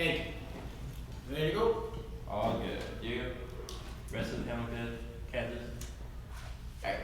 Thank you. Ready to go? All good. You? Rest of the panel good? Candace? Alright.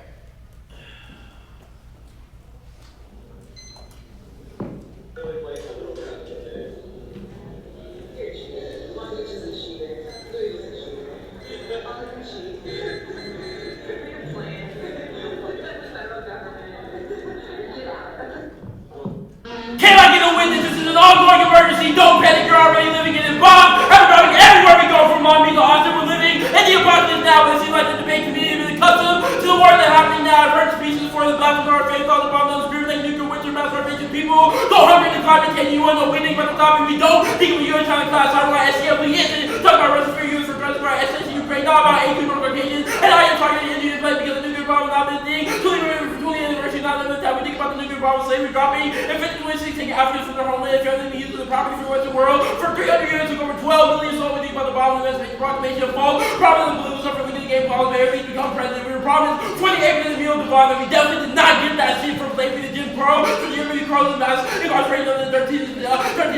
Can I get a witness? This is an ongoing emergency. Don't panic, you're already living in a bomb. Everywhere we go from Miami to Austin, we're living in the apocalypse now. But it seems like the debate community is accustomed to the war that's happening now. I've heard speeches for the black and our faith on the bomb, those groups like nuclear winter mass starvation people. Don't hungry the climate change. You want to know we think about the topic. We don't think of you in China class. Talk about SCL. We isn't. Talk about Russian for you for drugs for SSU Ukraine. Not about AP Caucasians. And I am talking to the Indian place because the nuclear bomb is not been a thing. 20th anniversary, not limited time. We think about the nuclear bomb, slavery dropping, and 50 taking Africans from their homeland, trying to use the property for the Western world. For 300 years, took over 12 million souls. We think about the bomb investment, proclamation of fall. Promise the blues are from the game, Paul Bear, become president. We were promised 28 minutes meal divine, and we definitely did not get that shit from slavery to Jim Crow, to the Jimmy Crow, the mass incarceration of the 13th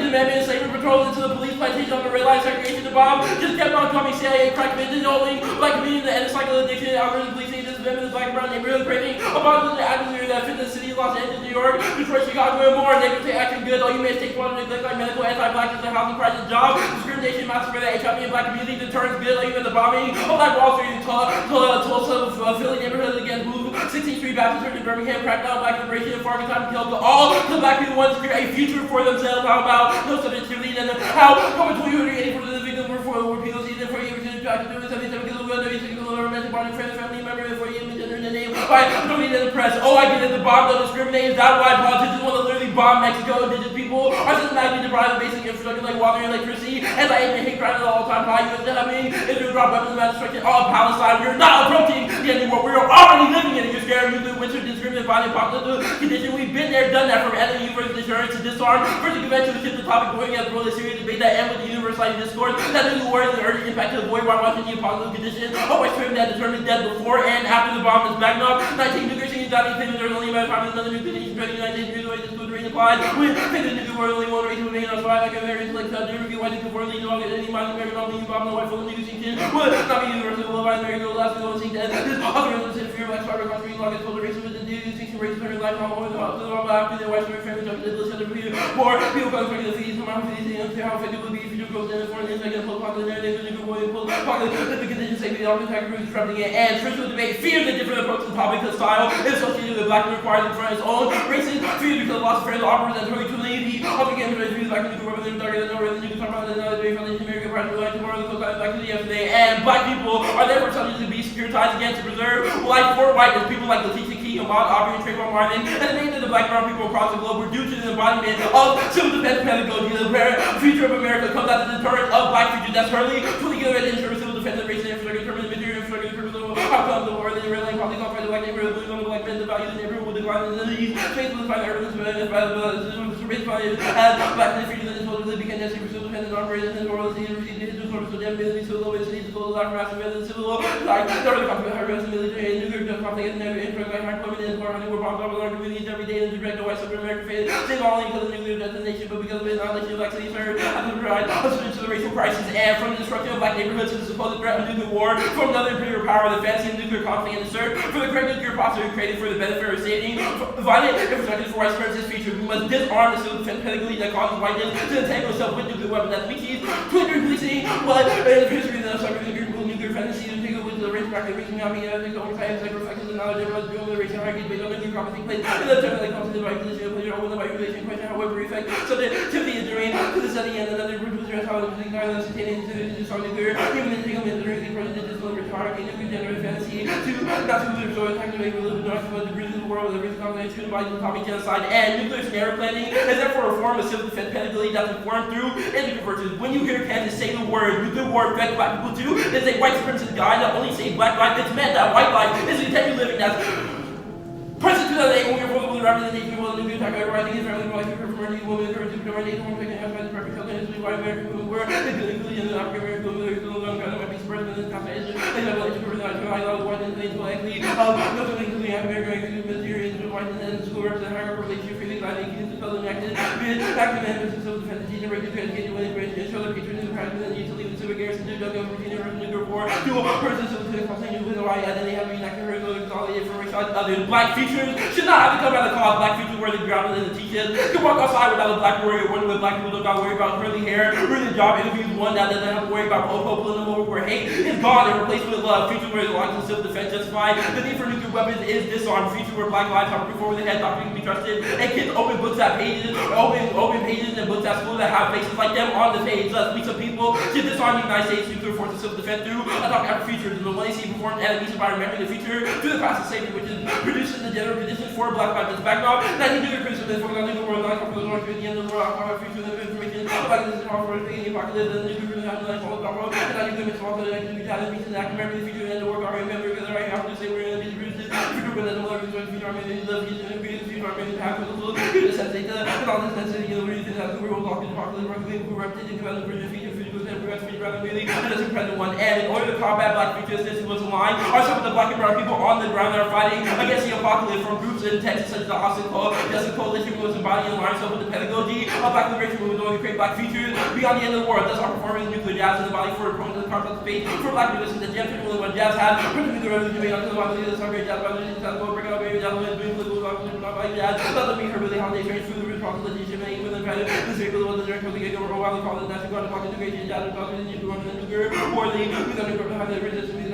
Amendment, slavery patrols into the police plantation on the red line, segregation to bomb. Just kept on coming, CIA, crack men, only black community, the end of cycle addiction, algorithm policing, dismemberment, black brown neighborhood craving, about the atmosphere that fit the city of Los Angeles, New York, Detroit, Chicago, and more. Neighbors say acting good. All you may take one neglect like medical, anti-blackness, the housing crisis, job, discrimination, massacre, the HIV and black community, deterrence good. Like even the bombing of like Wall Street, Tulsa, Philly neighborhood against move, 16th Street Baptist Church in Birmingham, crackdown, black liberation, and Fargo time killed all the black people want to create a future for themselves. How about no subjectivity and how coming to you 84 for the victims were for people season for you to try to do it 77 kills of 36 kills of romantic bonding friends, family member, for you gender in the name. Why don't need the press? Oh, I get it. The bomb don't discriminate. Is that why politicians want to literally bomb Mexico? Indigenous people are systematically deprived of basic infrastructure like water and electricity. As I hate crime at all time high. U.S. happening. Israel drop weapons of mass destruction. All of Palestine. We're not approaching the end of the world. We're already living in it. You're scared of nuclear winter, discriminate, violent, apocalyptic condition. We've been there, done that. From enemy versus insurance to disarm versus convention to shift the topic going as world is serious debate that end with the universality discourse. That nuclear war is an urgent impact to avoid while watching the apocalyptic condition. Always trim that determines death before and after the bomb is backed up. 19 nuclear cities got these things. There's only about 5 another nuclear nation spreading the United States. This could be applied. We think the nuclear war only one race will remain on fire like Americans like that. Never get white to conform lead dog at any mind American not being bomb no white full of niggas sink in. Will not be universal will find American last will sink dead. This other is fear black star country log is told the race with the dude thinking race turn life on over the after the white story family jump the list of the video. More people come from the fees from our fees and how effective will be if you do goes in for the second full pocket narrative and you go in full pocket the conditions say the architect groups trapping it and truthful debate fear the different approach to topic and style is associated with black requires for its own races fear because lots of friends operas and early community up again for the views back in the group and darker than no reason you can talk about another day from the American Pride like tomorrow the back to the yesterday and black people are therefore subject to be securitized against to preserve life for whiteness people like Letitia Key, Ahmad Aubrey, and Trayvon Martin and the names of the black and brown people across the globe were due to the embodiment of civil defense pedagogy. The future of America comes out of the deterrence of black futures that's hurling to the other ensure civil defense and race and infrastructure, determine the material infrastructure, the purpose of outcomes of war, the red line, probably called the black neighborhood, believe on the black men, the values of the neighborhood will decline in the east, faith will find urban race values, and black and future that is supposed to become necessary for civil defense and operations and world city receive the history source of them, military, civil law, cities, civil law, massive and civil law, like, there are the conflict, high risk, military, and nuclear conflict, and never interact like high climate and war, honey, we're bombed over our communities every day and direct the white suburban American faith, save all because of nuclear destination, but because of it, annihilation of black cities, and the pride, a solution to the racial crisis, and from the destruction of black neighborhoods to the supposed threat of nuclear war, from another imperial power, the fancy of nuclear conflict, and the search for the correct nuclear posture created for the benefit of safety, violent infrastructure for white supremacist feature. We must disarm the civil defense pedagogy that causes whiteness to entangle itself with nuclear weapons that species, Twitter policing, what history of the nuclear fantasy and take it with the race practice, reaching out, being able to overtime, sacrifices, and knowledge, everyone's doing the race hierarchy based on nuclear competing place, and the term that comes to the right position, pleasure over the white relation question, however, effect subjectivity is drained to the study and another group of how the guidelines containing to disarm nuclear, even entanglement, during the present discipline, hierarchy, nuclear gender fantasy, to not to live so attack to make a little bit of the groups of the world, the race combination, to body topic genocide, and nuclear scenario planning, is therefore a form of civil defense pedagogy that's informed through and converted. When you hear Kansas say the word nuclear war affect black people too, it's a white supremacist guy that only say black life, it's meant that white life is intended living that's President 2008, when we were voting with the representation of the nuclear attack, everybody thinks family like people from any woman, courage to our nation, woman, taking the perfect health, and it's white American women were, including the African American women, who are going to be spread in this conversation, they have like to present to high level white and things likely, no to including African American military and white and school represent higher relationship, freely, I think, use the fellow enacted, active members of civil defense, teaching, regular education, when they show their president used to leave the civil garrison to dug over Virginia for nuclear war. Dual persons who could continue with the right identity have been acting her consolidated for racial others. Black futures should not have to come out of the cause. Black futures where they grounded in the teachers. Could walk outside without a black warrior, one with black people don't got to worry about curly hair. Really job interviews, one that doesn't have to worry about pulling them over where hate is gone and replaced with love. Future where the lines of self-defense justified. The need for nuclear weapons is disarmed. Future where black lives are before the head, doctors can be trusted. And kids open books at pages, open pages and books at school that have faces like them on the page. Thus, we some people should disarm the United States nuclear forces self-defense through adopt afro-futurism. The one they see performed enemies by remembering the future to the past of slavery, which is producing the general conditions for black lives. This backdrop, that he nuclear criticism is focused on nuclear war, not for the north, at the end of the world, our future information about this powerful the apocalypse, and the nuclear criticism, all the world, and I nuclear also that can be challenged, means that remember the future and the work I remember because right now to say we're going to be produced, future but then the love is going to be our main love, is going to be the future our main path of the world, to sensate and all this necessity, you know, reason that the world locked in apocalypse, we're representing about the version of future, rather really, and as a present one. And in order to combat black future since it was aligned, are some of the black and brown people on the ground that are fighting against the apocalypse from groups in Texas such as the Austin Justice Coalition was embodying and aligning itself with the pedagogy of black liberation movement to create black futures beyond the end of the world. Thus are performing nuclear jazz in the body for opponents of the concept of space for black resistance. The jam only what jazz had, printing the revolution made until the body of the sun, great jazz, jazz, break out, baby, jazz, doing political jazz. Let them be her really how they strange through the root process that they should make with them credit. This vehicle was the direct of the gate over while they call it national guard, talking to great jazz, or the without a group have the resistance,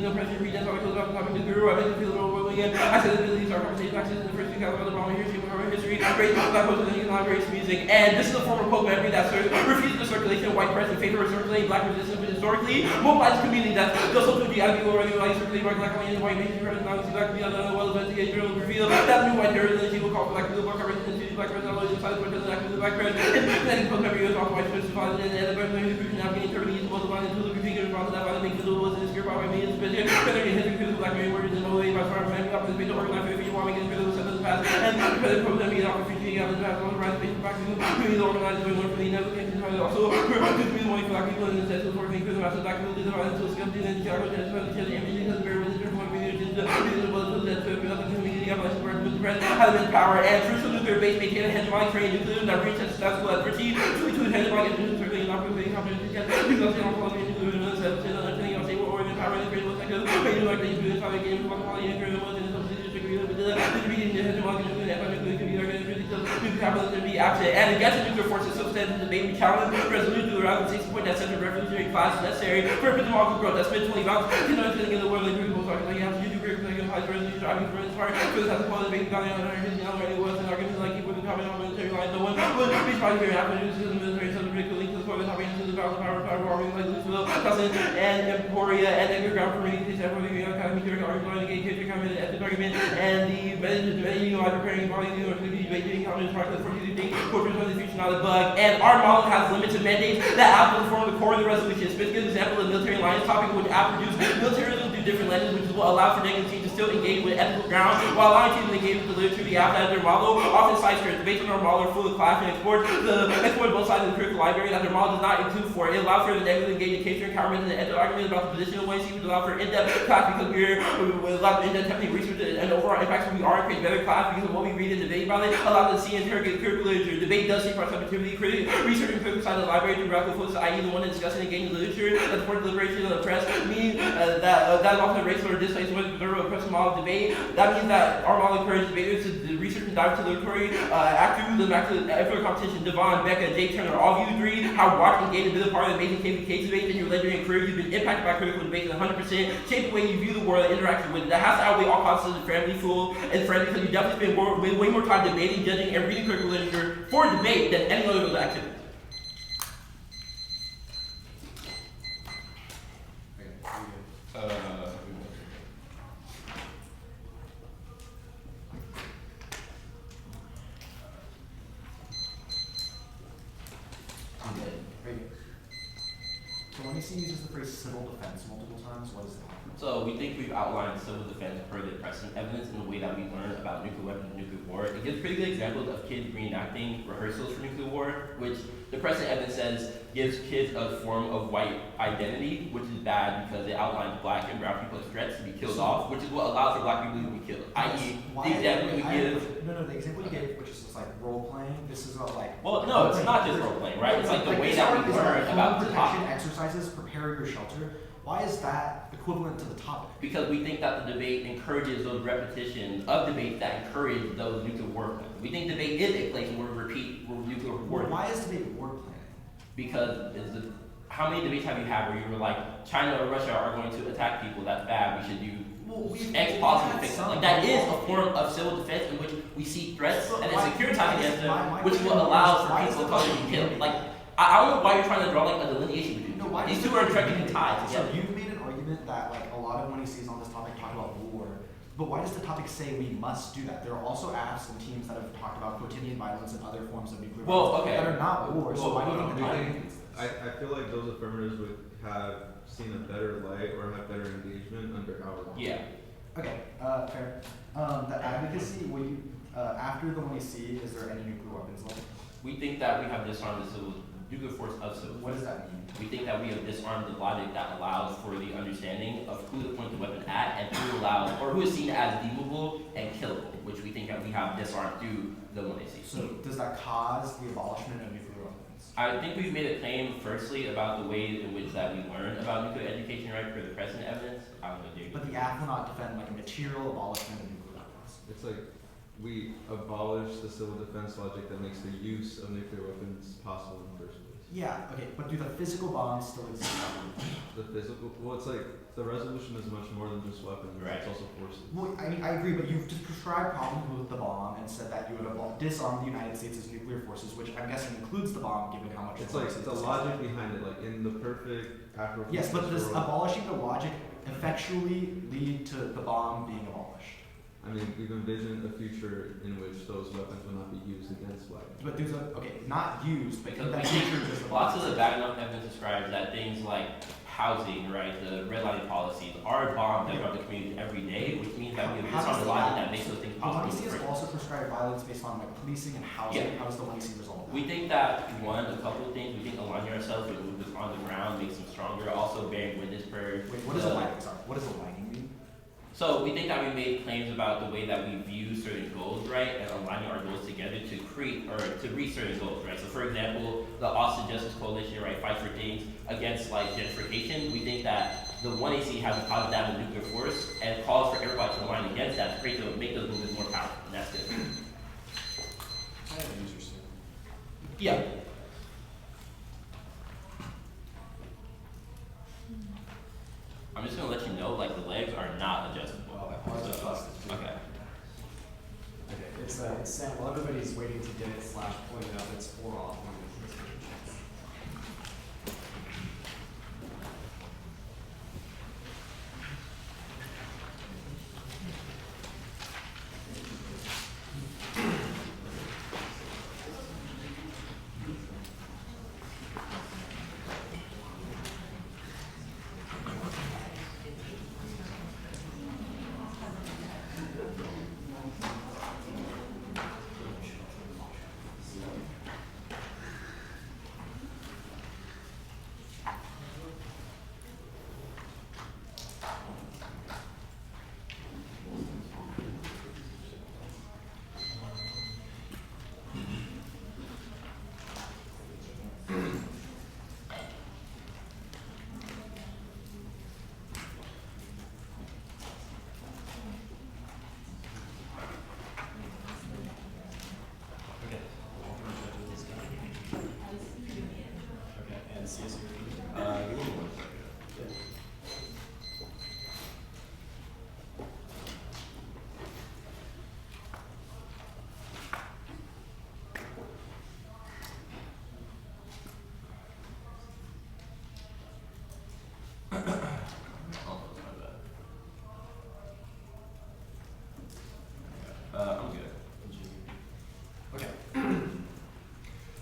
no pressure, regions, articles about the topic of the guru. I make the feel overwhelming again. I said that these are conversations, access in the first few about the Obama history, history, great black posts, and libraries, music. And this is a form of post memory that refuses the circulation of white press in favor of circulating black resistance, which historically mobilized community that does also the idea of already like circulating black and white nation, now it's exactly the other well investigated journal reveal that new white heritage people call for black people, black resistance, black press, all those inside the press, actually the black press, and then post memory was also white press, and the birth of the African Turkish was the one until the refigure response to that by the making the was in the script by me, especially whether in history, because black men words in the way by far from the space to organize for the future, while making the set of the past, and the present problem is our future, you have the past, all the right space, back to the organized, doing one for the never came to try to also, to be the money for black people in the sense of working for the master black people, the right until skeptic and Chicago, and the image is very religious, one community, the community of us, with the president, has been power, and crucial nuclear base maintain a hegemonic train nuclear that reaches successful adversity, to hegemonic and circulating operating companies, because they don't follow the nuclear and understanding of stable origin, power, and create what's like a like the nuclear atomic game, quality, and create what's in the substitute degree, but the reading the hegemonic nuclear and anti-nuclear can be organized, nuclear capitalism can be absent, and against the nuclear forces, substantive debate, we challenge resolute to around the 6 point that center revolutionary class necessary for epistemological growth. That's been 20 rounds, you know, in the world, like, like, you have to do great, like, high resolution, driving for inspired, because that's the quality of the debate, it was an argument like people with the common military line, no one would be probably very happy to the military, so the link to the core of the topic, into the power, like Louisville, Cousin, and Emporia, and Edgar Ground for me, this everybody, academy, theory, argument, Negation, comment, ethics argument, and the many preparing body, debating, comments, practice, for you to think, portraits of the future, not a bug, and our model has limited mandates that outperform the core of the resolution. Specific example of the military alliance topic would outproduce militarism through different lenses, which will allow for negative to still engage with ethical ground, while allowing teams to engage with the literature, the outside of their model, often side skirts. Based on our model are full of clash and export both sides of the critical library that their model does not include for. It allows for the negative engagement, case for empowerment, and the ethical argument about the positional ways, which allow for in-depth class because we allow in-depth technical research and overall impacts we are create better class because of what we read and debate about it, allow them to see and interrogate critical literature. Debate does shape our subjectivity, research and critical side of the library through radical focus, i.e. the one that discussing and engaging literature that supports the liberation of the press, meaning that often racial or displaced with the oppressive model debate. That means that our model encourages debaters to research and dive into the literary act through the effort competition. Devon, Becca, Jake Turner, all of you agree how watch and engage have been a part of the amazing KVK debate in your legendary career. You've been impacted by critical debate and 100% shaped the way you view the world and interact with it. That has to outweigh all concepts of family, fool, and friend because you definitely spend way more time debating, judging, and reading critical literature for debate than any other of those activities. So when he uses the phrase civil defense multiple times, what is that? So we think we've outlined civil defense per the precedent evidence in the way that we learn about nuclear weapons and nuclear war. It gives pretty good examples of kids reenacting rehearsals for nuclear war, which the precedent evidence says gives kids a form of white identity, which is bad because it outlines black and brown people as threats to be killed off, which is what allows for black people to be killed. I.e., the example we give. No, the example you gave, which is just like role playing, this is about like. Well, no, it's not just role playing, right? right? It's like the way that we learn about the protection topic. exercises, prepare your shelter. Why is that equivalent to the topic? Because we think that the debate encourages those repetitions of debates that encourage those nuclear war plans. We think debate is a place where we repeat nuclear war. Why is debate war planning? Because how many debates have you had where you were like, China or Russia are going to attack people, that's bad, we should do X policy to fix it. Like, that is a form of civil defense in which we see threats and then securitize against them, which will allow for people of color to be killed. Like, I don't know why you're trying to draw like a delineation between them. These two are directly tied together. So you've made an argument that like a lot of money sees on this topic talk about war, but why does the topic say we must do that? There are also apps and teams that have talked about quotidian violence and other forms of nuclear violence that are not war. So why do you think the topic is this? I feel like those affirmatives would have seen a better light or have better engagement under our law. Yeah. Okay, fair. The advocacy, will you, after the 1AC, is there any nuclear weapons left? We think that we have disarmed the nuclear force of civil. What does that mean? We think that we have disarmed the logic that allows for the understanding of who to point the weapon at and who allows, or who is seen as deemable and killable, which we think that we have disarmed through the 1AC. So does that cause the abolishment of nuclear weapons? I think we've made a claim, firstly, about the ways in which that we learn about nuclear education, right, for the present evidence. I don't know, Diego. But the act will not defend like a material abolishment of nuclear weapons. It's like we abolish the civil defense logic that makes the use of nuclear weapons possible in the first place. Yeah, okay, but do the physical bombs still exist? The physical, well, it's like the resolution is much more than just weapons. Right. It's also forces. Well, I mean, I agree, but you've just prescribed problems with the bomb and said that you would disarm the United States' nuclear forces, which I'm guessing includes the bomb, given how much. It's like the logic behind it, like in the perfect afro. Yes, but does abolishing the logic effectually lead to the bomb being abolished? I mean, we've envisioned a future in which those weapons will not be used against black people. But there's okay, not used, but Because that we future think does lots of the bad enough evidence describes that things like housing, right, the redlining policies are bombed throughout the community every day, which means that we have disarmed the logic that makes those things The possible. 1AC has also prescribed violence based on like policing and housing. Yeah. How does the 1AC resolve that? We think that, one, a couple of things, we think aligning ourselves with movements on the ground makes them stronger, also bearing witness for. Wait, what is a lagging? Sorry, what does a lagging mean? So we think that we made claims about the way that we view certain goals, right, and aligning our goals together to create or to reach certain goals, right? So for example, the Austin Justice Coalition, right, fights for things against like gentrification. We think that the 1AC has a positive data nuclear force and calls for everybody to align against that to create to make those movements more powerful. And that's good. I have a user soon. Yeah. I'm just gonna let you know, like the legs are not adjustable. Well, ours is busted too. Okay. Okay, it's Sam. While everybody's waiting to get it / pointed out, it's 4 off. Okay, and CSU. Give me 1 second. I'm good. Okay.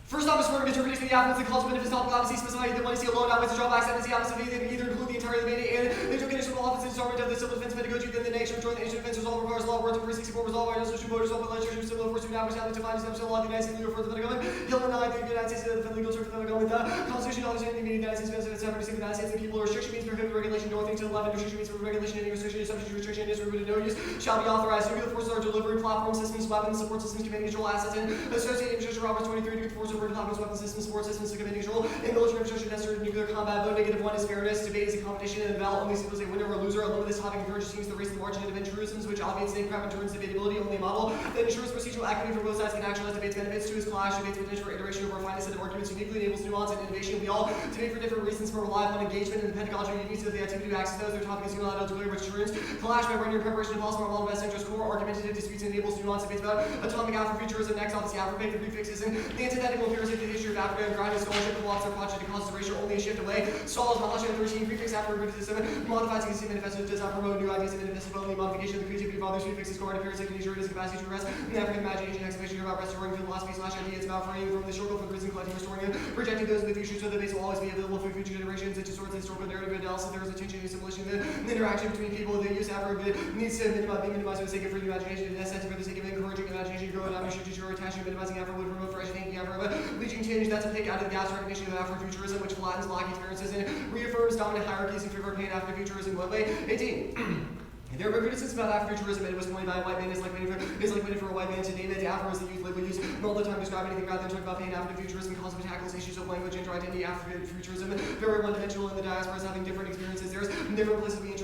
First off, is we're interpreting the affluence and culture benefits topic obviously specifying that 1AC alone outweighs the drawbacks and the opposite of either include the entire debate and the interconditional office and disarmament of the civil defense pedagogy within the nation join the nation defense resolve requires law words over 64 resolve by social voters open legislation similar force to now which have to find establish the law of the United States legal for the federal government. Hill and I the United States to defend legal terms for the federal government. The Constitution of the United States defense of the United States and people. Restriction means prohibited regulation. No thing to 11. Restriction means regulation. Any restriction is subject to restriction. Is removed. No use shall be authorized. Nuclear forces are delivery platform systems, weapons, support systems, command control assets, and associated infrastructure. Roberts 23. Nuclear forces are weapons. weapon systems, support systems to commit neutral, and military infrastructure necessary to nuclear combat. Vote -1 is fairness. Debate is a competition, and the ballot only signals a winner or loser. Along with this topic encourages teams to race the margin of truisms, which obviates statecraft and turns debatability only a model that ensures procedural equity for both sides can actualize debates benefits to his clash, debates potential for iteration over a finite set of arguments uniquely enables nuance and innovation. We all debate for different reasons, but rely upon engagement and the pedagogical uniqueness of the activity to access those. Their topic is unilateral to which turns clash by rendering preparation impossible for all best interest core. Argumentative disputes enables nuance debates about atomic afro-futurism. Next off is the Afro-Fake, the prefixes, and the antithetical appears in the history of Africa and grinding scholarship co-ops their project to cause erasure only a shift away. Stalls knowledge and 13 prefix afro-criticism modifies existing manifesto does not promote new ideas and manifesto only modification of the creativity of others. Prefixes guard appears like nature his capacity to rest. The African imagination excavation about restoring philosophy / ideas about freeing from the struggle for the reason collecting restoring and projecting those in the future so that base will always be available for future generations. It distorts the historical narrative analysis. There is a tension and assimilation the interaction between people. The use afro needs to be minimized for the sake of free imagination and necessity for the sake of encouraging imagination to grow and should attaching minimizing afro would promote fresh thinking afro bleaching change. That's a pick out of the gaps recognition of afro-futurism, which flattens black experiences and reaffirms dominant hierarchies in favor of pan-afro-futurism. What way? 18. There were criticisms about Afro-futurism, and it was coined by a white man. It's like waiting for a white man to name it. Afro is the youth label used all the time to describe anything rather than talking about pan-Afro-futurism, cause of tackles issues of language, gender-identity, Afro-futurism. Very one-dimensional, in the diaspora is having different experiences. There's different places we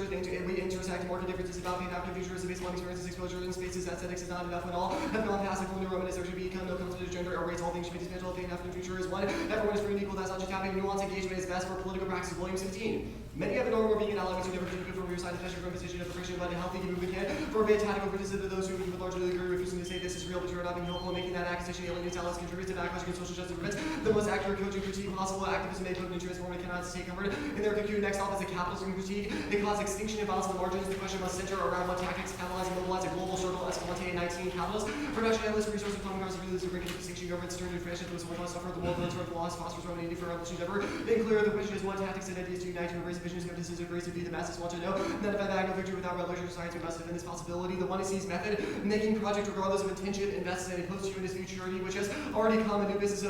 intersect, market differences about pan-Afro-futurism based on experiences, exposure, and spaces. Aesthetics is not enough when all have gone past the colonial Romanism. There should be no concept of gender or race. All things should be dismantled. Pan-Afro-future is one. Everyone is free and equal. That's not just happening. Nuance engagement is best for political practice. Volume 16. Many have ignored being an ally to never be good from your side, especially from a position of oppression, but a healthy movement can forbid tactical criticism of those who would largely agree, refusing to say this is real, but you're not being helpful, making that accusation alienates allies, contributes to backlash against social justice movements. The most accurate coaching critique possible. Activism may put into transformative cannot take comfort in their cocoon. Next off is a capitalism critique. They cause extinction and balance on the margins. The question must center around what tactics catalyze and mobilize a global struggle as Escalante 19 capitalist. Production analysts, resources, economic cars, really to bring into distinction governments, turn to fashion, those who want to suffer the world, the loss, phosphorus, remedy for revolution ever. Being clear, the question is what tactics and ideas to unite to embrace visions, skepticism, embrace to be the masses want to know. None of that no victory without revolutionary science. We must defend this possibility. The one sees method, making project regardless of intention, invests in a post-humanist futurity, which has already come a new business,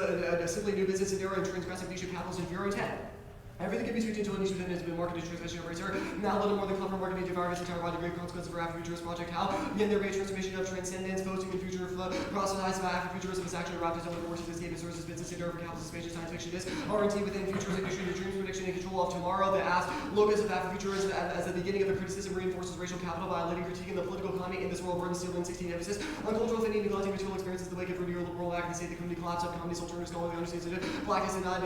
simply new business, and narrow and transgressive niche of capitalism, Bureau 10. Everything can be switched into a niche within has been marketed transmission eraser. Now a little more than clever marketing to environments entire wide degree of consequence for Afro-futurist project. How? Again, their transformation of transcendence, post-human future process by Afro-futurism is actually wrapped into other forces, escape and sources, business, and over capitalist space, science fiction is R&T within futures industry, the dreams, prediction, and control of tomorrow. The locus of Afro-futurism as the beginning of the criticism reinforces racial capital by letting critiquing the political economy in this world burden still in 16 emphasis on cultural affinity, neglecting material experiences, the wake of Rudy or liberal act, they say the community collapse of communist alternatives, scholarly understands it. Blackness did not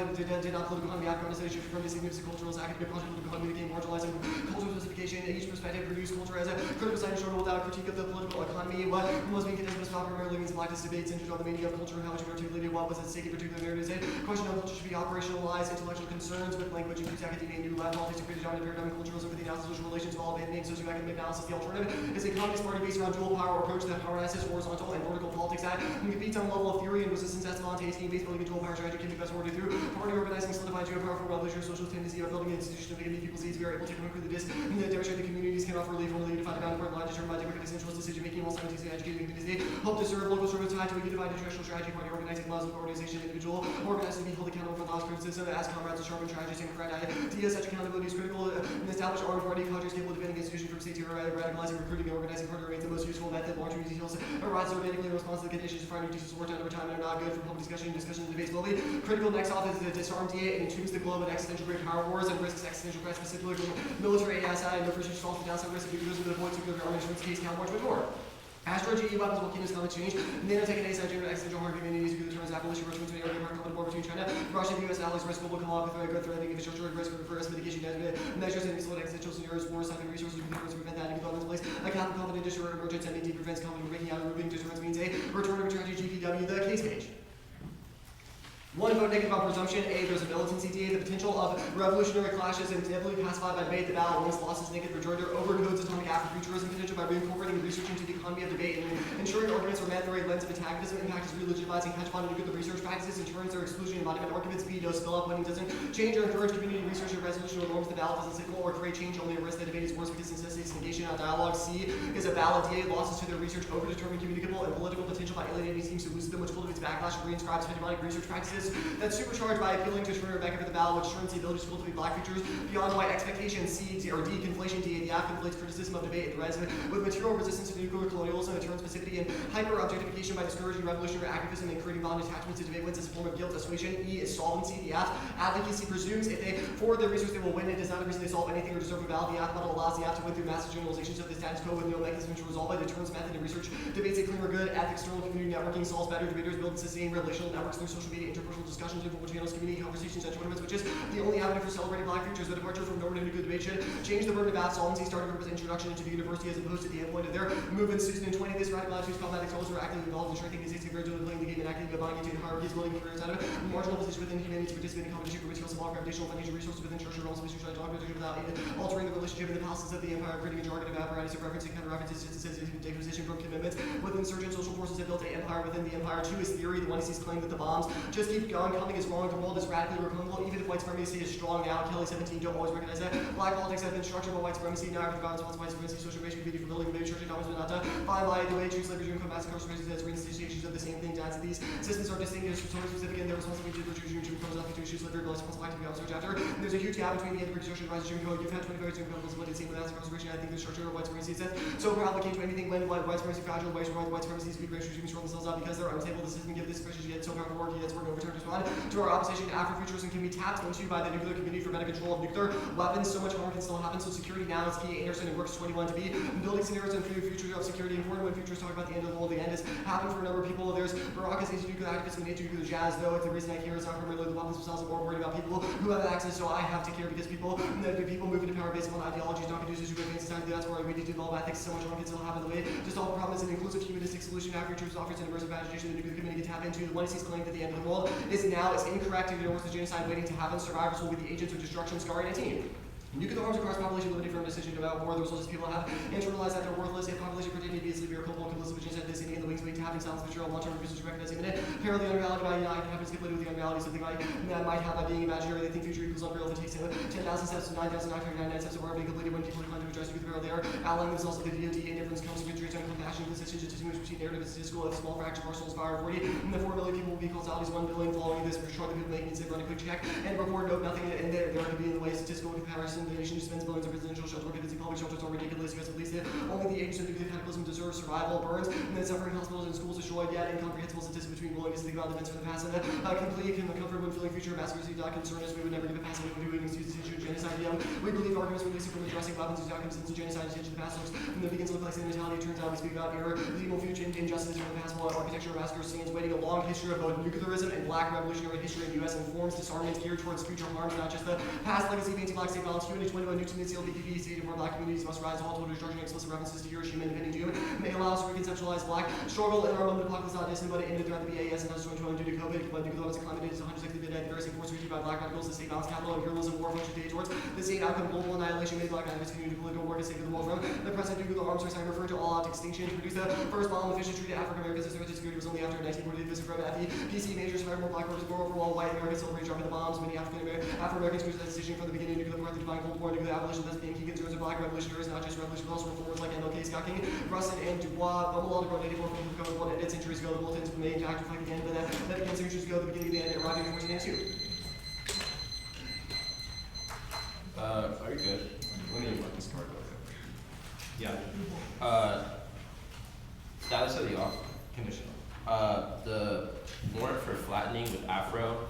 political economy, Afro-colonization from the significant cultural academic project to become became marginalizing cultural justification. Each perspective produce culture as a critical science struggle without a critique of the political economy. What was being contested was primarily means blackness debate centered on the meaning of culture and how it should be articulated. What was at stake in particular narratives. A question of culture should be operationalized. Intellectual concerns with language includes academia and new left politics to create a dominant paradigm of culturalism for the analysis of social relations while abandoning socioeconomic analysis. The alternative is a communist party based around dual power approach that harmonizes horizontal and vertical politics that competes on the level of theory and resistance. Escalante scheme-based building control power strategy can be best ordered through party organizing, solidifying geopowerful revolutionary social tendency of building an institution of people's needs. We are able to conclude this and demonstrate the communities can offer relief or relief to find a bound line determined by democratic centralist decision making while simultaneously educating the community. Hope to serve local service tied to a unified international strategy. Party organizing laws of organization, individual organized to be held accountable for laws, criticism, as comrades to sharpen strategies and correct ideas. Such accountability is critical. An established armed party cadres capable of defending institutions from state terror, radicalizing, recruiting, and organizing party remains the most useful method. Large new details arise organically in response to the conditions of finding new details worked out over time and are not good for public discussion and debates globally. Critical next off is the disarm DA and entombs the globe in existential great power wars and risks existential threats, specifically from military ASI and no first response to downside risk of nuclearism to the point nuclear armament in this case count much more. Astro GE weapons will keep this climate change. Nanotech and ASI generate existential harm communities who determines abolition, Russia, to the common war between China, Russia, and the US allies, risk global co-op with growth threatening infrastructure, risk for mitigation measures, and explode existential scenarios, wars, having resources to prevent that in development's place. A capital confident disorder emergence and indeed prevents confident breaking out and removing disturbance means a return of tragedy GPW, the case page. One vote negative on presumption. A, there's a militancy. D, the potential of revolutionary clashes and inevitably pacified by debate. The ballot once lost its negative rejoinder overcodes atomic afro-futurism potential by reincorporating research into the economy of debate and ensuring arguments are met in the right lens of antagonism. Impact is re-legitimizing hedge fund and good the research practices and turns their exclusion embodiment arguments. B, no spill up when it doesn't change or encourage community research or resolution of norms. The ballot doesn't signal or create change, only a risk that debate is worse because necessitates negation on dialogue. C, is a ballot. D, losses to their research overdetermined communicable and political potential by alienating teams who lose them, which cultivates backlash and reinscribes hegemonic research practices. exists that's supercharged by appealing to Turner Rebecca for the ballot, which turns the ability to cultivate black futures beyond white expectations. C, or D, conflation. D, the F conflates criticism of debate and threads with material resistance to nuclear colonialism, and turns specificity and hyper-objectification by discouraging revolutionary activism and creating bond attachments to debate wins as a form of guilt assuasion. E is solvency. The F, advocacy presumes if they forward their research they will win. It does not a reason they solve anything or deserve a ballot. The F model allows the F to win through massive generalizations of the status quo with no mechanism to resolve it. It turns method and research debates a cleaner good. F, external community networking solves better. Debaters build and sustain relational networks through social media, interpersonal discussions, informal channels, community conversations, and tournaments, which is the only avenue for celebrating black futures. The departure from normative nuclear debate should change the burden of F solvency, starting with introduction into the university as opposed to the endpoint of their movement. 2020, this radical attitudes combat scholars who are actively involved in shrinking the states compared to playing the game and actively buying into hierarchies, building careers out of marginal position within humanity to participate in competition for material, small gravitational financial resources within structural realms, institutional documentation without altering the relationship in the palaces of the empire, creating a jargon of apparatus of referencing counter references, instances, deposition from commitments with insurgent social forces that built an empire within the empire. 2 is theory. The one he sees claim that the bombs just keep going, coming is wrong, the world is radically reconcilable, even if white supremacy is strong now. Kelly 17 don't always recognize that. Black politics have been structured by white supremacy, now after the violence against white supremacy, social base community for building the baby church and dominance not to by the way, true slavery, Jim massacre, races, as reinstations of the same thing. Dance these systems are distinct, sort of specific in their responsibility to virtue, Jim comes up to issue slavery, less responsible to be observed after. And there's a huge gap between the end of British social rise, Jim Crow. You've had 25 years of incredible split, same with massacre, incarceration. I think the structure of white supremacy says so complicated to anything when white supremacy fragile, white supremacy to be great regimes roll themselves out because they're unstable. The system give this expression yet so powerful work, yet we're overturned to respond to our opposition to afro-futurism can be tapped into by the nuclear community for better control of nuclear weapons. So much harm can still happen, so security now is key. Anderson and Works 21 to be building scenarios and futures of security important when futures talk about the end of the world. The end has happened for a number of people. There's Baraka's anti-nuclear activists and anti-nuclear jazz, though. It's the reason I care is not primarily the weapons themselves. I'm more worried about people who have access, so I have to care because people move into power based on ideologies not conducive to advance society. That's where we need to develop ethics. So much harm can still happen. The way to solve the problem is an inclusive humanistic solution. Afro-futures offers an immersive imagination the nuclear community can tap into. The one he's claiming that the end of the world is now is incorrect. It ignores the genocide waiting to happen. Survivors will be the agents of destruction. Scar 19. Nuclear arms across population limited from a decision about war. The results is people have internalized that they're worthless. If population pretending to be asleep or culpable, complicit with genocide, this in the wings waiting to having silence material, long-term research to recognize imminent. Apparently, the unreality by United happens to get with the unreality. Something like that might have by being imaginary. They think future equals unreal. If it takes 10,000 steps to 9,999 steps of war being completed when people decline to address nuclear peril, they are outlining this also the DoD indifference comes to contribute on compassion. This decision to distinguish between narrative and statistical. A small fraction of our souls fire 40. And the 4 million people will be causalities 1 billion following this. For sure, the people making it run a quick check and report note nothing. And there could be in the way statistical comparison. The nation spends billions of residential shelter because the public shelters are ridiculous. US police it. Only the agents of nuclear cataclysm deserve survival. Burns and then suffering hospitals and schools destroyed. Yet incomprehensible statistics between willingness to think about events from the past and the complete comfort when feeling future massacres. Do not concern us. We would never give a pass anyone who excuse the issue of genocide. We believe arguments releasing from addressing weapons whose outcomes since genocide attention to the past looks and then begins to look like mentality. It turns out we speak about error, evil future, injustice from the past, while architecture of massacre scenes waiting a long history of both nuclearism and black revolutionary history in the US informs disarmament geared towards future harms, not just the past legacy of anti-black state violence. 2021 Newton and Seal BPP stated more black communities must rise all total destruction and explicit references to Hiroshima and impending doom may allow us to reconceptualize black struggle in our moment of apocalypse not distant, but it ended throughout the BAS and 2021 due to COVID, but nuclear weapons and climate is 160 dead, embarrassing force reached by black radicals, the state balance capital, and heroism war function day towards the same outcome, global annihilation made black activists continue to political work and save the world from the present nuclear arms race. I refer to all out extinction to produce the first bomb efficient treated African Americans as threat to security was only after 1948 visit from FEPC major survivor more black workers more overall white Americans celebrate dropping the bombs. Many Afro-Americans use that decision from the beginning nuclear war to define Cold War nuclear abolition thus being key concerns of black revolutionaries, not just revolution, but also reformers like MLK, Scott King, Rustin, and Dubois. Bumble on the 84 from the cover 1 and centuries ago. The bulletins were made to act reflect again, but that began centuries ago, the beginning of the end, arriving in 1492. Are you good? Let me let this card go. Yeah. Status of the off conditional. The warrant for flattening with Afro.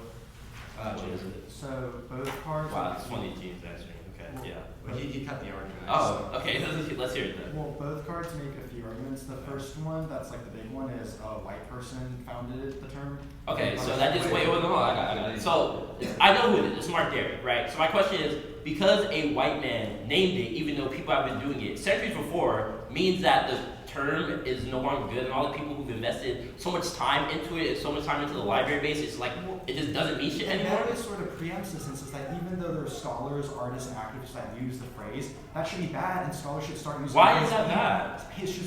What is it? So both cards. Wow, it's 2018 answering. Okay, yeah. Well, he cut the argument. Oh, okay. Let's hear it then. Well, both cards make a few arguments. The first one, that's like the big one, is a white person founded the term. Okay, so that just wait, hold on. I got it. So I know who it is. It's Mark Derrick, right? So my question is, because a white man named it, even though people have been doing it centuries before, means that the term is no longer good, and all the people who've invested so much time into it, so much time into the library base, it's like it just doesn't mean shit anymore. And that is sort of preempts this and says that even though there are scholars, artists, and activists that use the phrase, that should be bad, and scholars should start using. Why is that bad?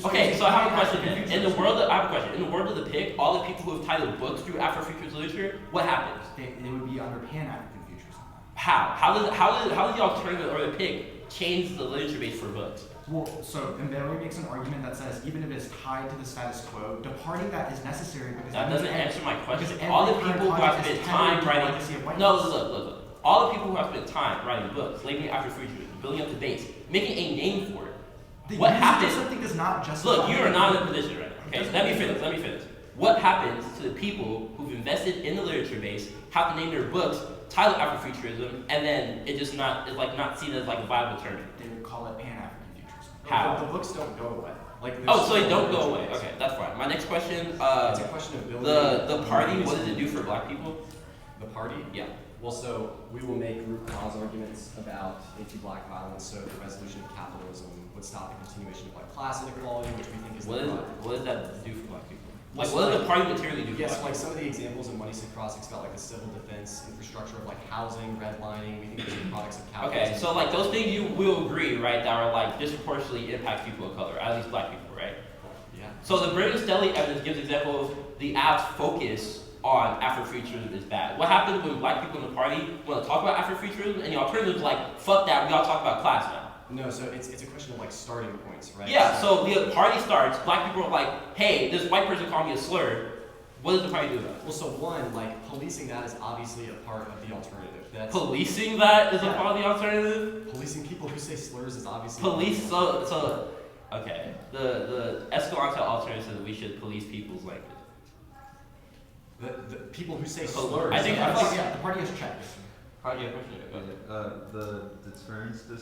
Okay, so I have a question then. I have a question. In the world of the PIC, all the people who have titled books through Afro-futurist literature, what happens? They would be under Pan-African futures. How does the alternative or the PIC changed the literature base for books. Well, so Mbele makes an argument that says even if it's tied to the status quo, departing that is necessary because that doesn't answer my question. Because All the people who have spent time writing look. All the people who have spent time writing books, labeling afro-futurism, building up debates, making a name for it. What happens? Something does not justify. Look, you are not in a position right now. Okay, let me finish. What happens to the people who've invested in the literature base, have to name their books, title Afrofuturism, and then it's not seen as like a viable term? They would call it Pan-African futurism. How? The books don't go away. So they don't go away. Okay, that's fine. My next question. It's a question of building. The party. What does it do for Black people? The party? Yeah. Well, so we will make root cause arguments about anti-Black violence. So the resolution of capitalism would stop the continuation of like class inequality, which we think is what does that do for Black people? Like, So what does the party materially do? Yes, like some of the examples in Money Sick Crossings about like the civil defense infrastructure of like housing, redlining. We think those are products of capitalism. Okay, so like those things you will agree, right? That are like disproportionately impact people of color, at least Black people, right? Yeah. So the Briggs-Stelly evidence gives examples of the app's focus on Afrofuturism is bad. What happens when Black people in the party want to talk about Afrofuturism and the alternative is like, fuck that, we all talk about class now? No, so it's a question of like starting points, right? Yeah, so the party starts, Black people are like, hey, this white person called me a slur. What does the party do about it? Well, so one, like policing that is obviously a part of the alternative. That's Policing that is a part of the alternative? Policing people who say slurs is obviously Okay. The Escalante alternative says we should police people's language. The people who say slurs. I think the party has checks. The deterrence the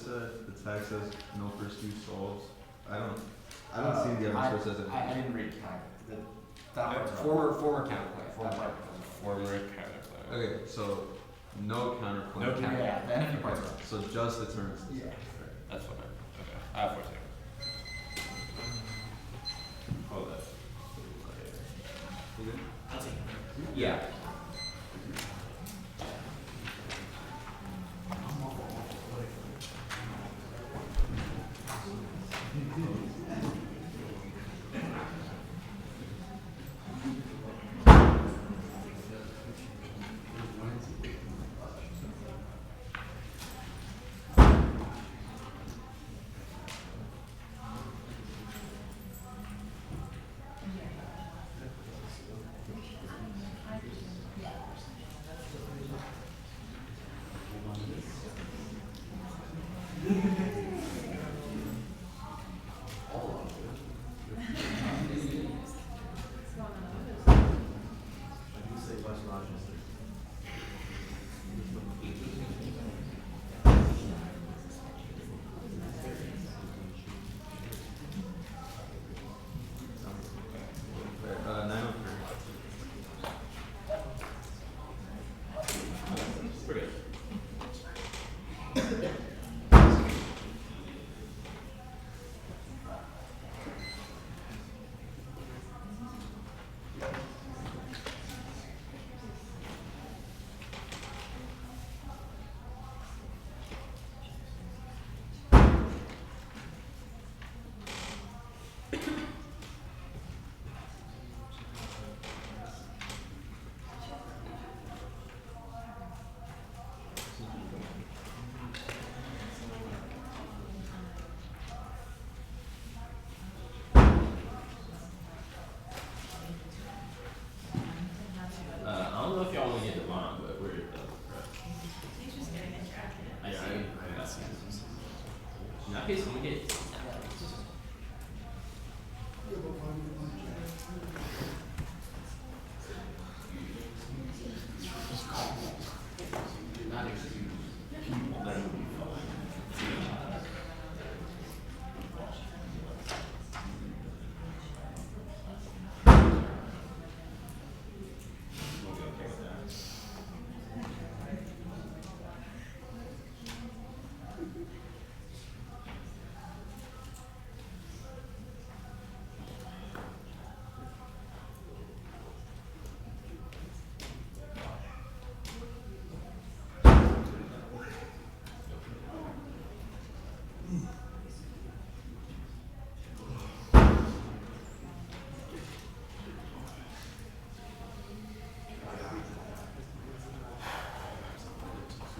tag says no pursuit solves. I don't see the evidence where it says it. I didn't read Former counterclaim. Former counterclaim. Okay, so no counterclaim. No counterclaim. Yeah, the NFU part's right. So just deterrence. Yeah. That's fine. Okay. I have 4 seconds. Hold that. Yeah.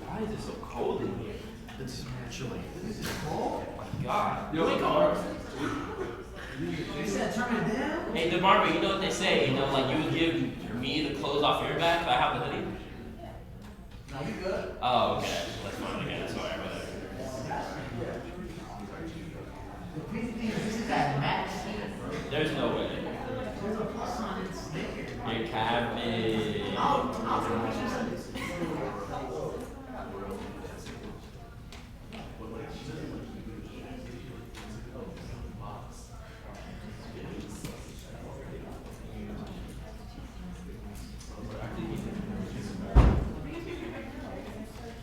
Why is it so cold in here? It's chilly. Oh my God. Yo, Wake up. They said turn it down. Hey, DeMarco, you know what they say? You know, like you would give me the clothes off your back if I have the hoodie. No, you good. Oh, okay. That's fine again. Sorry, whatever. The crazy thing is, this is at max. There's no way. There's a plus on it. It's there. Your cabbage. I'll picture Sundays.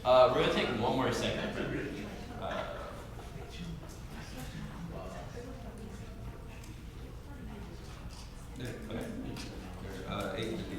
We're gonna take one more second. Okay. 8 to be.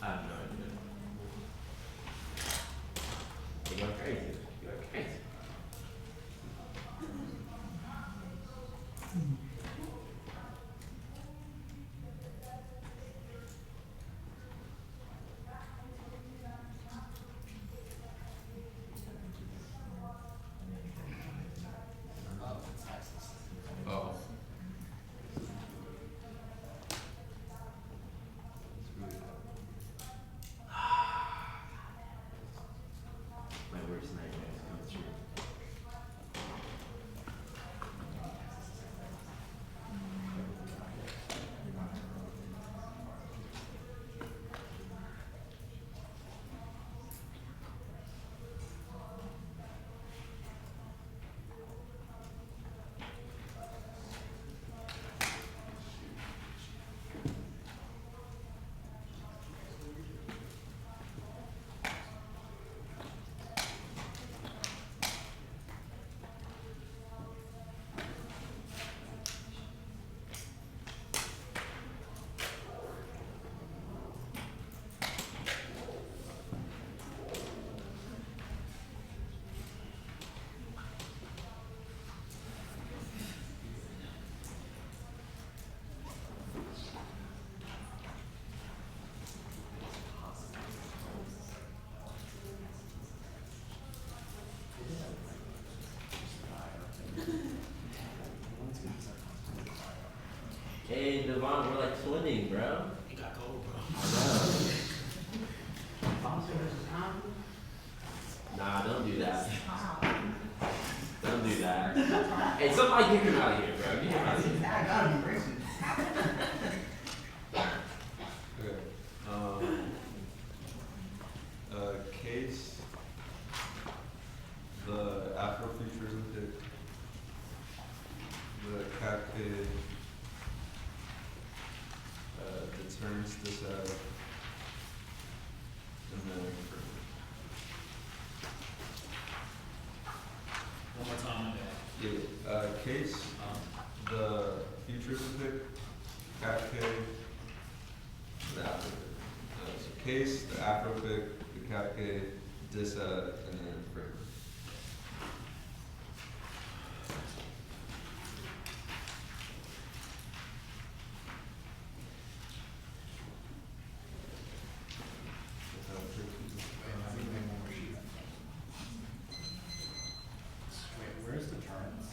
I have no idea. You're going crazy. You're crazy. Oh. My worst nightmare is coming true. Hey, Devon, we're like twinning, bro. You got gold, bro. Nah, don't do that. Don't do that. Hey, somebody get him out of here, bro. Get him out of here. I gotta be racist. Okay. Case, the afro-futurism pick, the cat kid, deterrence this out, and then One more time. case, the futurism pick, cat kid, the afro pick. So case, the afro pick, the cat kid, this and then framework. Wait, where's the turns?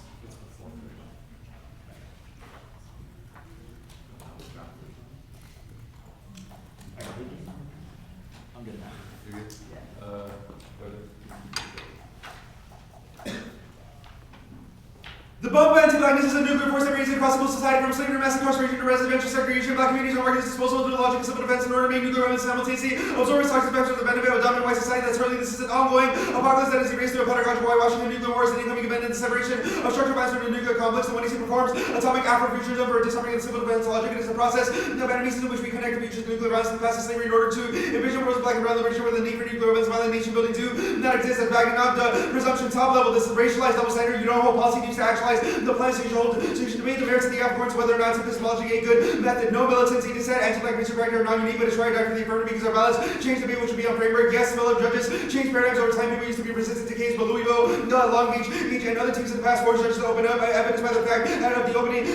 The bump anti-blackness is a nuclear force that raises across civil society from slavery, mass incarceration to residential segregation. Black communities are marked as disposable to the logic of civil defense in order to make nuclear weapons simultaneously absorb its toxic effects for the benefit of a dominant white society. That's hurling this is an ongoing apocalypse that is erased through a pedagogical whitewashing of nuclear wars and incoming event and the separation of structural violence from the nuclear complex. The one he performs atomic afro-futurism for disarming the civil defense logic. It is a process of enemies in which we connect the futures of nuclear violence and the past of slavery in order to envision worlds of black and brown liberation where the need for nuclear weapons, violent nation building do not exist. As backing up the presumption top level, this is racialized double standard. You don't hold policy needs to actualize the plans so you should debate the merits of the Afro whether or not it's epistemology a good method. No militancy, dissent, anti-black racial character are non-unique, but it's right after the affirmative because our balance change debate which would be on framework. Yes, fellow judges change paradigms over time. People used to be resistant to cases, but Louisville, Long Beach, and other teams in the past forced judges to open up, evidenced by the fact that of the opening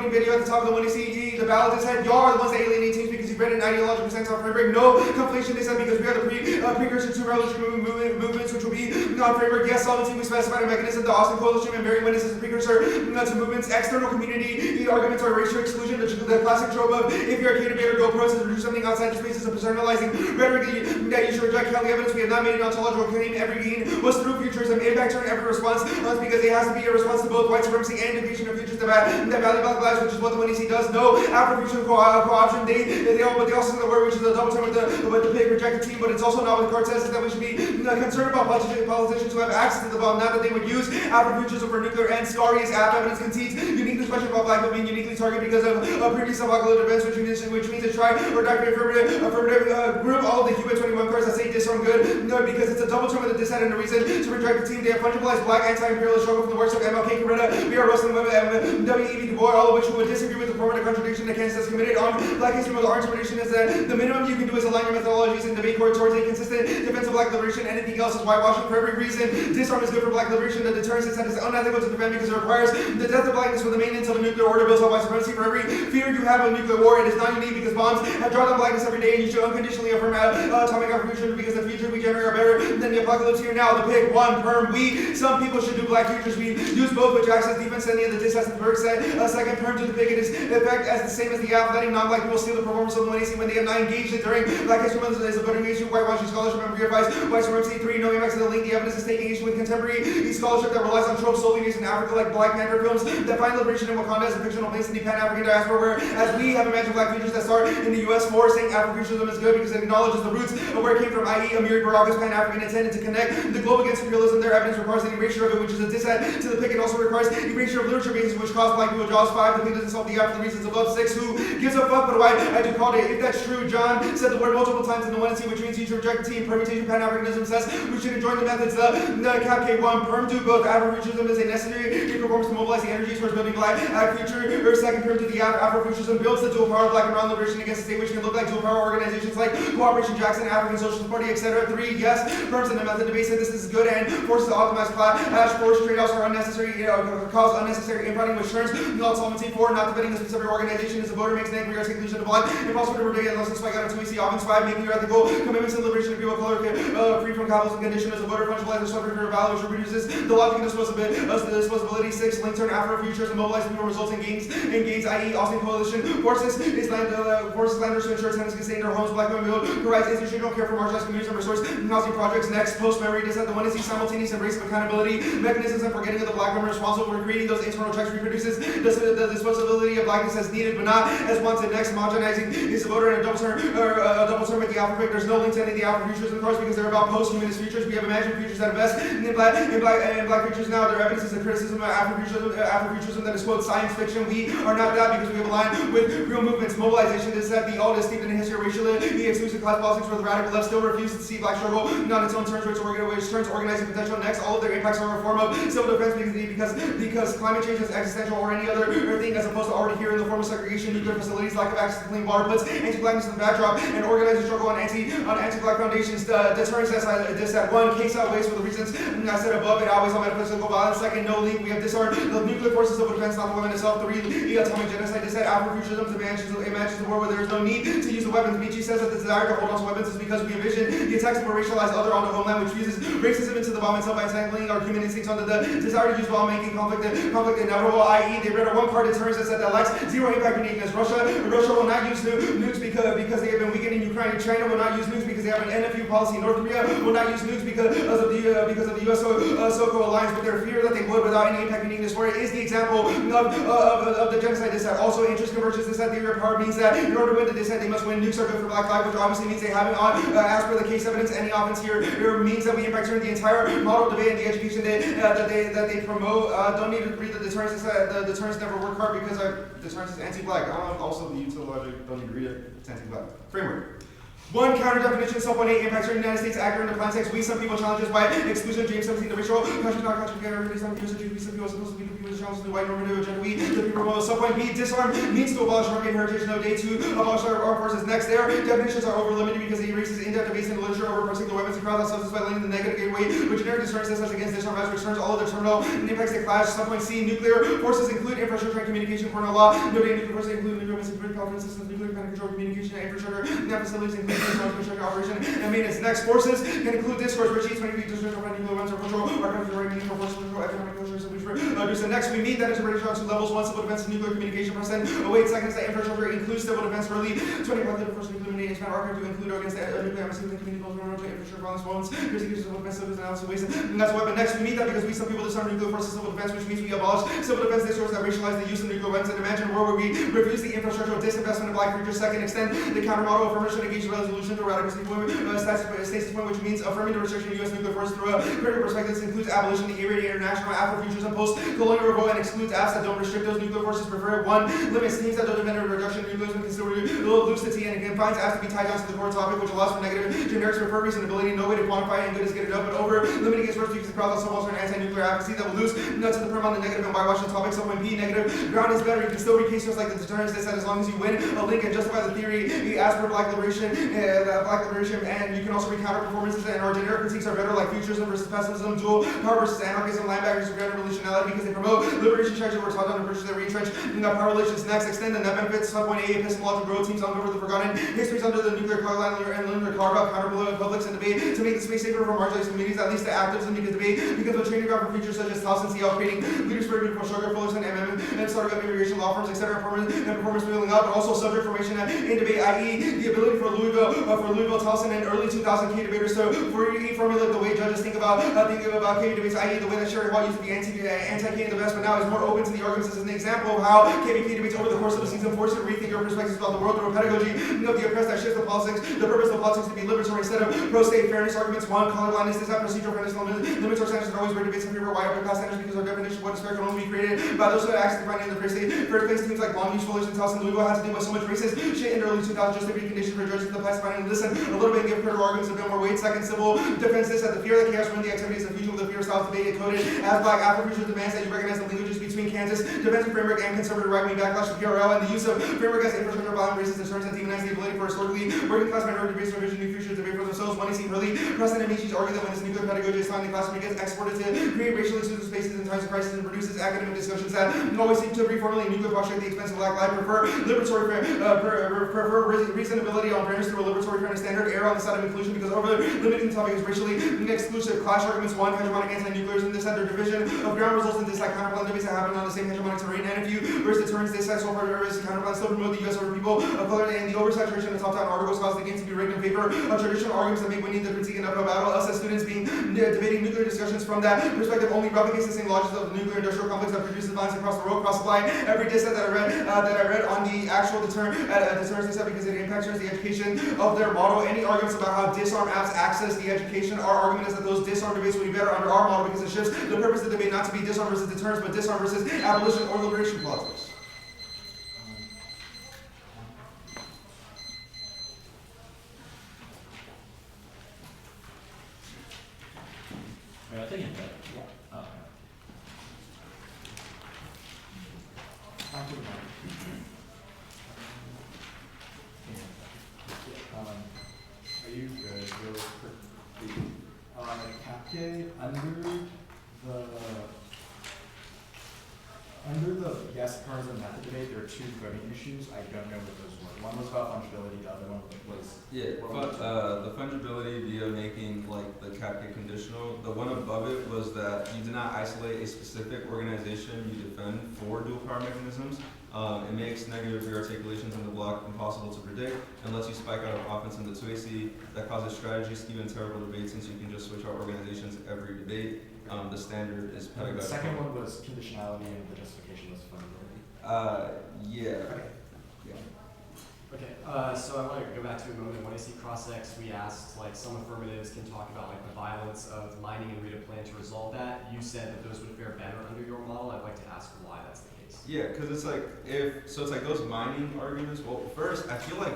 video at the top of the one you see the ballot is said, y'all are the ones that alienate teams because you've read an ideological sense on framework. No conflation, they said, because we are the precursor to revolutionary movements which will be on framework. Yes, solvency, we specified a mechanism, the Austin Coalition, and bearing witness as a precursor to movements. External community arguments are racial exclusion, the classic trope of if you're a candidate or go process or do something outside the spaces of personalizing rhetoric that you should reject Kelly evidence. We have not made an ontological claim. Every gain was through futurism. Impact turn every response because it has to be a response to both white supremacy and negation of futures that value black lives, which is what the one he does. No afro-futurism co-option. They also say the word which is a double term with the pig rejected team, but it's also not what the card says is that we should be concerned about politicians who have access to the bomb, not that they would use afro-futurism for nuclear ends. Scariest evidence concedes unique discussion about black people being uniquely targeted because of previous apocalyptic events, which means to try or die for affirmative group all of the Cuba 21 cards that say disarm good, because it's a double term with a dissent and a reason to reject the team. They have fungibilized black anti-imperialist struggle from the works of MLK, Coretta, B.R. Russell, and W.E.B. Du Bois, all of which would disagree with the permanent contradiction that Kansas has committed on black history. Our interpretation is that the minimum you can do is align your methodologies and debate court towards a consistent defense of black liberation. Anything else is whitewashing for every reason. Disarm is good for black liberation. The deterrence is unethical to defend because it requires the death of blackness for the maintenance of a nuclear order built on white supremacy. For every fear you have of nuclear war, it is not unique because bombs have dropped on blackness every day, and you should unconditionally affirm atomic afro-futurism because the future we generate are better than the apocalypse here now. The pick one perm we. Some people should do black futures. We use both, which acts as defense and the other dis as the bird said. Second perm to the pick. It is in fact as the same as the letting non-black people steal the performance of the money when they have not engaged it during Black History Month is a voting issue. Whitewashing scholarship and verifies white supremacy. 3. No impacts of the link. The evidence is taking issue with contemporary scholarship that relies on tropes solely based in Africa, like Black Panther films that find liberation in Wakanda as a fictional place in the Pan-African diaspora, whereas we have imagined black futures that start in the U.S. for saying Afro-futurism is good because it acknowledges the roots of where it came from, i.e. Amiri Baraka's Pan-African intended to connect the globe against imperialism. Their evidence requires an erasure of it, which is a dissent to the pick. It also requires erasure of literature bases, which cause black people jobs. 5. The pick doesn't solve the after the reasons above. 6. Who gives a fuck? But why I do call it. If that's true, John said the word multiple times in the one C, which means you should reject the team. Permutation Pan-Africanism says we should join the methods. The Cap K1 perm do both. Afro-futurism is a necessary performance to mobilize the energies towards building black future. Or second perm to the Afro-futurism builds the dual power of black and brown liberation against the state, which can look like dual power organizations like Cooperation Jackson, African Socialist Party, etc. 3. Yes, firms in the method debate say this is good and forces to optimize class force trade-offs are unnecessary, cause unnecessary infighting, which turns not solvency. 4. Not defending a specific organization as a voter makes an angry conclusion to block. Impossible to predict unless it's like out of 2 EC offense. 5. Making your ethical commitments and liberation of people of color free from capitalism condition as a voter fungibilizer suffering for value, which reproduces the logic and disposability. 6. Link turn Afro-futurism mobilize people results in gains, i.e. Austin Coalition forces landers to ensure tenants can stay in their homes. Black women provides institutional care for marginalized communities and resource housing projects. Next, post-memory dissent. The one is the simultaneous embrace of accountability mechanisms and forgetting of the black women responsible for creating those internal checks reproduces the disposability of blackness as needed but not as wanted. Next, homogenizing is the voter and a double term with the Afro-pick. There's no link to any of the Afro-futurism cards because they're about post-humanist futures. We have imagined futures that invest in black futures now. Their evidence is a criticism of Afro-futurism that is quote science fiction. We are not that because we have aligned with real movements. Mobilization is that the all is steeped in the history of racially exclusive class politics where the radical left still refuses to see black struggle not its own terms, which turns organizing potential. Next, all of their impacts are a form of civil defense because climate change is existential or any other thing as opposed to already here in the form of segregation, nuclear facilities, lack of access to clean water puts anti-blackness in the backdrop, and organizing struggle on anti-black foundations. Deterrence this that 1 case outweighs for the reasons I said above. It outweighs on metaphysical violence. 2. No link. We have disarmed the nuclear forces of defense, not the weapon itself. 3. Atomic genocide. This that Afro-futurism imagines the war where there is no need to use the weapons. Michi says that the desire to hold on to weapons is because we envision the attacks of a racialized other on the homeland, which uses racism into the bomb itself by entangling our human instincts onto the desire to use bomb making conflict inevitable, i.e. they read a 1 card deterrence that said that lacks zero impact uniqueness. Russia will not use nukes because they have been weakened in Ukraine. China will not use nukes because they have an NFU policy. North Korea will not use nukes because of the U.S. SOCO alliance, but their fear that they would without any impact meaning dysphoria is the example of the genocide dissent. Also, interest convergence dissent theory of power means that in order to win the dissent, they must win. Nukes are good for black life, which obviously means they haven't, as per the case evidence, any offense here. It means that we impact the entire model debate and the education that they promote. Don't need to read the deterrence. The deterrence never work hard because deterrence is anti-black. Also, the utility logic, don't need to read it. It's anti-black. Framework. One counter definition, sub-1A impacts the United States actor in the context. We, some people, challenges by exclusion. James 17, the racial country, not country, everybody, some people, supposed to be challenges the white normative agenda. We, the people, promote. Sub-point B, disarm means to abolish European heritage. No day to abolish our forces. Next, their definitions are over-limited because it erases in-depth debates in the literature over parsing the weapons and crowd substance by linking the negative gateway, which generic deterrence as against disarm as returns all of the terminal and impacts that clash. Sub-point C, nuclear forces include infrastructure and communication, criminal law. No day nuclear forces include nuclear weapons, security, confidence systems, nuclear kind of control, communication, infrastructure, and facilities include infrastructure operation and maintenance. Next, forces can include discourse, which each 20 district of nuclear weapons or cultural, archives, meaningful force, control, economic, culture, solution. Next, we meet that is rated on two levels: one, civil defense and nuclear communication percent. Wait, second is that infrastructure includes civil defense early 20 the first nuclear mitigation expand archive to include against nuclear missile and community infrastructure violence phones, persecution of defense civil analysis waste. And that's a weapon. Next, we meet that because we some people disarm nuclear forces civil defense, which means we abolish civil defense discourse that racialize the use of nuclear weapons and imagine a world where we refuse the infrastructural disinvestment of black creatures. Second, extend the counter model affirmation negation resolution to radical stasis point, which means affirming the restriction of U.S. nuclear force through a critical perspective. This includes abolition of the A-rated international afro-futurism post-colonial revolt and excludes apps that don't restrict those nuclear forces. Prefer one, limits teams that don't depend on reduction in nuclearism, consider lucidity, and confines apps to be tied down to the core topic, which allows for negative generics for reasonability, no way to quantify it, and good is good enough, but over limiting its first because the crowd also also an anti-nuclear advocacy that will lose nuts to the perm on the negative and whitewash the topic. So when B negative ground is better, you can still read cases like the deterrence they said as long as you win a link and justify the theory as per black liberation, and you can also read counter performances and our generic critiques are better, like futurism versus pessimism, dual power versus anarchism, linebackers versus grand relationality, because they promote liberation strategy where taught on the British that retrench power relations. Next, extend the net benefits. Sub-point A, epistemological road teams uncover the forgotten histories under the nuclear car line and learn to carve out counter publics and debate to make the space safer for marginalized communities, at least the activism, because debate becomes a training ground for futures such as Towson, CL, creating leaders for beautiful sugar, Fullerton, and starting up immigration law firms, etc., and performance building up, but also subject formation in debate, i.e., the ability for Louisville, Towson, and early 2000 K debaters to formulate the way judges think about K debates, i.e., the way that Sherry Hall used to be anti-K in the best, but now is more open to the arguments. As an example of how KBK debates over the course of the season force you to rethink your perspectives about the world through a pedagogy of the oppressed that shifts the purpose of politics to be liberatory instead of pro-state fairness arguments. One, colorblindness is that procedural fairness limits our standards and always great debates in favor of white upper class standards because our definition of what is fair can only be created by those who actually find in the first place. Teams like Long Beach, Fullerton, Towson, Louisville had to deal with so much racist shit in the early 2000s just to be conditioned for judges to apply finding listen a little bit and give critical arguments a bit more weight. Second, civil defense this that the fear that chaos ruin the activities of future with the fear styles debate coded as black afro-future demands that you recognize the linkages between Kansas defensive framework and conservative right-wing backlash to PRL and the use of framework as infrastructure violent racist deterrence and demonize the ability for historically working class minority based on vision new futures debate for themselves. One seem really President Amici argue that when this nuclear pedagogy is taught in the classroom, it gets exported to create racially exclusive spaces in times of crisis and produces academic discussions that always seem to reformulate nuclear posture at the expense of black life. Prefer reasonability on fairness through a liberatory fairness standard. Err on the side of inclusion because over limiting the topic is racially exclusive. Clash arguments. One, hegemonic anti-nuclearism. This had their division of ground results in dislike counterplan debates that happen on the same hegemonic terrain. And if you versus deterrence, dislike so far versus counterplan still promote the U.S. over people of color and the oversaturation of top-down articles cause the game to be rigged in favor of traditional arguments that make winning the critique an uphill battle. Us as students being debating nuclear discussions from that perspective only replicates the same logics of the nuclear industrial complex that produces violence across the world, cross-supply. Every dissent that I read on the actual deterrence dissent because it impacts the education of their model. Any arguments about how disarm apps access the education, our argument is that those disarm debates would be better under our model because it shifts the purpose of the debate not to be disarm versus deterrence, but disarm versus abolition or liberation politics. I think it's better. Yeah. Oh, okay. I'll put it on. Are you good? Real quick. Capke under the yes, in terms of method debate, there are two voting issues. I don't know what those were. One was about fungibility, the other one was The fungibility via making like the CAPK conditional. The one above it was that you do not isolate a specific organization you defend for dual power mechanisms. It makes negative rearticulations in the block impossible to predict and lets you spike out of offense in the 2AC. That causes strategy skew and terrible debate since you can just switch out organizations every debate. The standard is pedagogical. The second one was conditionality and the justification was fungibility. Yeah. Okay. Okay, so I want to go back to a moment when I see cross-ex, we asked, like, some affirmatives can talk about, like, the violence of mining and read a plan to resolve that. You said that those would fare better under your model. I'd like to ask why that's the case. Yeah, because it's like, it's like those mining arguments, well, first, I feel like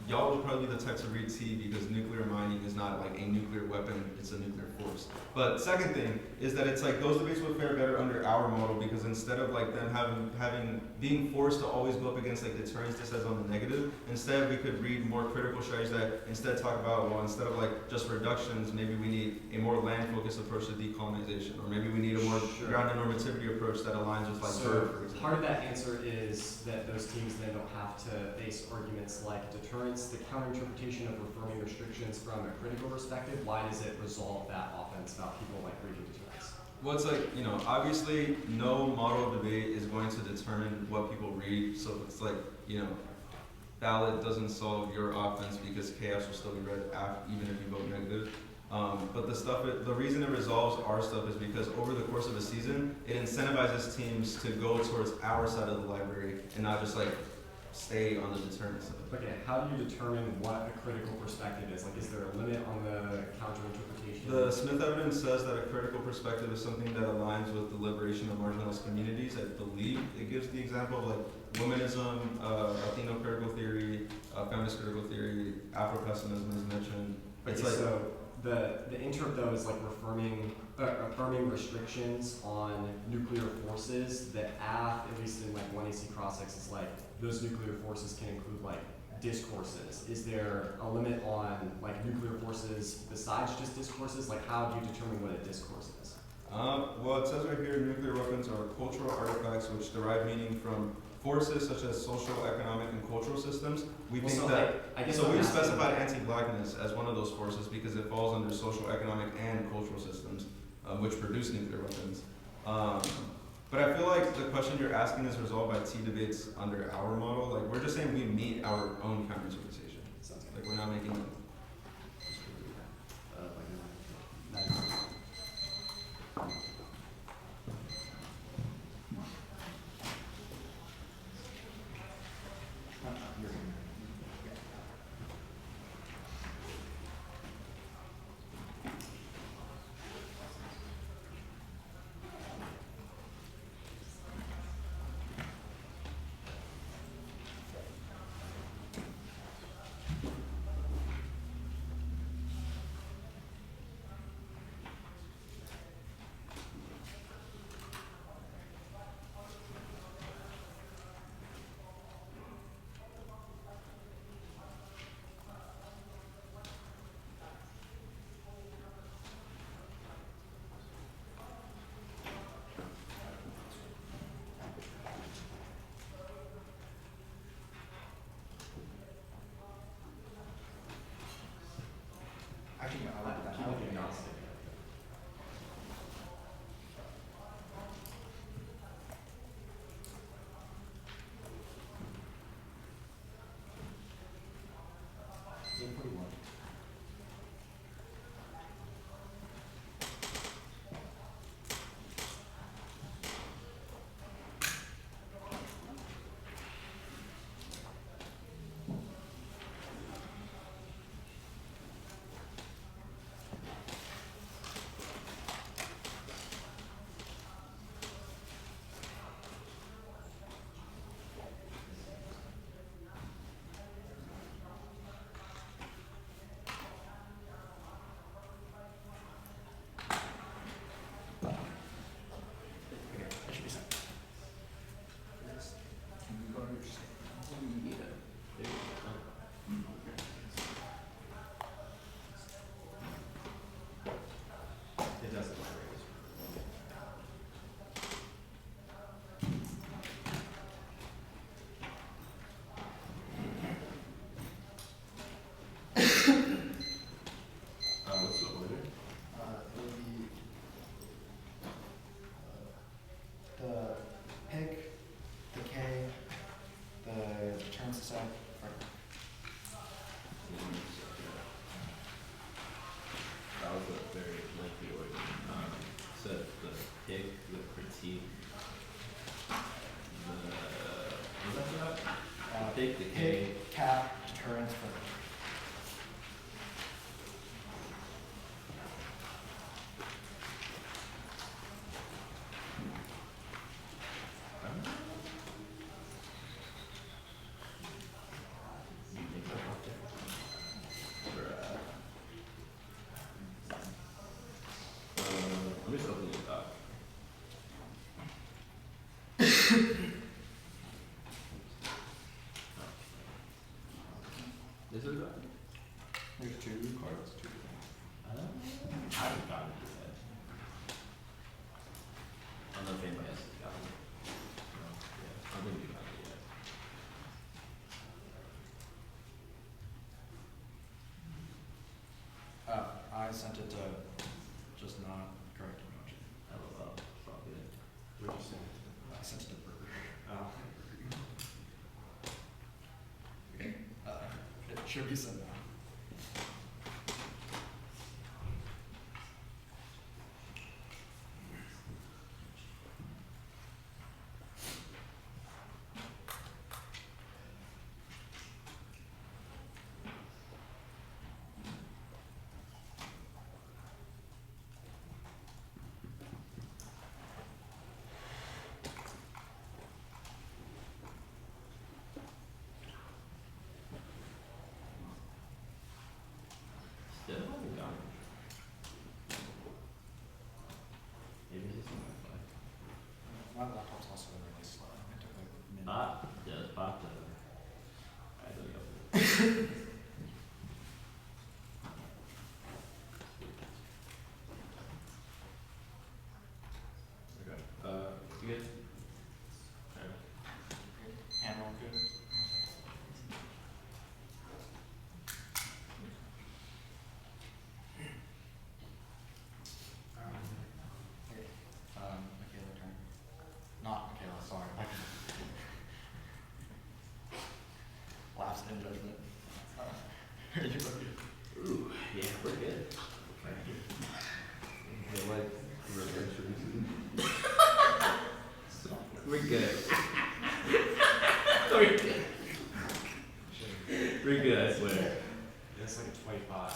y'all would probably be the type to read T because nuclear mining is not like a nuclear weapon, it's a nuclear force. But second thing is that it's like those debates would fare better under our model because instead of like them being forced to always go up against like deterrence just as on the negative, instead we could read more critical strategies that instead talk about, well, instead of like just reductions, maybe we need a more land focused approach to decolonization, or maybe we need a more grounded normativity approach that aligns with like so for example. Part of that answer is that those teams then don't have to face arguments like deterrence, the counterinterpretation of affirming restrictions from a critical perspective. Why does it resolve that offense about people like reading deterrence? Well, it's like, you know, obviously no model of debate is going to determine what people read. So it's like, you know, ballot doesn't solve your offense because chaos will still be read even if you vote negative. But the reason it resolves our stuff is because over the course of a season, it incentivizes teams to go towards our side of the library and not just like stay on the deterrent side. Okay, how do you determine what a critical perspective is? Like, is there a limit on the counterinterpretation? The Smith evidence says that a critical perspective is something that aligns with the liberation of marginalized communities. I believe it gives the example of like womanism, Latino critical theory, feminist critical theory, Afro-pessimism is mentioned. It's okay, like, so the inter of those, like affirming restrictions on nuclear forces, that at least in like 1AC cross-ex, is like those nuclear forces can include like discourses. Is there a limit on like nuclear forces besides just discourses? Like, how do you determine what a discourse is? Well, it says right here, nuclear weapons are cultural artifacts which derive meaning from forces such as social, economic, and cultural systems. We've specified anti-blackness as one of those forces because it falls under social, economic, and cultural systems which produce nuclear weapons. But I feel like the question you're asking is resolved by T debates under our model. Like, we're just saying we meet our own counterinterpretation. Like, we're not making them. Actually, I like that. I like the opposite. see. What's that for that? Pick, decay. Pick, cap, deterrence, for I'm just opening it up. This is what? there's 2 cards. 2. I haven't gotten it yet. I don't know if anybody else has gotten it. No, yeah, I don't think we got it yet. I sent it to just not correct emoji. LOL, it's all good. What'd you send? I sent it to Burger. Oh. Okay. It should be sent now. Still haven't gotten it. Maybe it's just my Wi-Fi. My laptop's also really slow. It took like a minute. Ah, just popped up. Alright, let me open it. Okay. You good? Alright. Hand roll good. Okay. Michaela, turn. Not Michaela, sorry. Laughs in judgment. Are you ready? Ooh, yeah, we're good. Yeah, like, We're good. We're good. We're good, I swear. It's like a 25.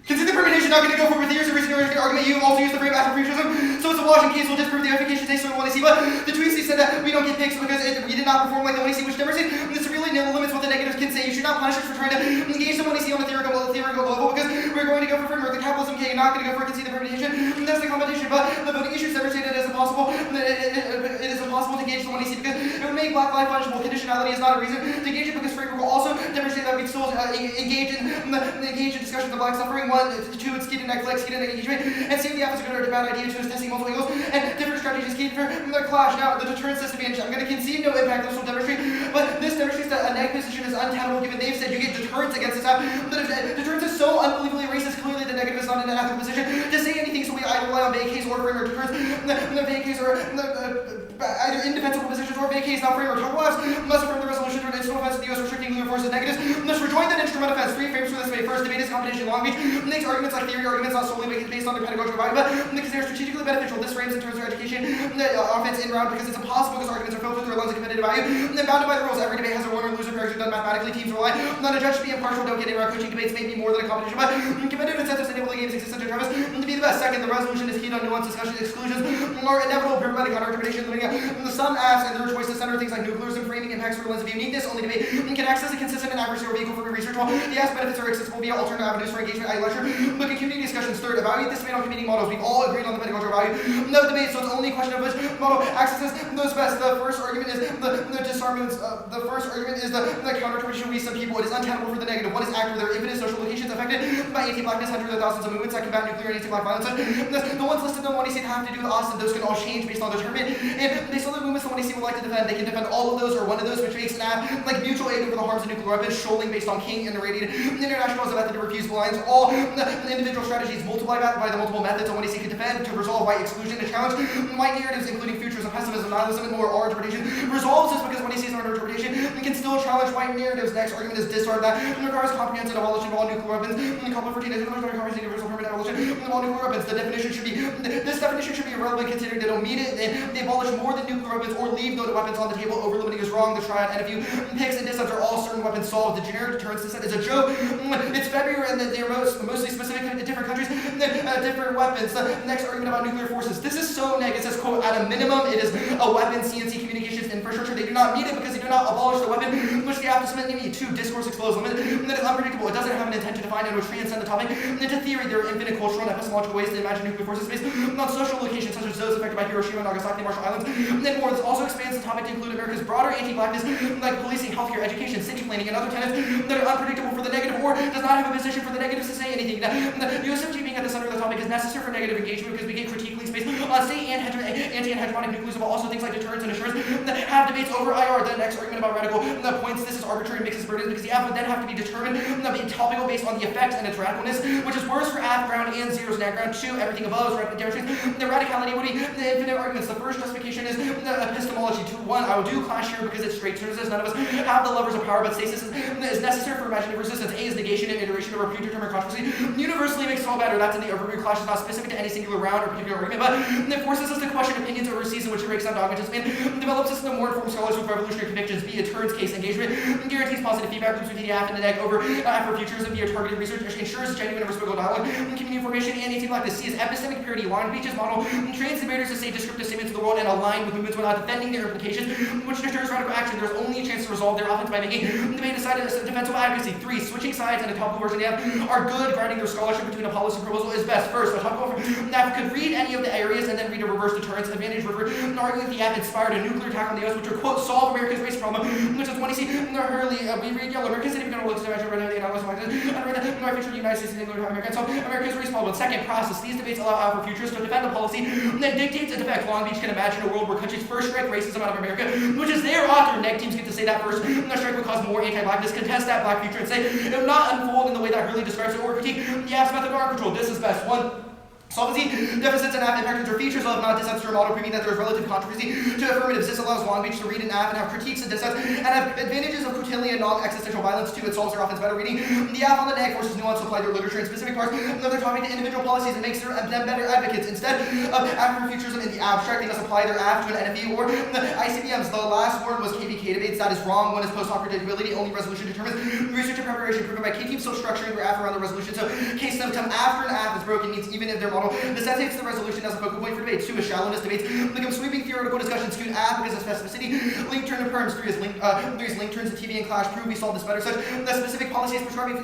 Consider the permutation not going to go for with years of recent argument. You also use the frame afro-futurism. So it's a washing case will disprove the unification taste of 1AC. But the tweets said that we don't get picks because we did not perform like the 1AC, which demonstrates this really limits what the negatives can say. You should not punish us for trying to engage the 1AC on a theoretical level because we're going to go for framework. The capitalism K, not going to go for concede the permutation. That's the competition. But the voting issue is demonstrated as impossible. It is impossible to engage the 1AC because it would make black life punishable. Conditionality is not a reason to engage it because framework will also demonstrate that we still engage in discussions of black suffering. 1, 2, it's key to neglect, key to engagement, and see if the opposite good or bad idea. 2 is testing multiple angles, and different strategies key for the clash. Now, the deterrence system, I'm going to concede no impact, this will demonstrate, but this demonstrates that a negative position is untenable given they've said you get deterrence against this app. Deterrence is so unbelievably racist, clearly the negative is not an ethical position to say anything, so we either rely on vacates or framework deterrence. The vacates are either indefensible positions or vacates, not framework. Total laughs must affirm the resolution to an instrumental offense of the U.S. restricting nuclear forces negatives. Must rejoin that instrument offense. 3 frames for this way. First, debate is competition Long Beach. Makes arguments like theory arguments not solely based on their pedagogical value, but because they're strategically beneficial. This frames in terms of education offense in round because it's impossible because arguments are filtered through a lens of competitive value. And then bounded by the rules, every debate has a winner and loser pair done mathematically. Teams rely on a judge to be impartial. Don't get in round coaching debates may be more than a competition, but competitive incentives enable the game's existence and premise to be the best. Second, the resolution is keyed on nuanced discussion. Exclusions are inevitable, pragmatic counter-interpretation, limiting some apps and their choices center things like nuclearism, framing impacts through a lens of uniqueness. Only debate can access a consistent and adversarial vehicle for research. While the apps benefits are accessible via alternative avenues for engagement, lecture. Look at community discussions. Third, evaluate this debate on competing models. We've all agreed on the pedagogical value. No debate, so it's only a question of which model accesses those best. The first argument is the disarmament. The first argument is the counter-interpretation we some people. It is untenable for the negative. What is active? There are infinite social locations affected by anti-blackness, hundreds of thousands of movements that combat nuclear and anti-black violence. The ones listed on 1AC have to do with us, and those can all change based on determinant. And based on the movements the 1AC would like to defend, they can defend all of those or one of those, which makes an app like mutual aid over the harms of nuclear weapons, shoaling based on King and narrated international as a method to refuse alliance, all individual strategies multiplied by the multiple methods on what he seek to defend, to resolve white exclusion and challenge white narratives, including futures of pessimism, nihilism, and more our interpretation. Resolves this because what he sees in our interpretation can still challenge white narratives. Next argument is disarm that requires comprehensive abolition of all nuclear weapons. Couple 14 is comprehensive universal permanent abolition of all nuclear weapons. This definition should be irrelevant considering they don't meet it. They abolish more than nuclear weapons or leave no weapons on the table. Over limiting is wrong. The triad and a few picks and dissents are all certain weapons solved. The generic deterrence dissent is a joke. It's February and they are mostly specific to different countries, different weapons. Next argument about nuclear forces. This is so negative. It says, quote, at a minimum, it is a weapon, CNC communications infrastructure. They do not meet it because they do not abolish the weapon, which the after need. 2, discourse explodes limit. That is unpredictable. It doesn't have an intent to define and would transcend the topic. Into theory, there are infinite cultural and epistemological ways to imagine nuclear forces based on social locations such as those affected by Hiroshima, Nagasaki, Marshall Islands, and more. This also expands the topic to include America's broader anti-blackness, like policing, healthcare, education, city planning, and other tenets that are unpredictable for the negative or does not have a position for the negatives to say anything. The USFG being at the center of the topic is necessary for negative engagement because we get critique links based on state and anti-hegemonic nuclearism, but also things like deterrence and assurance that have debates over IR. The next argument about radical points, this is arbitrary and mixes burdens because the app would then have to be determined be topical based on the effects and its radicalness, which is worse for app ground and zeros net ground. 2, everything above is demonstrates the radicality would be the infinite arguments. The first justification is epistemology. 2, 1, I will do clash here because it's straight terms. None of us have the levers of power, but stasis is necessary for imaginative resistance. A is negation and iteration over predetermined controversy. Universally makes it all better. That's in the overview. Clash is not specific to any singular round or particular argument, but it forces us to question opinions over a season, which breaks down dogmatism and develops us into more informed scholars with revolutionary convictions. B, a turns case engagement guarantees positive feedback loops between the app and the neg over afro-futurism via targeted research, which ensures genuine and reciprocal dialogue, community formation, and anti-blackness. C is epistemic purity. Long Beach's model trains debaters to say descriptive statements to the world and align with movements without defending their implications, which deters radical action. There's only a chance to resolve their offense by making debate decided as defensive advocacy. 3, switching sides and a topical version of the app are good. Grounding their scholarship between a policy proposal is best. First, a topical app could read any of the areas and then read a reverse deterrence advantage river, arguing that the app inspired a nuclear attack on the US, which would, quote, solve America's race problem, which is when you see Hurley, we read yellow, American city, we're going to look to measure the analysis like this, and read the future of the United States and England, America, so America's race problem. Second, process. These debates allow afro-futurists to defend a policy that dictates its effect. Long Beach can imagine a world where countries first strike racism out of America, which is their author. Neg teams get to say that first. The strike would cause more anti-blackness, contest that black future, and say it would not unfold in the way that Hurley describes it, or critique the app's method of arm control. This is best. 1, solvency, deficits, and app impactors are features of not dissents to a model, proving that there is relative controversy to affirmatives. This allows Long Beach to read an app and have critiques and dissents and have advantages of Coutillian and non-existential violence. 2, it solves their offense better reading. The app on the neg forces nuance to apply their literature in specific parts of their topic to individual policies and makes them better advocates. Instead of afro-futurism in the abstract, they must apply their app to an NFE or the ICBMs. The last word was KVK debates. That is wrong. One is post-hoc predictability. Only resolution determines research and preparation proven by K teams still structuring their app around the resolution. So case them come after an app is broken means even if their model necessitates the resolution as a focal point for debate. 2 is shallowness. Debates become sweeping theoretical discussions. Skewed app because of specificity. Link turn to perms. 3 is link turns to TV and clash. Prove we solve this better. Such that specific policies prescribing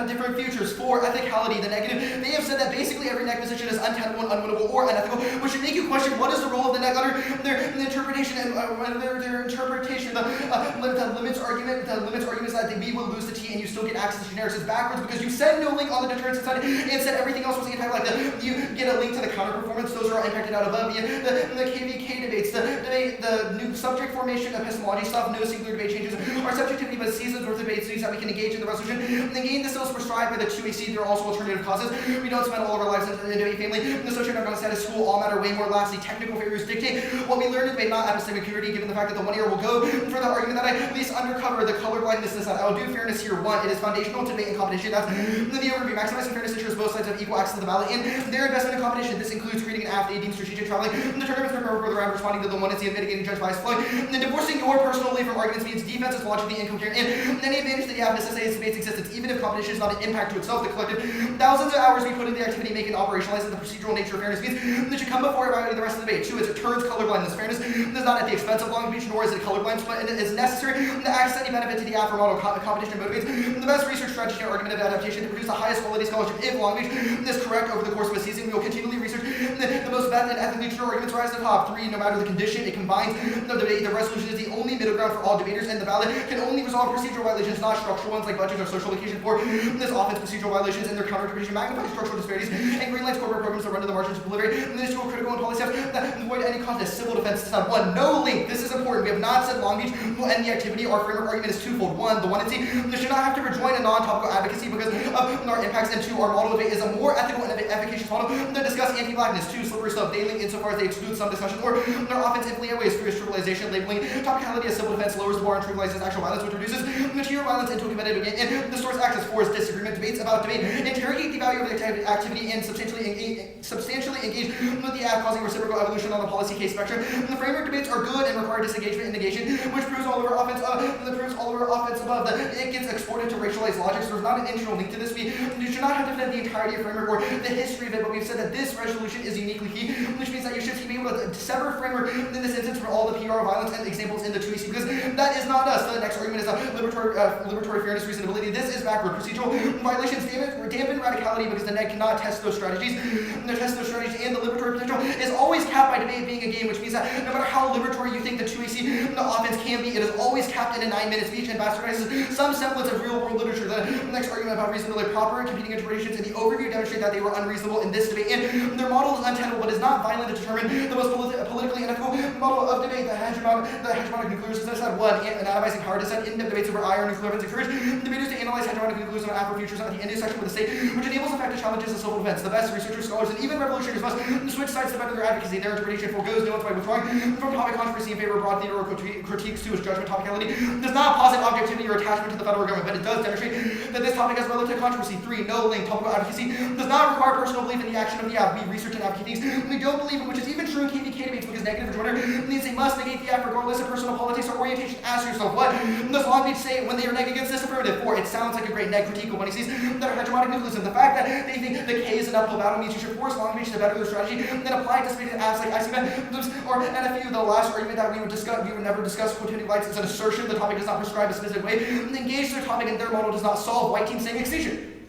different futures. 4, ethicality. The negative. They have said that basically every neg position is untenable and unwinnable or unethical, which should make you question what is the role of the neg under their interpretation and their interpretation. The limits argument. The limits argument is that we will lose the T and you still get access to generics. It's backwards because you said no link on the deterrence side and said everything else was anti-black. You get a link to the counter-performance. Those are all impacted out above. The KVK debates, the new subject formation, epistemology stuff, no singular debate changes our subjectivity, but seasons worth of debates so that we can engage in the resolution. And again, this is prescribed by the 2AC. There are also alternative causes. We don't spend all of our lives in the debate family. The socioeconomic status school all matter way more. Lastly, technical failures dictate what we learn in debate, not epistemic purity, given the fact that the 1 year will go for the argument that I at least undercover the colorblindness that I will do fairness here. 1, it is foundational to debate and competition. That's the overview. Maximizing fairness ensures both sides have equal access to the ballot and their investment in competition. This includes creating an app that deems strategic traveling, the tournaments prepare for the round, responding to the one and mitigating judge bias flowing, and then divorcing your personal belief from arguments means defense is logically incoherent, and any advantage that you have necessitates debate's existence, even if competition is not an impact to itself. The collective thousands of hours we put into the activity making operationalizing the procedural nature of fairness means that should come before evaluating the rest of the debate. 2, it turns colorblindness. Fairness is not at the expense of Long Beach, nor is it colorblind, but it is necessary to access any benefit to the afro model. Competition motivates the best research strategy or argument of adaptation to produce the highest quality scholarship. If Long Beach is correct over the course of a season, we will continually research the most that and ethically true arguments rise to the top. 3, no matter the condition, it combines the debate. The resolution is the only middle ground for all debaters, and the ballot can only resolve procedural violations, not structural ones like budgets or social location. 4, this offense procedural violations and their counter-interpretation magnify structural disparities and greenlights corporate programs that run to the margins to proliferate. This tool critical and policy steps that avoid any contest. Civil defense is not 1. No link. This is important. We have not said Long Beach will end the activity. Our framework argument is twofold. 1, the 1 and C. This should not have to rejoin a non-topical advocacy because of our impacts. And 2, our model of debate is a more ethical and efficacious model that discuss anti-blackness. 2, slippery slope. They link insofar as they exclude some discussions or their offensively in ways through trivialization, labeling topicality as civil defense lowers the bar and trivializes actual violence, which reduces material violence into a competitive game and distorts access. 4 is disagreement. Debates about debate interrogate the value of the activity and substantially engage with the act, causing reciprocal evolution on the policy case spectrum. The framework debates are good and require disengagement and negation, which proves all of our offense above that it gets exported to racialized logic. So there's not an internal link to this. We should not have to defend the entirety of framework or the history of it, but we've said that this resolution is uniquely key, which means that you should be able to sever framework in this instance from all the PR violence and examples in the 2AC, because that is not us. The next argument is liberatory fairness, reasonability. This is backward. Procedural violations dampen radicality because the NEG cannot test those strategies. And the liberatory potential is always capped by debate being a game, which means that no matter how liberatory you think the 2AC the offense can be, it is always capped in a 9-minute speech and bastardizes some semblance of real-world literature. The next argument about reasonability, proper and competing interpretations in the overview demonstrate that they were unreasonable in this debate, and their model is untenable but is not violent to determine the most politically unethical model of debate. The hegemonic nuclearism has had 1, anatomizing power dissent, in-depth debates over IR nuclear weapons encourage debaters to analyze hegemonic nuclearism and afro-futurism at the end section with the state, which enables effective challenges to civil defense. The best researchers, scholars, and even revolutionaries must switch sides to better their advocacy. Their interpretation forgoes nuance by withdrawing from topic controversy in favor of broad theater or critiques to its judgment. Topicality does not posit objectivity or attachment to the federal government, but it does demonstrate that this topic has relative controversy. 3, no link. Topical advocacy does not require personal belief in the action of the app. We research and advocate things we don't believe in, which is even true in KVK debates, because negative rejoinder means they must negate the act regardless of personal politics or orientation. Ask yourself, what does Long Beach say when they are neg against this affirmative? 4, it sounds like a great neg critique of when he sees that are hegemonic nuclearism. The fact that they think the K is an uphill battle means you should force Long Beach to better their strategy and then apply it to specific apps like ICMET or NFU. The last argument that we would never discuss quotidian lights is an assertion the topic does not prescribe a specific way. Engage their topic and their model does not solve white team saying extinction.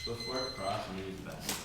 Before cross news best.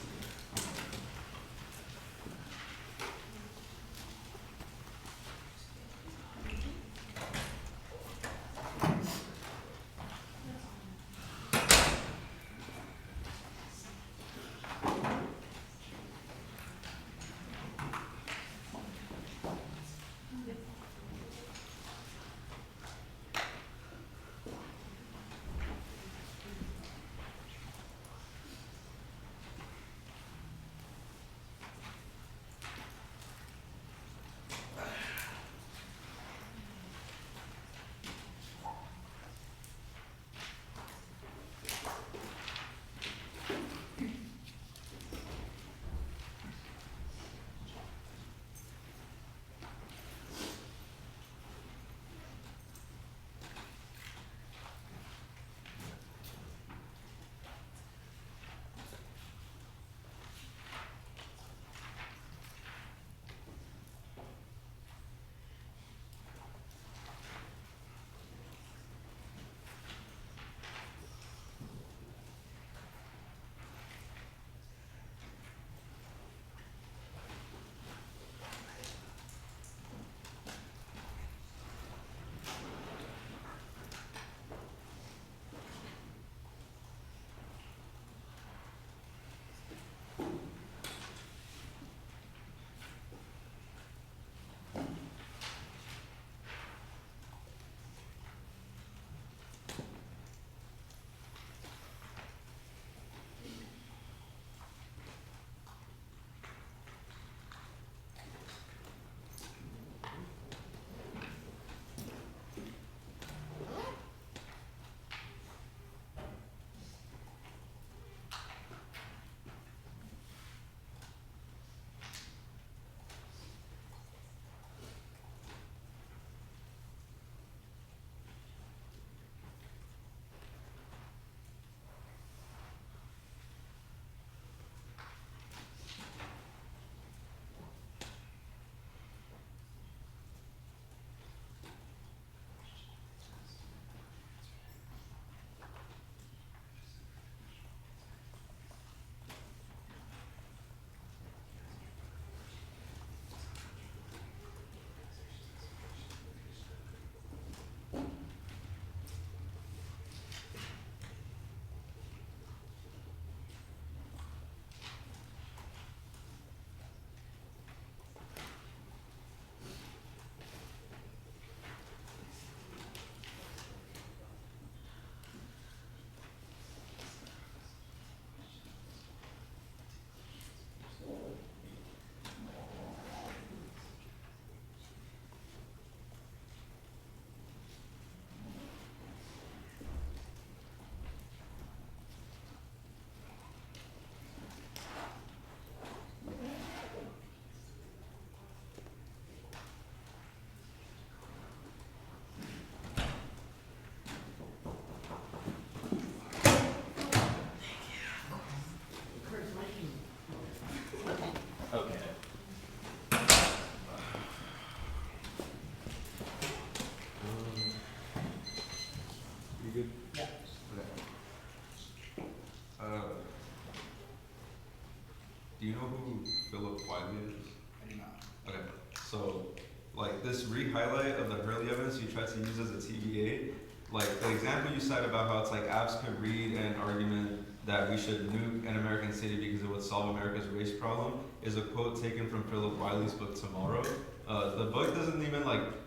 Do you know who Philip Wiley is? I do not. Okay, so like this re-highlight of the Hurley evidence you tried to use as a TVA, like the example you cite about how it's like apps could read an argument that we should nuke an American city because it would solve America's race problem is a quote taken from Philip Wiley's book Tomorrow. The book doesn't even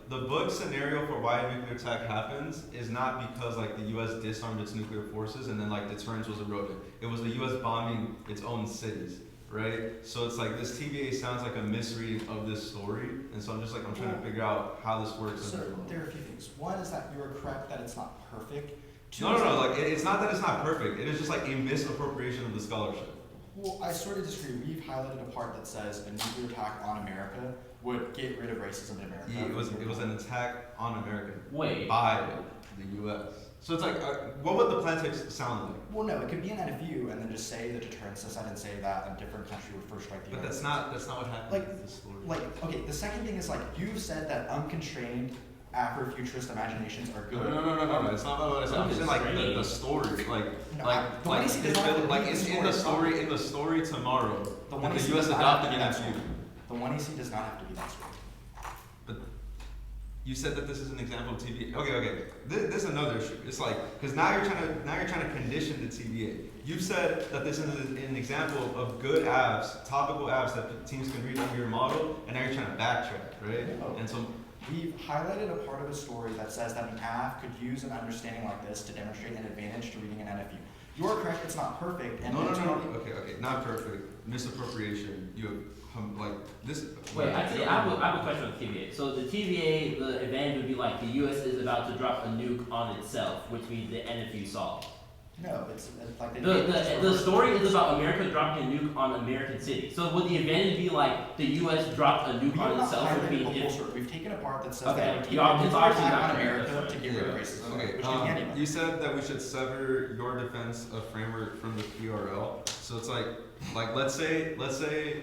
the book scenario for why a nuclear attack happens is not because like the U.S. disarmed its nuclear forces and then like deterrence was eroded. It was the U.S. bombing its own cities, right? So it's like this TVA sounds like a misreading of this story, and so I'm trying to figure out how this works. So there are a few things. One is that you are correct that it's not perfect. Two No, like it's not that it's not perfect. It is just like a misappropriation of the scholarship. Well, I sort of disagree. We've highlighted a part that says a nuclear attack on America would get rid of racism in America. Yeah, it was an attack on America by the U.S. So it's like, what would the plan text sound like? Well, no, it could be an NFU and then just say the deterrence says I didn't say that a different country would first strike the But United that's not what happened Like- in this story. okay, the second thing is you've said that unconstrained afro-futurist imaginations are good. No, it's not what I said. I'm saying like the story, in the story Tomorrow, that the U.S. adopted an NFU. The 1AC does not have to be that story. But you said that this is an example of TVA. Okay. This is another issue. It's like because now you're trying to condition the TVA. You've said that this is an example of good apps, topical apps that teams can read under your model, and now you're trying to backtrack, right? No. And so We've highlighted a part of a story that says that an app could use an understanding like this to demonstrate an advantage to reading an NFU. You're correct, it's not perfect. And no. Okay, not perfect. Misappropriation. You have this. Wait, actually, I have a question on the TVA. So the TVA, the advantage would be like the U.S. is about to drop a nuke on itself, which means the NFU solved. No, it's like The story is about America dropping a nuke on American cities. So would the advantage be like the U.S. dropped a nuke on itself? We've taken a part that says Okay, that we take y'all- a it's nuclear obviously attack not on clear, America that's to right. get rid of racism, Okay, which can be anyone. you said that we should sever your defense of framework from the PRL. So it's like let's say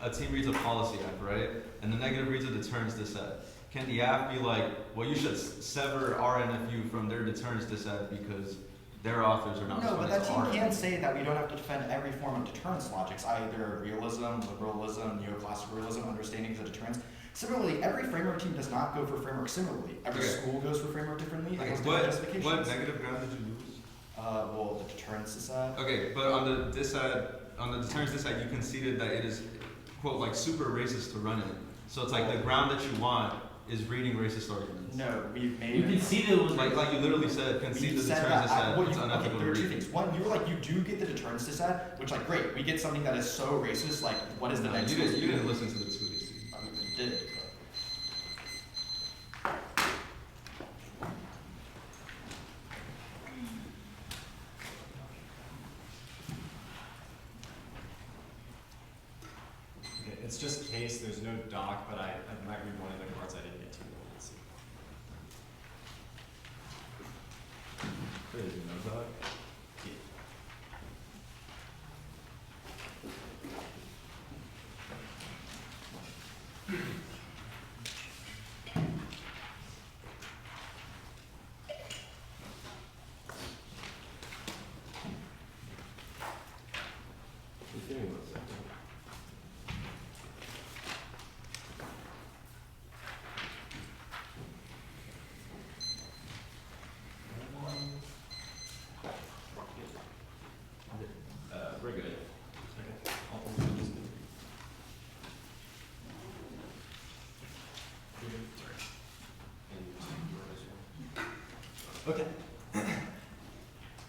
a team reads a policy app, right? And the negative reads a deterrence dissent. Can the app be like, well, you should sever our NFU from their deterrence dissent because their authors are not No, but responding that to team our can say that we don't have to defend every form of deterrence logics, either realism, liberalism, neoclassical realism, understandings of deterrence. Similarly, every framework team does not go for framework similarly. Every Okay. school goes for framework differently. Okay, Has different what justifications. negative ground did you use? Well, the deterrence is that. Okay, but on the deterrence dissent, you conceded that it is quote like super racist to run it. So it's like the ground that you want is reading racist arguments. No, we've made You conceded it was Like you literally said, concede the deterrence dissent. It's unethical to there are two read. things. One, you were like, you do get the deterrence dissent, which great, we get something that is so racist, what is the No, next you didn't listen to the tweets. I did. Okay, it's just case, there's no doc, but I might read one of the cards I didn't get to. Let's see. Crazy, no dog. Just give me 1 second. We're good. Okay.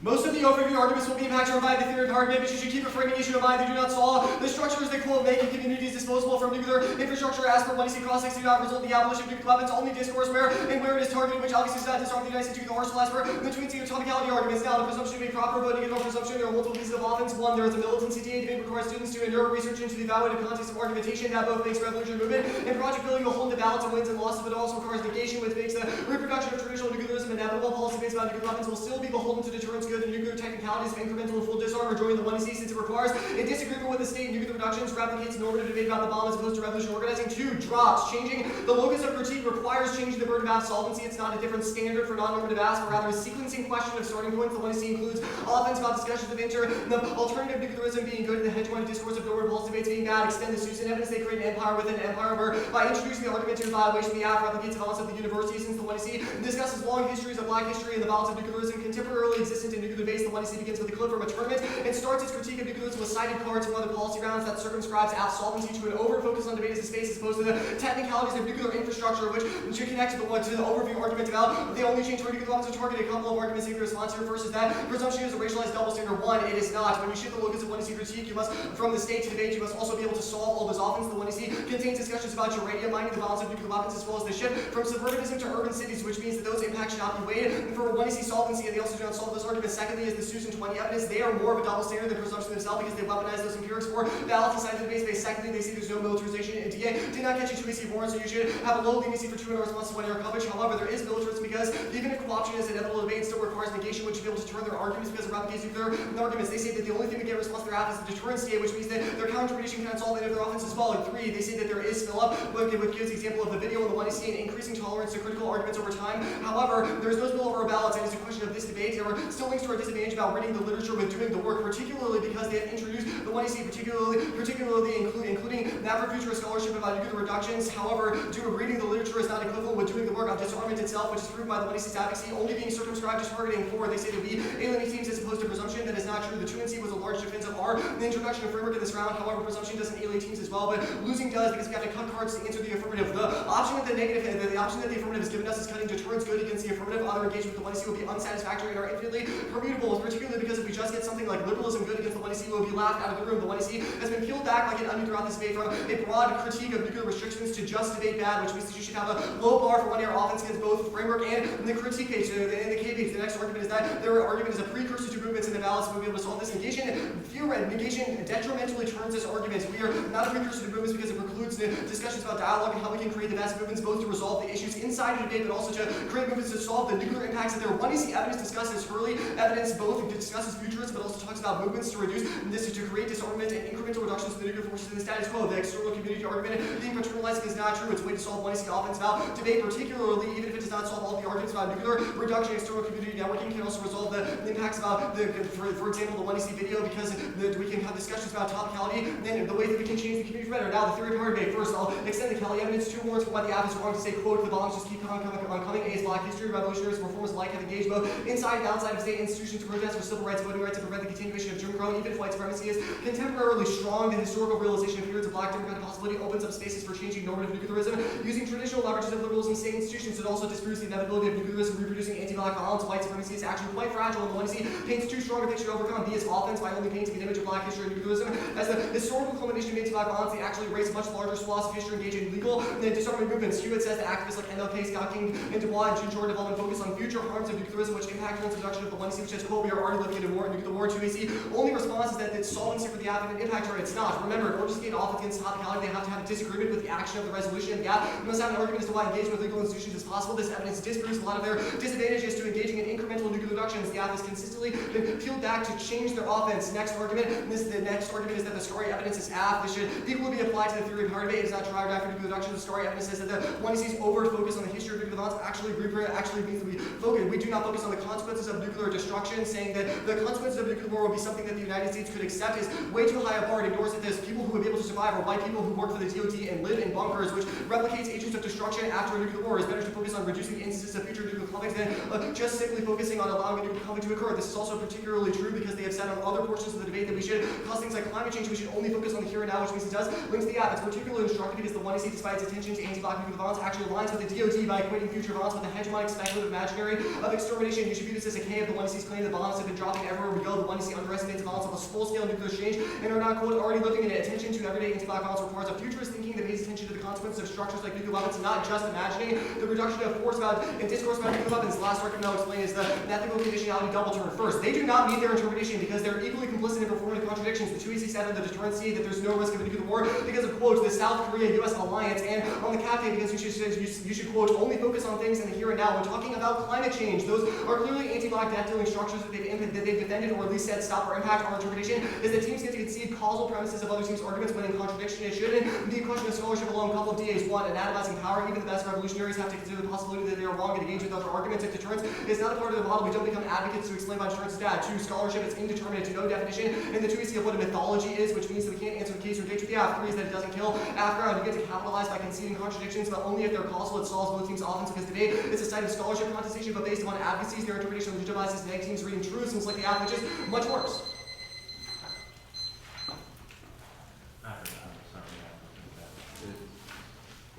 Most of the overview arguments will be impacted by the theory of argument, but you should keep a framing issue in mind. They do not solve the structures they quote making communities disposable from nuclear infrastructure as per 1AC cross-6 do not result in the abolition of nuclear weapons. Only discourse where and where it is targeted, which obviously does not disarm the United States nuclear arsenal as per the tweeting of Topicality arguments. Now, the presumption to be proper, but negative presumption, there are multiple pieces of offense. One, there is a militancy TA debate requires students to endure research into the evaluative context of argumentation. That both makes revolutionary movement and project building to hold the balance of wins and losses, but it also requires negation, which makes the reproduction of traditional nuclearism inevitable. Policy based about nuclear weapons will still be beholden to deterrence good and nuclear technicalities of incremental and full disarm or joining the 1AC since it requires in disagreement with the state nuclear reductions. replicates normative debate about the bomb as opposed to revolution organizing. 2, drops. Changing the locus of critique requires changing the burden of ask solvency. It's not a different standard for non-normative ask, but rather a sequencing question of starting points. The one you see includes offense about discussions of the alternative nuclearism being good, the hegemonic discourse of normative pulse debates being bad, extend the Susan evidence, they create an empire within an empire, where by introducing the argument to evaluation, the app replicates the balance of the university since the one you see discusses long histories of black history and the balance of nuclearism contemporarily existent in nuclear base. The one you see begins with a clip from a tournament and starts its critique of nuclearism with cited cards from other policy rounds that circumscribes app solvency to an over-focus on debate as a space as opposed to the technicalities of nuclear infrastructure, which should connect to the overview argument about the only change for nuclear weapons to target. A couple of arguments in response here. First is that presumption is a racialized double standard. 1, it is not. When you shift the locus of one you see critique, you must, from the state to debate, you must also be able to solve all those offense. The one you see contains discussions about uranium mining, the balance of nuclear weapons, as well as the shift from suburbanism to urban cities, which means that those impacts should not be weighed. And for one you see solvency, and they also do not solve those arguments. Secondly, is the Susan 20 evidence. They are more of a double standard than presumption themselves because they weaponize those empirics for fallacy scientific base. Secondly, they say there's no militarization in DA. Did not get you to AC warrants, so you should have a low leniency for 2 response to 1 error coverage. However, there is militarism because even if co-option is inevitable debate, it still requires negation, which should be able to turn their arguments because it replicates nuclear arguments. They say that the only thing to get a response to their app is the deterrence state, which means that their counter-interpretation cannot solve any of their offense as well. And 3, they say that there is fill up, which gives the example of the video and the one you see an increasing tolerance to critical arguments over time. However, there is no spillover or balance, and it's a question of this debate. There are still links to our disadvantage about reading the literature with doing the work, particularly because they have introduced the one you see, particularly including the afro-futurist scholarship about nuclear reductions. However, reading the literature is not equivalent with doing the work of disarmament itself, which is proven by the one you see advocacy only being circumscribed to targeting 4. They say to be alienating teams as opposed to presumption. That is not true. The 2 and C was a large defense of R. The introduction of framework in this round. However, presumption doesn't alienate teams as well, but losing does because we have to cut cards to answer the affirmative. The option that the option that the affirmative has given us is cutting deterrence good against the affirmative. Other engagement with the one you see will be unsatisfactory and are infinitely permutable, particularly because if we just get something like liberalism good against the one you see, we'll be laughed out of the room. The one you see has been peeled back like an onion throughout this debate from a broad critique of nuclear restrictions to just debate bad, which means that you should have a low bar for 1 error offense against both framework and the critique page. In the K page, the next argument is that their argument is a precursor to movements in the balance. We'll be able to solve this. Negation detrimentally turns this argument. We are not a precursor to movements because it precludes the discussions about dialogue and how we can create the best movements, both to resolve the issues inside the debate, but also to create movements to solve the nuclear impacts that there. One is the evidence discusses early evidence, both discusses futurism, but also talks about movements to reduce this to create disarmament and incremental reductions to the nuclear forces in the status quo. The external community argument being paternalizing is not true. It's a way to solve one is the offense about debate, particularly even if it does not solve all the arguments about nuclear reduction. External community networking can also resolve the impacts about for example, the one you see video because we can have discussions about topicality and the way that we can change the community for better. Now, the theory of hard debate. First, I'll extend the Kelly evidence. 2 warrants for why the app is wrong to say, quote, the bombs just keep coming. A is black history, revolutionaries, reformers alike have engaged both inside and outside of state institutions to protest for civil rights, voting rights, to prevent the continuation of Jim Crow. Even if white supremacy is contemporarily strong, the historical realization of periods of black democratic possibility opens up spaces for changing normative nuclearism. Using traditional leverages of liberalism, state institutions, it also disproves the inevitability of nuclearism reproducing anti-black violence. White supremacy is actually quite fragile, and the one you see paints too strong a picture to overcome. B is offense by only painting an image of black history and nuclearism. As the historical culmination of anti-black violence, they actually erase much larger swaths of history engaging in legal and disarmament movements. Hewitt says that activists like MLK, Scott King, and Dubois and June Jordan development focus on future harms of nuclearism, which impact the introduction of the one you see, which says, quote, we are already living in a war and nuclear war. 2AC only response is that it's solvency for the app and an impact or it's not. Remember, in order to get off against topicality, they have to have a disagreement with the action of the resolution of the app. You must have an argument as to why engagement with legal institutions is possible. This evidence disproves a lot of their disadvantages to engaging in incremental nuclear reductions. The app has consistently been peeled back to change their offense. Next argument, the next argument is that the Scari evidence is app. This should equally be applied to the theory of hard debate. It is not derived after nuclear reduction. The Scari evidence says that the one you see's overt focus on the history of nuclear violence actually means that we do not focus on the consequences of nuclear destruction, saying that the consequences of nuclear war will be something that the United States could accept is way too high a bar. It ignores that there's people who would be able to survive are white people who work for the DOD and live in bunkers, which replicates agents of destruction after a nuclear war. It's better to focus on reducing the instances of future nuclear conflicts than just simply focusing on allowing a nuclear conflict to occur. This is also particularly true because they have said on other portions of the debate that we should cause things like climate change. We should only focus on the here and now, which means it does link to the app. It's particularly instructive because the one you see, despite its attention to anti-black nuclear violence, actually aligns with the DOD by equating future violence with the hegemonic speculative imaginary of extermination. You should view this as a K of the one you see's claim that bombs have been dropping everywhere we go. The one you see underestimates the violence of a full-scale nuclear exchange and are not, quote, already looking at attention to everyday anti-black violence requires a futurist thinking that pays attention to the consequences of structures like nuclear weapons, not just imagining the reduction of force about and discourse about nuclear weapons. The last argument I'll explain is the ethical conditionality double turn. First, they do not meet their interpretation because they're equally complicit in performing contradictions. The 2AC said on the deterrence C that there's no risk of a nuclear war because of, quote, the South Korea-US alliance, and on the CAFE because you should, quote, only focus on things in the here and now. When talking about climate change, those are clearly anti-black death-dealing structures that they've defended or at least said stop or impact. Our interpretation is that teams get to concede causal premises of other teams' arguments when in contradiction. It shouldn't be a question of scholarship alone. A couple of DAs, one, anatomizing power. Even the best revolutionaries have to consider the possibility that they are wrong and engage with other arguments. If deterrence is not a part of the model, we don't become advocates to explain why deterrence is bad. Two, scholarship is indeterminate to no definition. And the two, we see of what a mythology is, which means that we can't answer the case or date with the F. Three is that it doesn't kill. After we get to capitalize by conceding contradictions, but only if they're causal. It solves both teams' offense because debate is a site of scholarship contestation, but based upon advocacies, their interpretation legitimizes neg teams reading truisms like the F, which is much worse.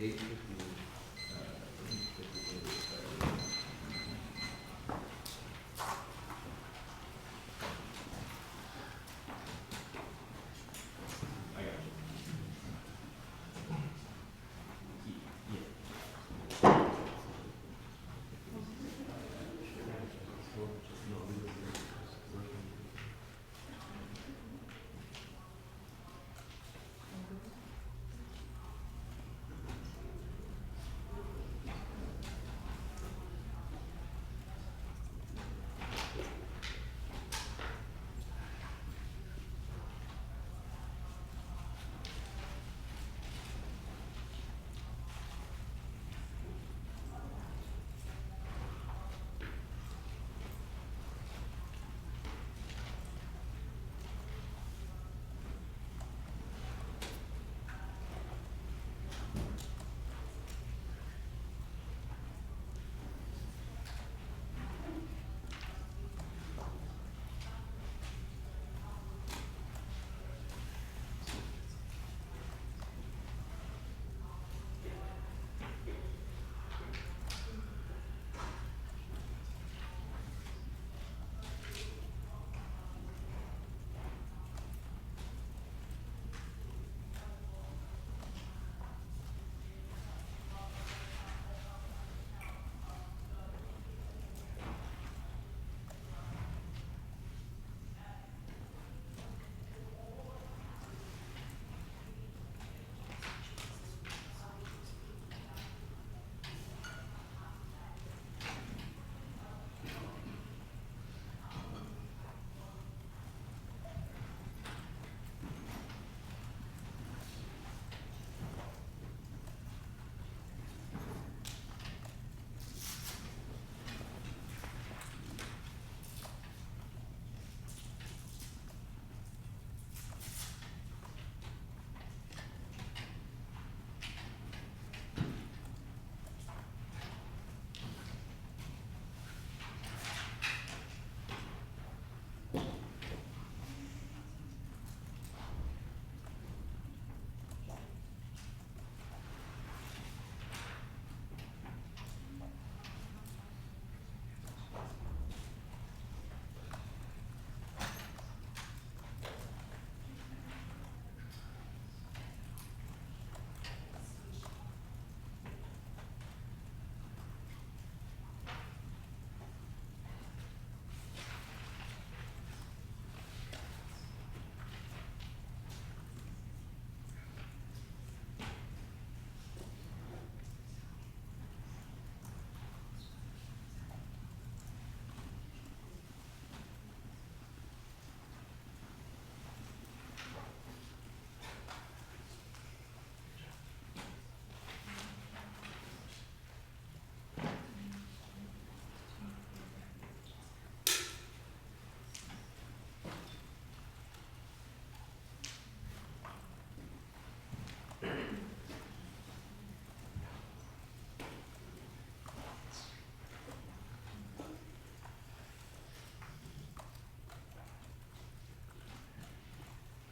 It's 8:50.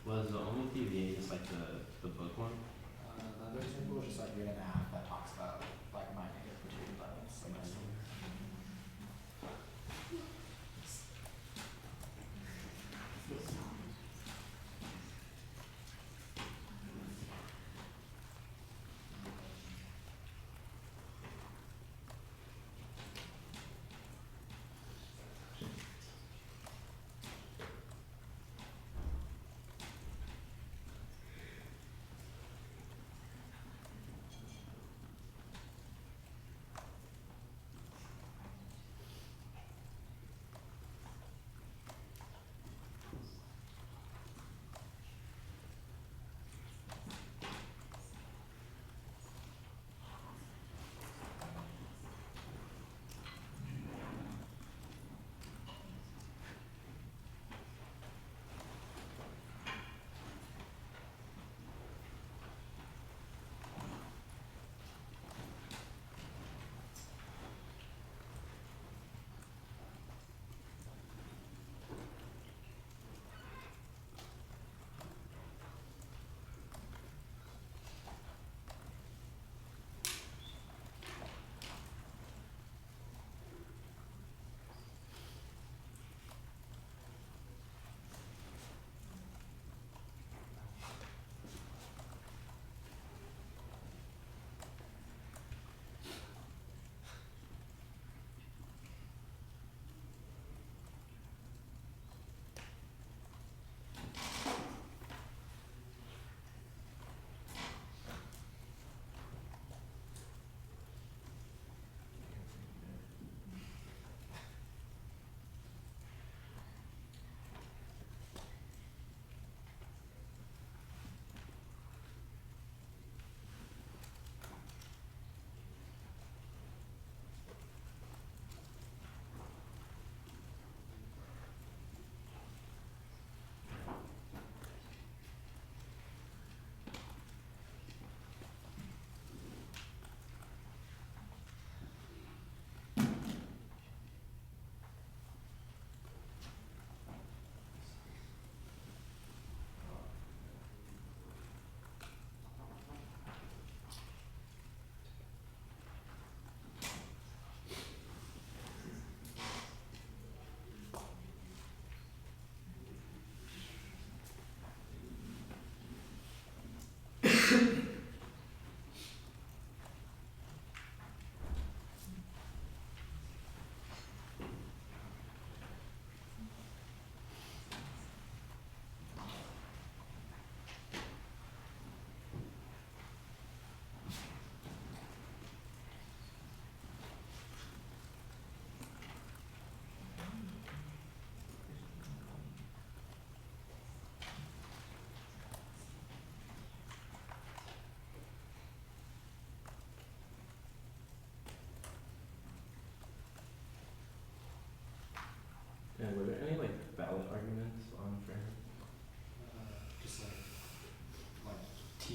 Was the only TVA just like the book one? There's one just like 1.5 that talks about like my negative particular levels. So that's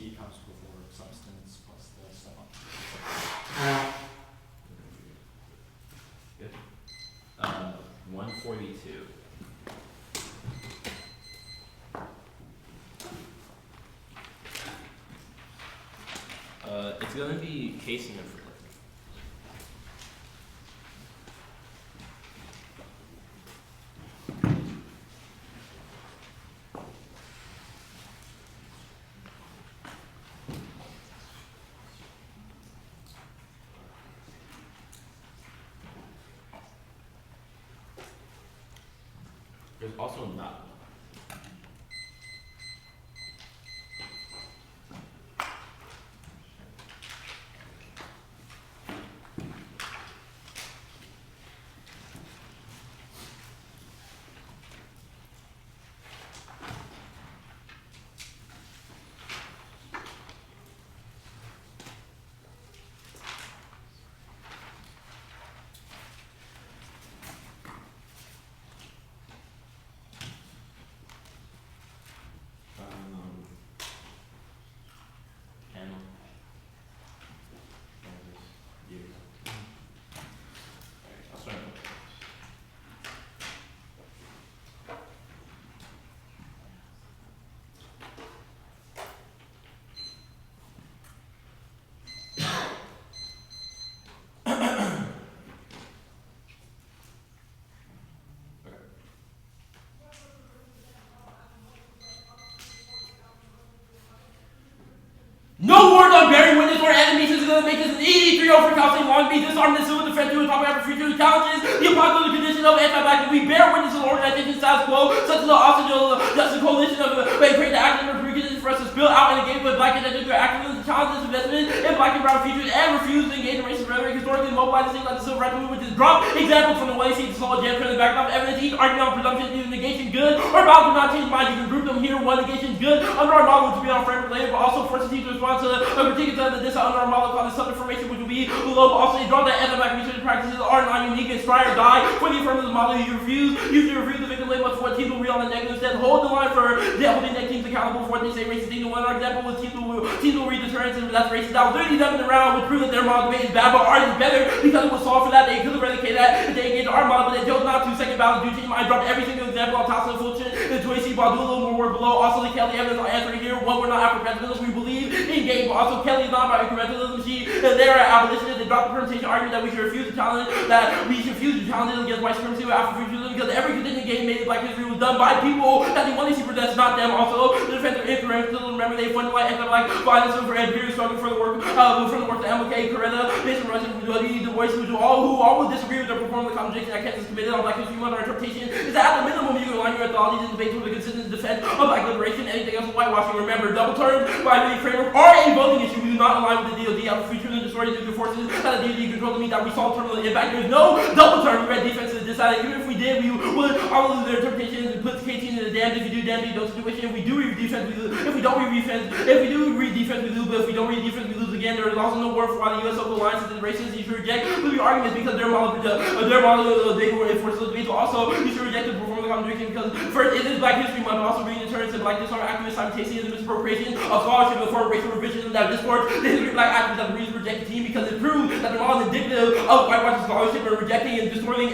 quantity comes before substance plus the stuff on. Good. 142. It's gonna be case and inference. There's also not. No word on bearing witness or enemies is going to make this an easy 3-0 for counseling long be disarmed and civil defense to a topic after future challenges. The apocalyptic condition of anti-black, we bear witness to the organization status quo, such as the Octos, just a coalition of create the active preconditions for us to spill out and engage with black and nuclear activism, challenge this investment in black and brown futures, and refuse to engage in racist rhetoric, historically mobilize things like the civil rights movement, which is drop examples from the one you see the slow jam from the background of evidence, each argument on presumption is negation good, or about to not change mind. You can group them here, one negation good, under our model which will be on frame related, but also force the team to respond to a particular that this under our model called the sub-information which will be below, but also they draw that anti-black research practices are not unique, inspire or die. For the affirmative model you refuse, usually refuse the victim label for what teams will read on the negative, instead hold the line for holding that teams accountable for what they say racist thing. One example was teams will read deterrence and that's racist. Now literally them in the round would prove that their model debate is bad, but ours is better because it was solved for that. They could have eradicated that if they engaged our model, but they chose not to. Second balance, do change mind, dropped every single example on top of the full shit. The choice while do a little more work below. Also the Kelly evidence I answer here. One, we're not afro-futurism, we believe in game, but also Kelly is not about incrementalism. They're abolitionists. They dropped the permutation argument that we should refuse to challenge against white supremacy with afro-futurism because every contingent game made in black history was done by people that they want to see protest, not them. Also, the defense of incrementalism, remember they funded like anti-black violence over and period struggle for the work from the work of MLK, Coretta, Mason Russian, the voice who all will disagree with their performance of the contradiction that Kent is committed on black history. Our interpretation is that at the minimum you can align your methodologies and debates with a consistent defense of black liberation. Anything else is whitewashing. Remember, double terms by the framework are a voting issue. We do not align with the DoD afro-futurism and destroy the nuclear forces that the DoD control to meet that we solve terminal impact. There is no double term. We read defense and decided even if we did, we would all of their interpretations and put KT into the damned if you do damned don't situation. If we do read defense, we lose. If we don't read defense, if we do read defense, we lose. But if we don't read defense, we lose again. There is also no warrant for why the U.S. local alliances and racists you should reject the arguments because their model they were enforced those debates. But also you should reject the performance of contradiction because first it is Black History Month, but also bringing deterrence and black disarmament activists simultaneously the misappropriation of scholarship and for racial revision that discourse. The history of black activists have reason to reject the team because it proves that the model is indicative of whitewashing scholarship and rejecting and destroying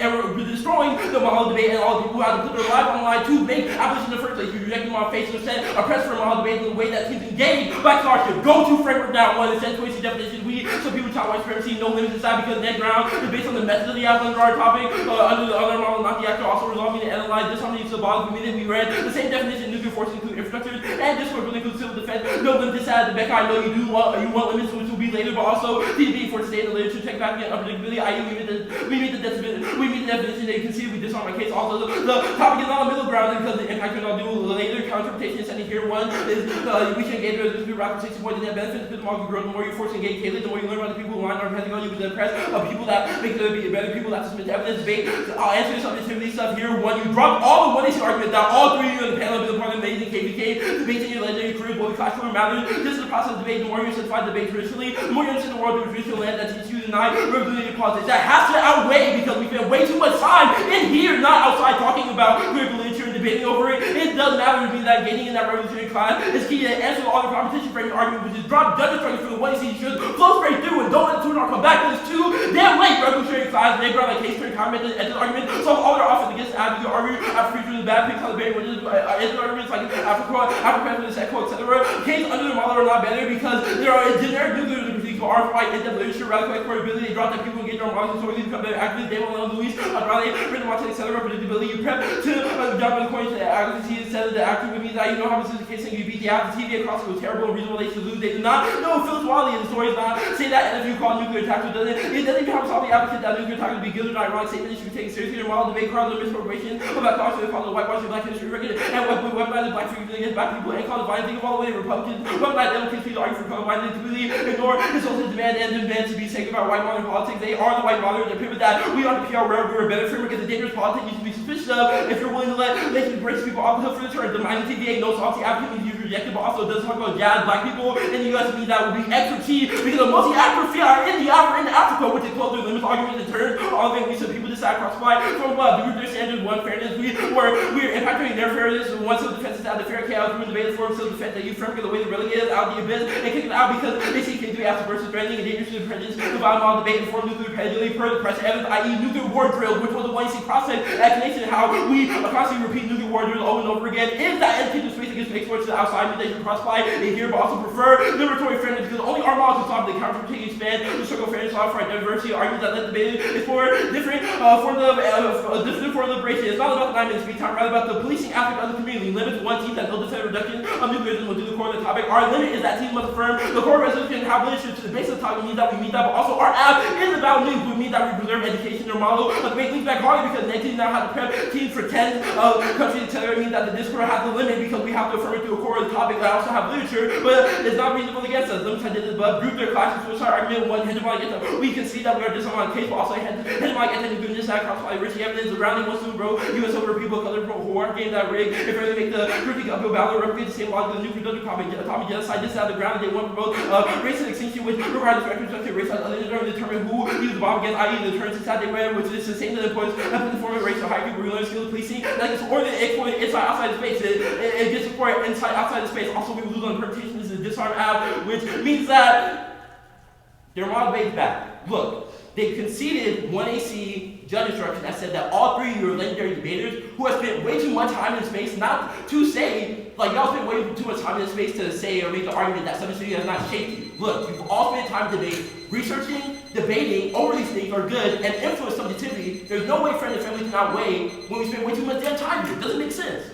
the model debate and all the people who have to put their life on the line to make abolition in the first place. You reject the model face and instead a press for a model debate in the way that teams engage black scholarship. Go to framework now. One instead to definition. We some people talk white supremacy, no limits inside because net ground is based on the method of the app under our topic, under the other model, not the actor. Also resolving and analyze disharmony symbolic community. We read the same definition. Nuclear forces include infrastructures and discourse will include civil defense. No limits inside the Beck. I know you want limits which will be later, but also TB for stay in the literature, check back and unpredictability. We meet the definition that you can see we disarm my case. Also the topic is not a middle ground because the impact will not do later. Counterpretation sending here one is we should engage with this rapid 60 point net benefits because the more you grow, the more you force to engage Kaylee, the more you learn about the people who align our depending on you with the press of people that make there be better people that submit to evidence debate. I'll answer this objectivity stuff here. One, you drop all the one issue argument that all three of you on the panel have been part of amazing KVK debates in your legendary career, both classroom matters. This is the process of debate. The more you simplify debate traditionally, the more you understand the world of traditional land that teaches you tonight, revolutionary politics. That has to outweigh because we spend way too much time in here, not outside talking about critical literature and debating over it. It does matter to me that gaining in that revolutionary class is key to answer all the competition framing argument, which is drop judges trying for the one you should flow straight through and don't let the two come back to this too damn late revolutionary class. And they brought like case for comment and this argument. So all their offense against advocates argue after featuring the bad pigs on the bait, which is arguments like after this echo, etc. Case under the model are not better because there are generic nuclear are fight in the literature, radical portability, they drop that people engage our models, so we become better activists, they will Luis, Andrade, Britain Martin, etc. Predictability, you prep to jump according to the accuracy instead of the accurate would mean that you know how this is the case and you beat the app, the TV across it was terrible and reasonable, they should lose, they do not know Phyllis Wiley and the story is not say that and if you call nuclear attacks, it doesn't even have to solve the advocate that nuclear attacks would be good or not, ironic statement, it should be taken seriously, their model debate cards, their misappropriation about caution, they call it whitewashing black history record, and weaponize the black figures against black people, and call it violent, think of all the way Republicans, weaponize Democrats, people argue for colorblind, and completely ignore the social demand and to be saying about white modern politics. They are the white modern. They're people that we are the PR where we're a better framework because the dangerous politics you should be suspicious of if you're willing to let break people off the hook for the turn. The mining TVA, no salty applicant means rejected, but also does talk about jazz, black people in the US means that would be extra key because the most active are in Africa, which is close to limits arguments and turns. All of it, we said people decide cross-fly from the group their standards, one fairness. We're impacting their fairness, one self-defense is out the fair chaos, we're debating for self-defense that you framework the way the relegated out the abyss and kick it out because they see K3 after versus threatening and dangerous to the prejudice. The bottom of the debate informed nuclear pedagogy per the press evidence, i.e. nuclear war drills, which was the one you see cross-site explanation how we constantly repeat nuclear war drills over and over again. Is that educational space against exports to the outside means they should cross-fly in here, but also prefer liberatory fairness because only our model can solve the counter-rotating span, the circle of fairness, law for diversity, arguments that let debate is for different forms of liberation. It's not about the 9 minutes speech time, rather about the policing aspect of the community. Limits one team that no dissent reduction of nuclearism will do the core of the topic. Our limit is that teams must affirm the core resolution and have leadership to the base of the topic means that we meet that, but also our app is about news. We mean that we preserve education or model of make things back harder because 19 now have to prep teams for 10 countries, etc. It means that the discourse has a limit because we have to affirm it to a core of the topic that also have literature, but it's not reasonable against us. Limits I did this, but group their classes to our argument one hegemonic against them. We can see that we are disarmament case, but also hegemonic anti-nuclear side cross by rich evidence surrounding what's to bro. US over people of color who aren't getting that rig. If they make the critique of Bill replicate the same logic of the nuclear atomic genocide, this is the ground they want to promote racist extinction, which requires the retrospective race as others determine who used the bomb against, i.e. the terms inside they wear, which is the same that employs the form of racial hierarchy where we learn skills policing. Like it's or the exploit inside outside the space. It gets support inside outside the space. Also we lose on interpretation. This is a disarm app, which means that their model base back. Look, they conceded 1AC judge instruction that said that all three of your legendary debaters who have spent way too much time in space, not to say, like y'all spent way too much time in space to say or make the argument that subject has not shaped you. Look, you've all spent time debate, researching, debating over these things are good and influence subjectivity. There's no way friend and family can outweigh when we spend way too much damn time here. It doesn't make sense.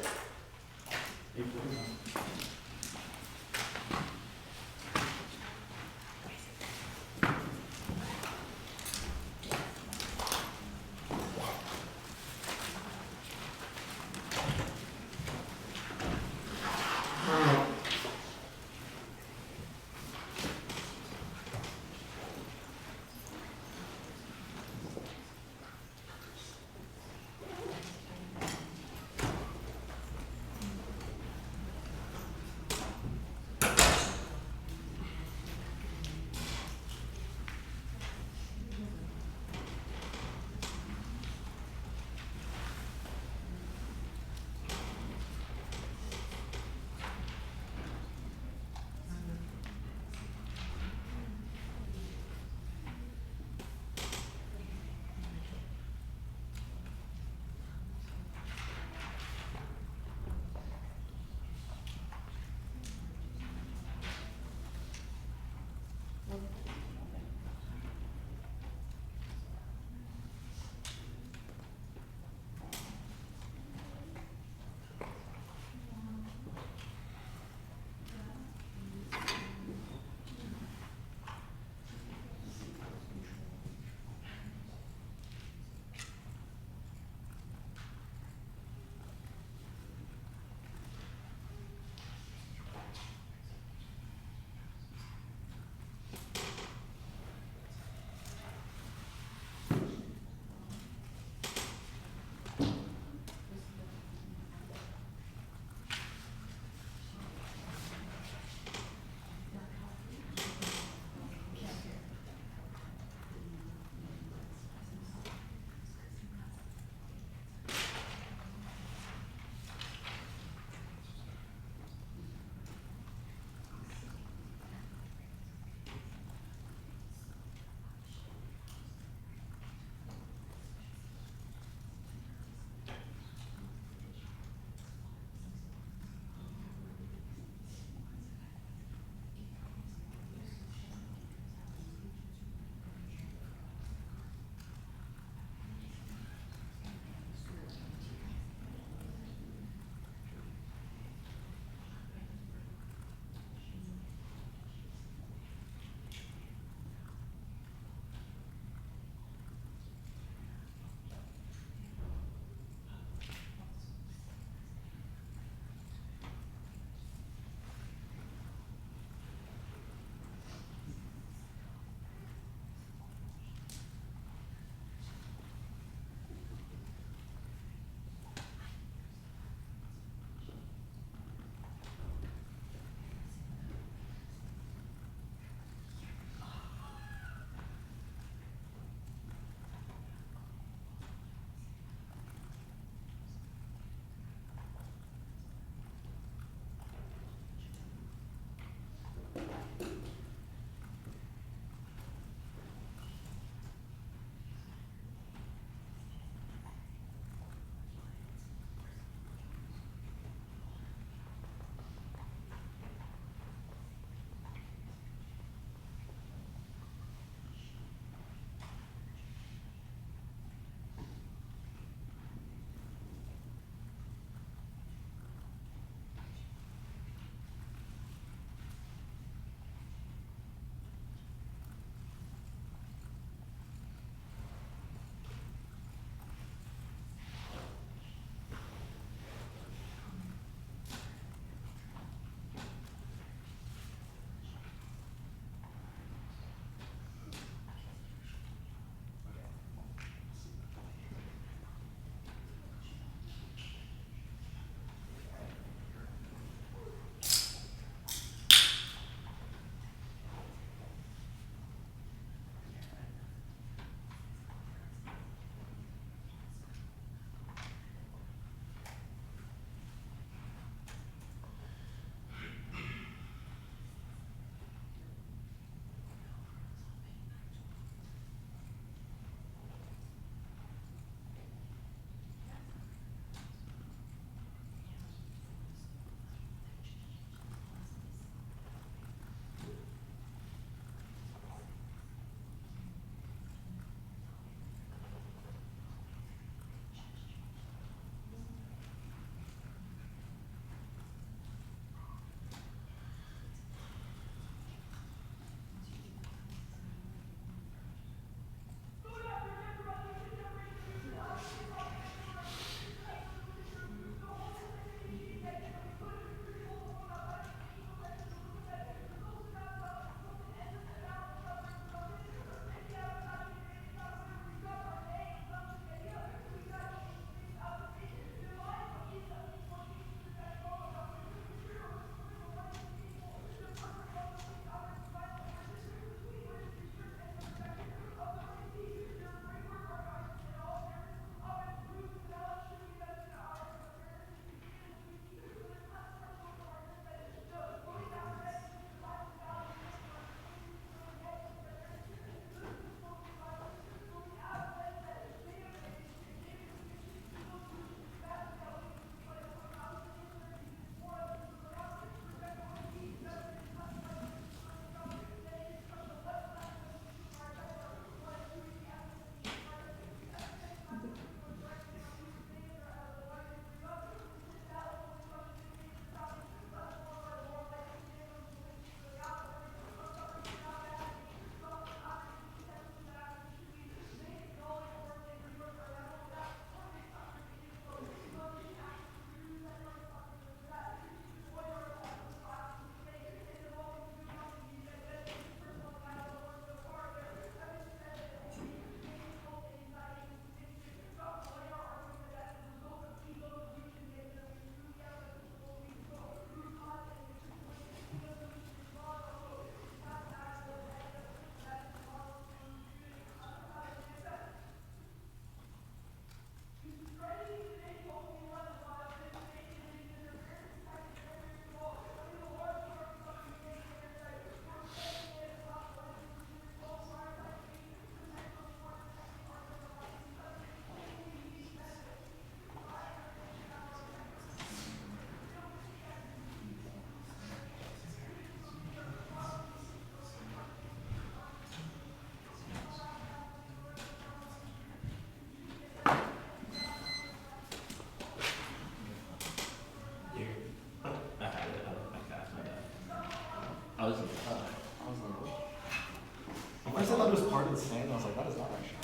I said that it was part of the stand, I was like, that is not actually.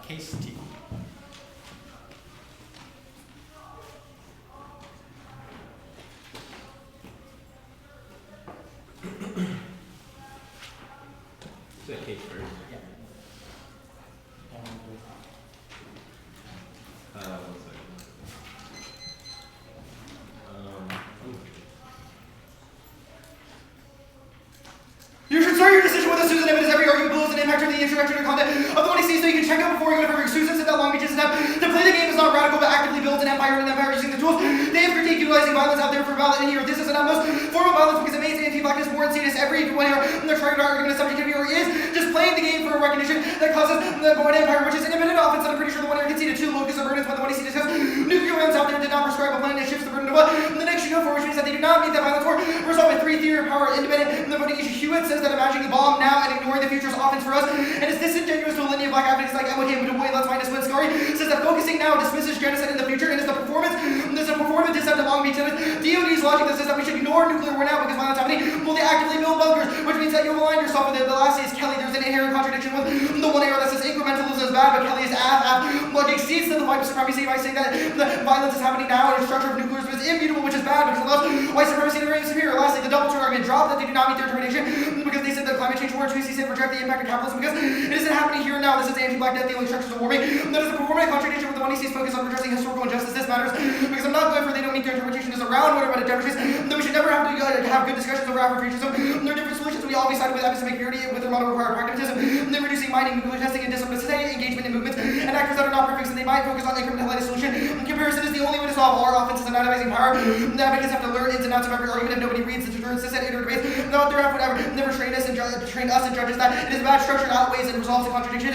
Case T. Is that case first? Yeah. One second. You should start your decision with a Susan evidence every argument below is an impact on the introduction or content of the 20C, so you can check out before you go to Susan said that Long Beach's attempt to play the game is not radical but actively builds an empire and an empire using the tools they have critiqued utilizing violence out there for valid in here. This is an utmost form of violence because it makes anti-blackness more insidious every one here and they're trying to argument of subjectivity or is just playing the game for a recognition that causes the Boyd Empire, which is an independent offense that I'm pretty sure the one here conceded to locus of burdens when the 20C discussed nuclear weapons out there did not prescribe a plan and shifts the burden to what the next you go for, which means that they do not meet that violence for resolve with 3 theory of power independent and the voting issue. Hewitt says that imagining the bomb now and ignoring the future's offense for us and it's disingenuous to a linear black advocates like MLK and Dubois. Let's minus when Scary says that focusing now dismisses genocide in the future and is the performance dissent of Long Beach. DOD's logic that says that we should ignore nuclear war now because violence happening. Well, they actively build bunkers, which means that you'll align yourself with it. The last is Kelly. There's an inherent contradiction with the one arrow that says incrementalism is bad, but Kelly is logic exceeds to the white supremacy by saying that the violence is happening now and the structure of nuclearism is immutable, which is bad because it allows white supremacy to reign superior. Lastly, the double turn argument dropped that they do not meet their determination because they said that climate change war 2C said reject the impact of capitalism because it isn't happening here and now. This is anti-black death dealing structures of warming. That is a performative contradiction with the one he sees focus on redressing historical injustice. This matters because I'm not going for they don't meet their interpretation is around whatever it demonstrates that we should never have to have good discussions over afro-futurism. There are different solutions. We always side with epistemic purity with their model required pragmatism. And then reducing mining, nuclear testing, and discipline, engagement in movements, and actors that are not perfect, so they might focus on incrementality solution. Comparison is the only way to solve our offenses and analyzing power. The advocates have to learn ins and outs of every argument if nobody reads the tutorials, and inner debates. No, they're whatever. Never trained us and judges that it is a bad structure that outweighs and resolves the contradiction.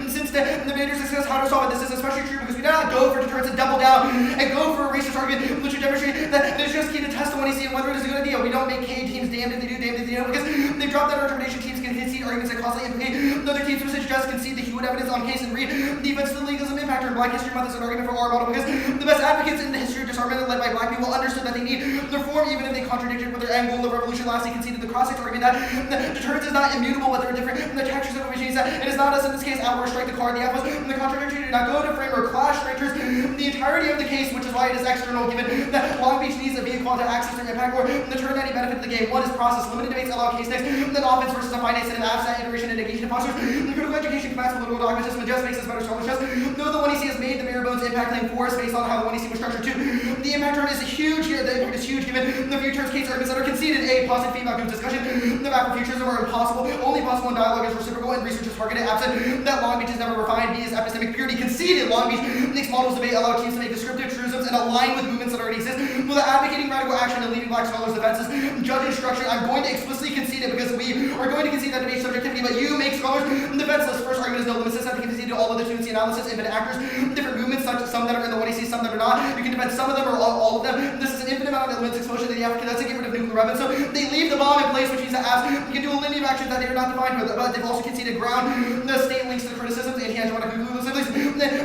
Since the debaters discuss how to solve it, this is especially true because we do not go for deterrence and double down and go for a racist argument, which would demonstrate that it's just key to test the one you see and whether it is a good idea. We don't make K teams damned if they do, damned if they don't, because they drop that interpretation. Teams can concede arguments that costly implicate other teams who just concede the Hewitt evidence on case and read defense to the legalism impactor and Black History Month is an argument for our model because the best advocates in the history of disarmament led by Black people understood that they need the reform even if they contradicted with their end goal of revolution. Lastly, conceded the cross-sex argument that deterrence is not immutable, but there are different the textures of which means that it is not us in this case outward strike the card. The apples and the contradiction do not go to frame or clash strangers. The entirety of the case, which is why it is external, given that Long Beach needs a vehicle to access their impact or the turn any benefit to the game. One is process, limited debates allow case next, then offense versus a finance and an abstract iteration and negation fosters. The critical education combats political dogmatism and just makes us better scholarships. Though the 1EC has made the bare bones impact claim for us based on how the 1EC was structured too. The impact turn is huge here. The impact is huge given the few turns case arguments that are conceded. A positive feedback loop discussion. The afro-futurism are impossible. Only possible in dialogue is reciprocal and research is targeted. Absent that Long Beach is never refined. B is epistemic purity conceded. Long Beach makes models debate allow teams to make descriptive truisms and align with movements that already exist. While advocating radical action and leading Black scholars' defenses, judge instruction. I'm going to explicitly concede it because we are going to concede that debate subjectivity, but you make scholars defenseless. First argument is no limits. I think concede to all other students analysis, infinite actors, different movements, such as some that are in the 1EC, some that are not. You can defend some of them or all of them. This is an infinite amount of elements exposure to the African. That's to get rid of nuclear weapons. So they leave the bomb in place, which means that you can do a linear of actions that they are not defined with, but they've also conceded ground. The state links to the criticisms, anti-hegemonic conclusions,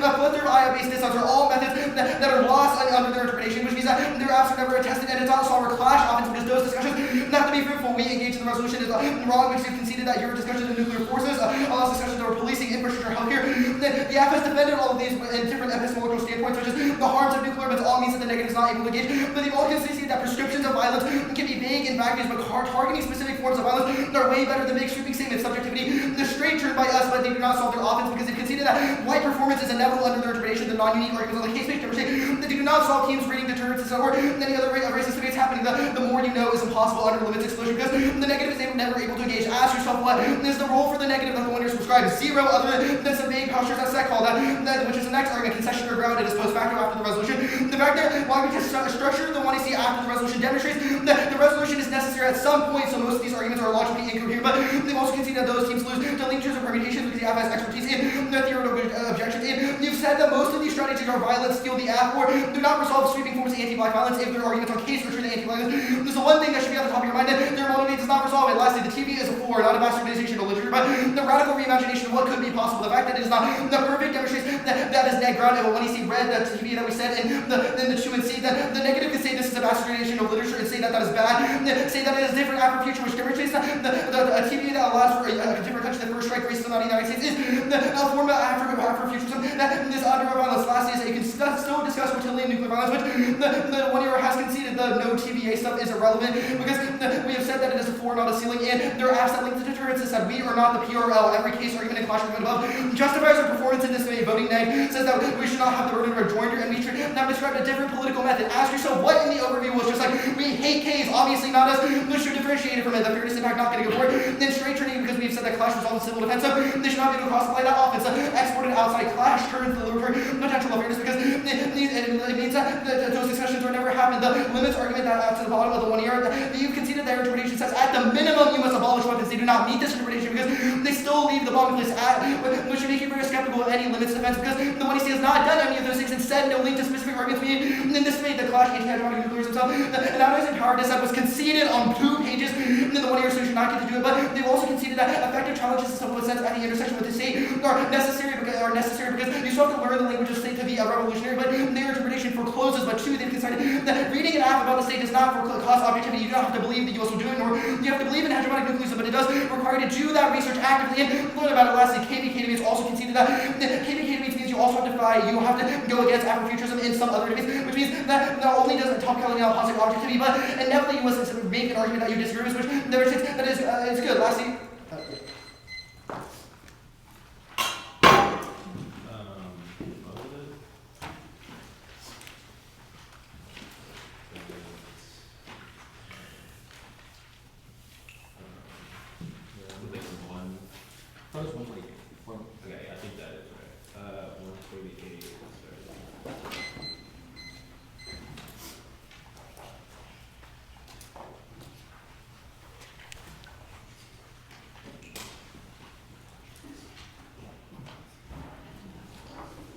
a plethora of IA-based disarms are all methods that are lost under their interpretation, which means that their apps are never attested, and it's also our clash often because those discussions have to be fruitful. We engage in the resolution is wrong because you've conceded that your discussions of nuclear forces, allows discussions over policing, infrastructure, healthcare. The app has defended all of these in different epistemological standpoints, such as the harms of nuclear weapons all means that the negative is not able to engage, but they've all conceded that prescriptions of violence can be vague and vacuous, but targeting specific forms of violence are way better than make sweeping statements. Subjectivity, the straight turn by us, but they do not solve their offense because they've conceded that white performance is inevitable under their interpretation. The non-unique arguments on the case-based demonstrate that they do not solve teams reading deterrence or any other racist debates happening. The more you know is impossible under limits explosion because the negative is never able to engage. Ask yourself what is the role for the negative that the one you're subscribed? Zero, other than some vague postures that set call that which is the next argument, concession or ground. It is post facto after the resolution. The fact that while we just structure the one you see after the resolution demonstrates that the resolution is necessary at some point, so most of these arguments are logically incoherent, but they've also conceded that those teams lose to linkers or permutations because the app has expertise in the theoretical objections. And you've said that most of these strategies are violent, steal the app, or do not resolve sweeping forms of anti-black violence if their arguments on case or true to anti-black violence. There's the one thing that should be on the top of your mind, that their motivate does not resolve it. Lastly, the TV is a floor, not a bastardization of literature, but the radical reimagination of what could be possible. The fact that it is not the perfect demonstrates that is net ground. And when you see red, the TV that we said, and the 2 and C, that the negative can say this is a bastardization of literature and say that that is bad, say that it is different afro-future, which demonstrates that a TV that allows for a different country that first strike racism not in the United States is a form of afro-futurism that is under violence. Lastly, is that you can still discuss fertility and nuclear violence, which the 1 year has conceded the no TVA stuff is irrelevant because we have said that it is a floor, not a ceiling, and there are apps that link to deterrence that we are not the PRL. Every case argument and clash argument above justifies our performance in this way. Voting neg says that we should not have the burden of rejoinder, and we should have described a different political method. Ask yourself what in the overview was just like, we hate K's, obviously not us, we should differentiate it from it. The fairness impact not getting a board. Then straight turning because we've said that clash was all in civil defense, so they should not be able to cross-apply that offense. Exported outside clash turns the liver potential of fairness because it means that those discussions will never happen. The limits argument that to the bottom of the 1 year, that you've conceded their interpretation says at the minimum you must abolish weapons. They do not meet this interpretation because they still leave the bottom place at, which should make you very skeptical of any limits defense because the 1 has not done any of those things and said no link to specific arguments made. And then this made the clash anti-hegemonic nuclearism itself. The analysis and power dissent was conceded on 2 pages, and then the 1 year so should not get to do it, but they've also conceded that effective challenges in some sense at the intersection with the state are necessary because you still have to learn the language of state to be a revolutionary, but their interpretation forecloses. But 2, they've decided that reading an app about the state does not cause objectivity. You don't have to believe the US will do it, nor you have to believe in hegemonic nuclearism, but it does require you to do that research actively and learn about it. Lastly, KVK debates also conceded that KVK debates means you also have to go against afro-futurism in some other debates, which means that not only does it Topicality not positive objectivity, but inevitably you must make an argument that you disagree with, which that is good. Lastly, First 148. Okay, I think that is right. 148.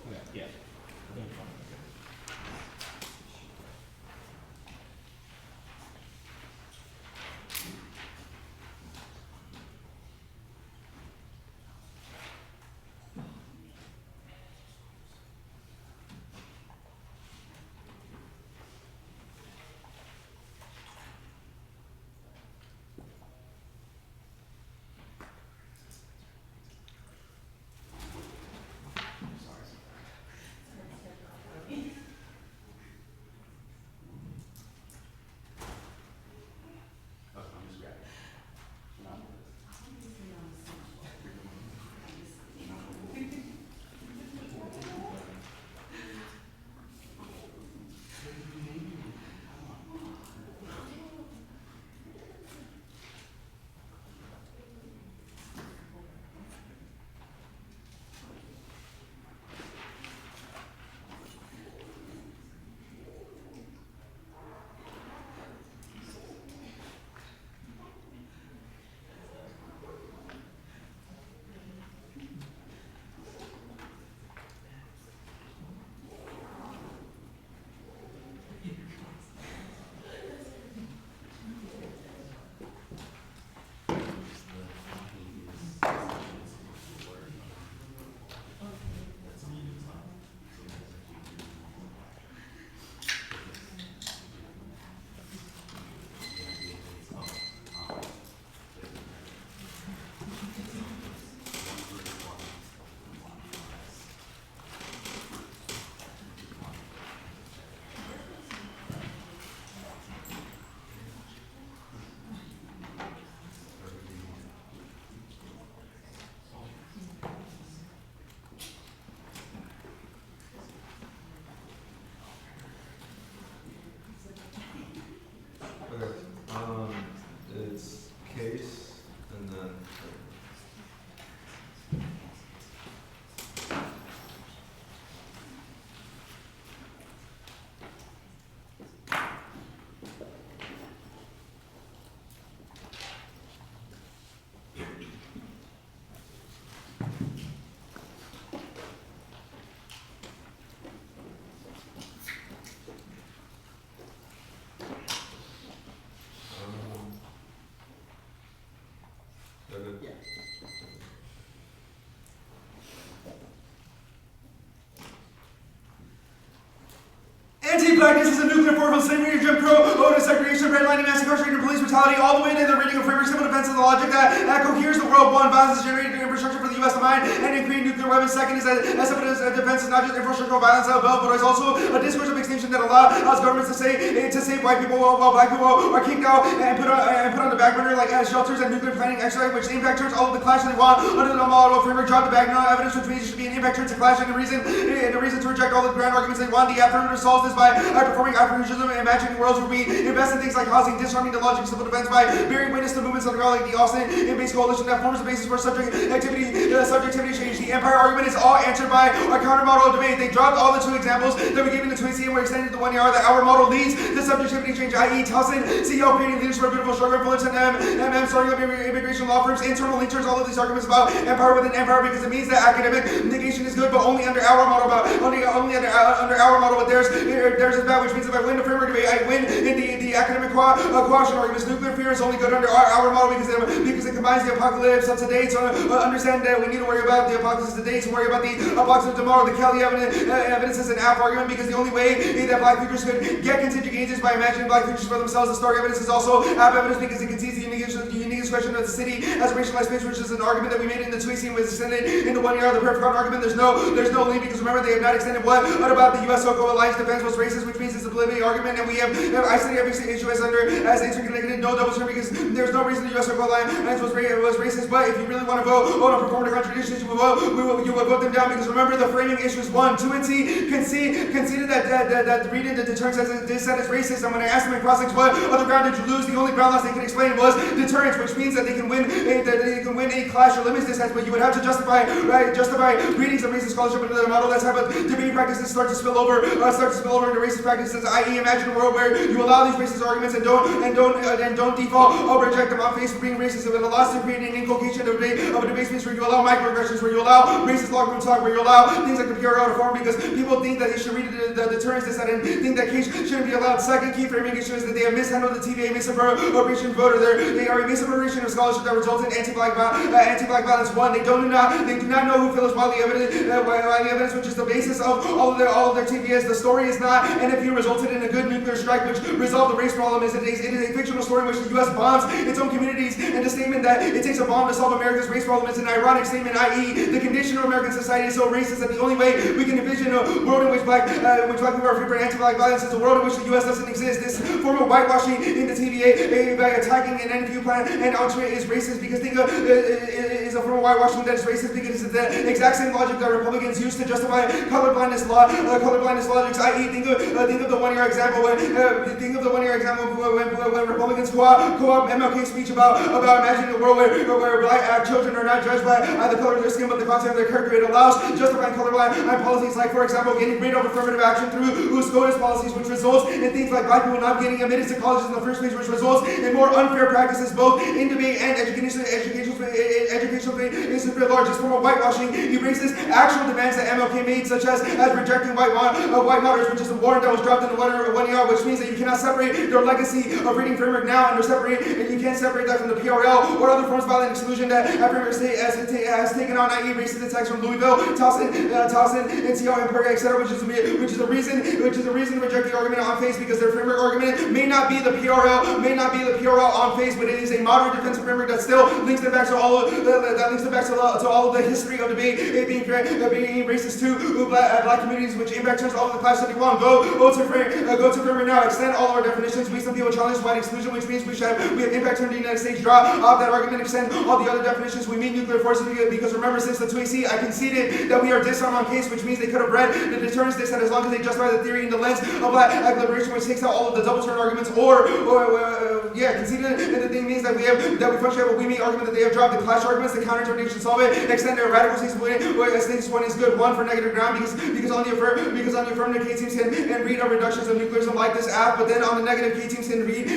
Okay, yeah. see blackness as a nuclear form of slavery, Jim Crow, Otis segregation, redlining, mass incarceration, police brutality, all the way to the reading of framework civil defense and the logic that coheres the world. One, violence is generated through infrastructure for the U.S. to mine and in create nuclear weapons. Second is that evidence defense is not just infrastructural violence above, but it's also a discourse of extinction that allows governments to save white people while black people are kicked out and put on the back burner like shelters and nuclear planning exercise, which the impact turns all of the clash they want under the model framework. Drop the bag, no evidence, which means it should be an impact turns to clash, and the reason to reject all the grand arguments they want. The affirmative solves this by performing afro-futurism and imagining worlds where we invest in things like housing, disarming the logic of civil defense by bearing witness to movements like the Austin-based coalition that forms the basis for subjectivity change. The empire argument is all answered by our counter model of debate. They dropped all the two examples that we gave in the tweet, and we're extending to the 1 year that our model leads to subjectivity change, i.e. Towson, CEO creating leaders for a beautiful struggle, influence, and MM starting up immigration law firms. Internal link turns all of these arguments about empire within empire because it means that academic negation is good, but only under our model. Only under our model, but theirs is bad, which means if I win the framework debate, I win in the academic cooption arguments. Nuclear fear is only good under our model because it combines the apocalypse of today to understand that we need to worry about the apocalypse of today to worry about the apocalypse of tomorrow. The Kelly evidence is an app argument because the only way that black futures could get contingent gains is by imagining black futures for themselves. The story evidence is also app evidence because it concedes the unique expression of the city as a racialized space, which is an argument that we made in the tweet scene was extended into 1 year. The perfect argument. There's no link because remember they have not extended what about the U.S. so-called alliance defense was racist, which means it's a validity argument, and we have isolated every issue as interconnected, no double turn because there's no reason the U.S. so-called alliance was racist. But if you really want to vote on performative contradictions, you will vote them down because remember the framing issues 1, 2, and C conceded that reading the deterrence as said is racist. And when I asked them in cross-links what other ground did you lose, the only ground loss they could explain was deterrence, which means that they can win a clash or limits dissent, but you would have to justify readings of racist scholarship into their model. That's how debate practices start to spill over into racist practices, i.e. imagine a world where you allow these racist arguments and don't default or reject them on face for being racist. It allows to create an inculcation of a debate space where you allow microaggressions, where you allow racist log room talk, where you allow things like the PRL to form because people think that they should read the deterrence dissent and think that case shouldn't be allowed. Second key framing issue is that they have mishandled the TVA misappropriation voter. They are a misappropriation of scholarship that results in anti-black violence. 1, they do not know who Phyllis Wiley evidence, which is the basis of all of their TVS. The story is not, and if you resulted in a good nuclear strike which resolved the race problem, it is a fictional story in which the U.S. bombs its own communities, and the statement that it takes a bomb to solve America's race problem is an ironic statement, i.e. the condition of American society is so racist that the only way we can envision a world in which black people are free for anti-black violence is a world in which the U.S. doesn't exist. This form of whitewashing in the TVA by attacking an NFU plan and alternate is racist because is a form of whitewashing that is racist because it's the exact same logic that Republicans use to justify colorblindness logics, i.e. think of the 1 year example when Republicans co-op MLK speech about imagining a world where black children are not judged by the color of their skin but the content of their character. It allows justifying colorblind policies like, for example, getting rid of affirmative action through SCOTUS policies, which results in things like black people not getting admitted to colleges in the first place, which results in more unfair practices both in debate and educational space at large. This form of whitewashing erases actual demands that MLK made, such as rejecting white martyrs, which is a warrant that was dropped in the 1 year, which means that you cannot separate their legacy of reading framework now and you can't separate that from the PRL or other forms of violent exclusion that Affirmative State has taken on, i.e. racist attacks from Louisville, Towson, NCO, Empire, etc., which is a reason to reject the argument on face because their framework argument may not be the PRL on face, but it is a moderate defensive framework that still links them back to all of the history of debate being racist to black communities, which impact turns all of the class that they want. Go to framework now. Extend all of our definitions. We some people challenge white exclusion, which means we have impact turn the United States. Draw off that argument. Extend all the other definitions. We mean nuclear forces because remember, since the 2AC, I conceded that we are disarm on case, which means they could have read the deterrence they said as long as they justify the theory in the lens of black liberation, which takes out all of the double turn arguments, conceded. And the thing means that we function have a we mean argument that they have dropped the clash arguments, the counter interpretation solve it, extend their radical states one is good, 1 for negative ground because on the affirmative K teams can read reductions of nuclearism like this app, but then on the negative K teams can read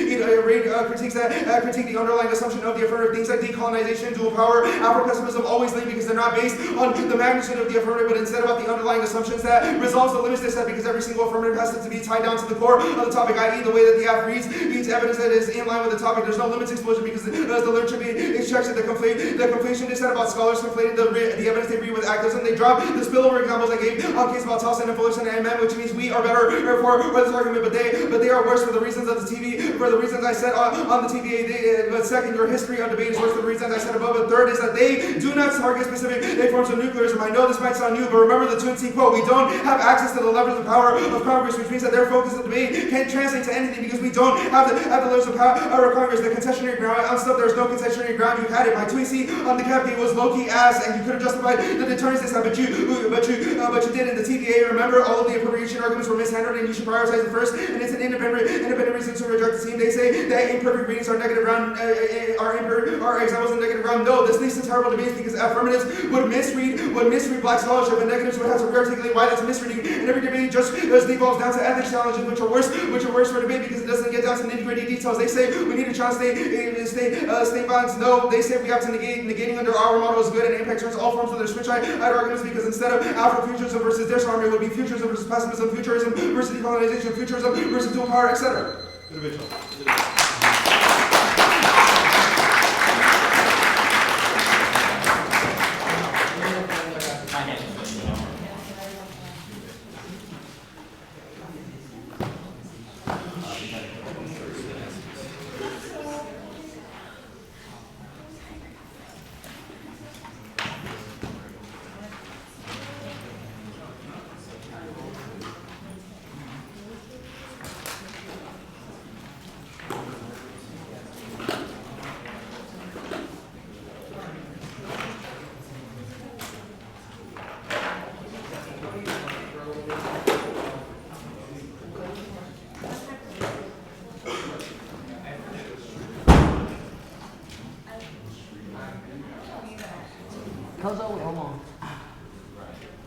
critiques that critique the underlying assumption of the affirmative, things like decolonization, dual power, afro-pessimism always link because they're not based on the magnitude of the affirmative, but instead about the underlying assumptions that resolves the limits they set because every single affirmative has to be tied down to the core of the topic, i.e. the way that the app reads evidence that is in in line with the topic. There's no limits explosion because the literature be extracted. The conflation is said about scholars conflating the evidence they read with activism. They drop the spillover examples I gave on case about Towson and Fullerton and MM, which means we are better for this argument, but they are worse for the reasons of the TV, for the reasons I said on the TVA. But second, your history of debate is worse for the reasons I said above. And third is that they do not target specific forms of nuclearism. I know this might sound new, but remember the Twin T quote: we don't have access to the levers of power of Congress, which means that their focus of debate can't translate to anything because we don't have the levers of power of Congress. The concessionary ground on stuff there's no concessionary ground. You had it. My tweet on the campaign was low-key ass, and you could have justified the deterrence this time, but you did in the TVA. Remember, all of the appropriation arguments were mishandled, and you should prioritize the first. And it's an independent reason to reject the team. They say that imperfect readings are negative ground, are examples of negative ground. No, this leads to terrible debates because affirmatives would misread black scholarship, and negatives would have to articulate why that's misreading. And every debate just devolves down to ethics challenges, which are worse for debate because it doesn't get down to nitty-gritty details. They say we need to try to stay balanced. No, they say we have to negating under our model is good, and impact turns all forms of their switch arguments because instead of afro-futurism versus disarmament, it would be futurism versus pessimism, futurism versus decolonization, futurism versus dual power, etc.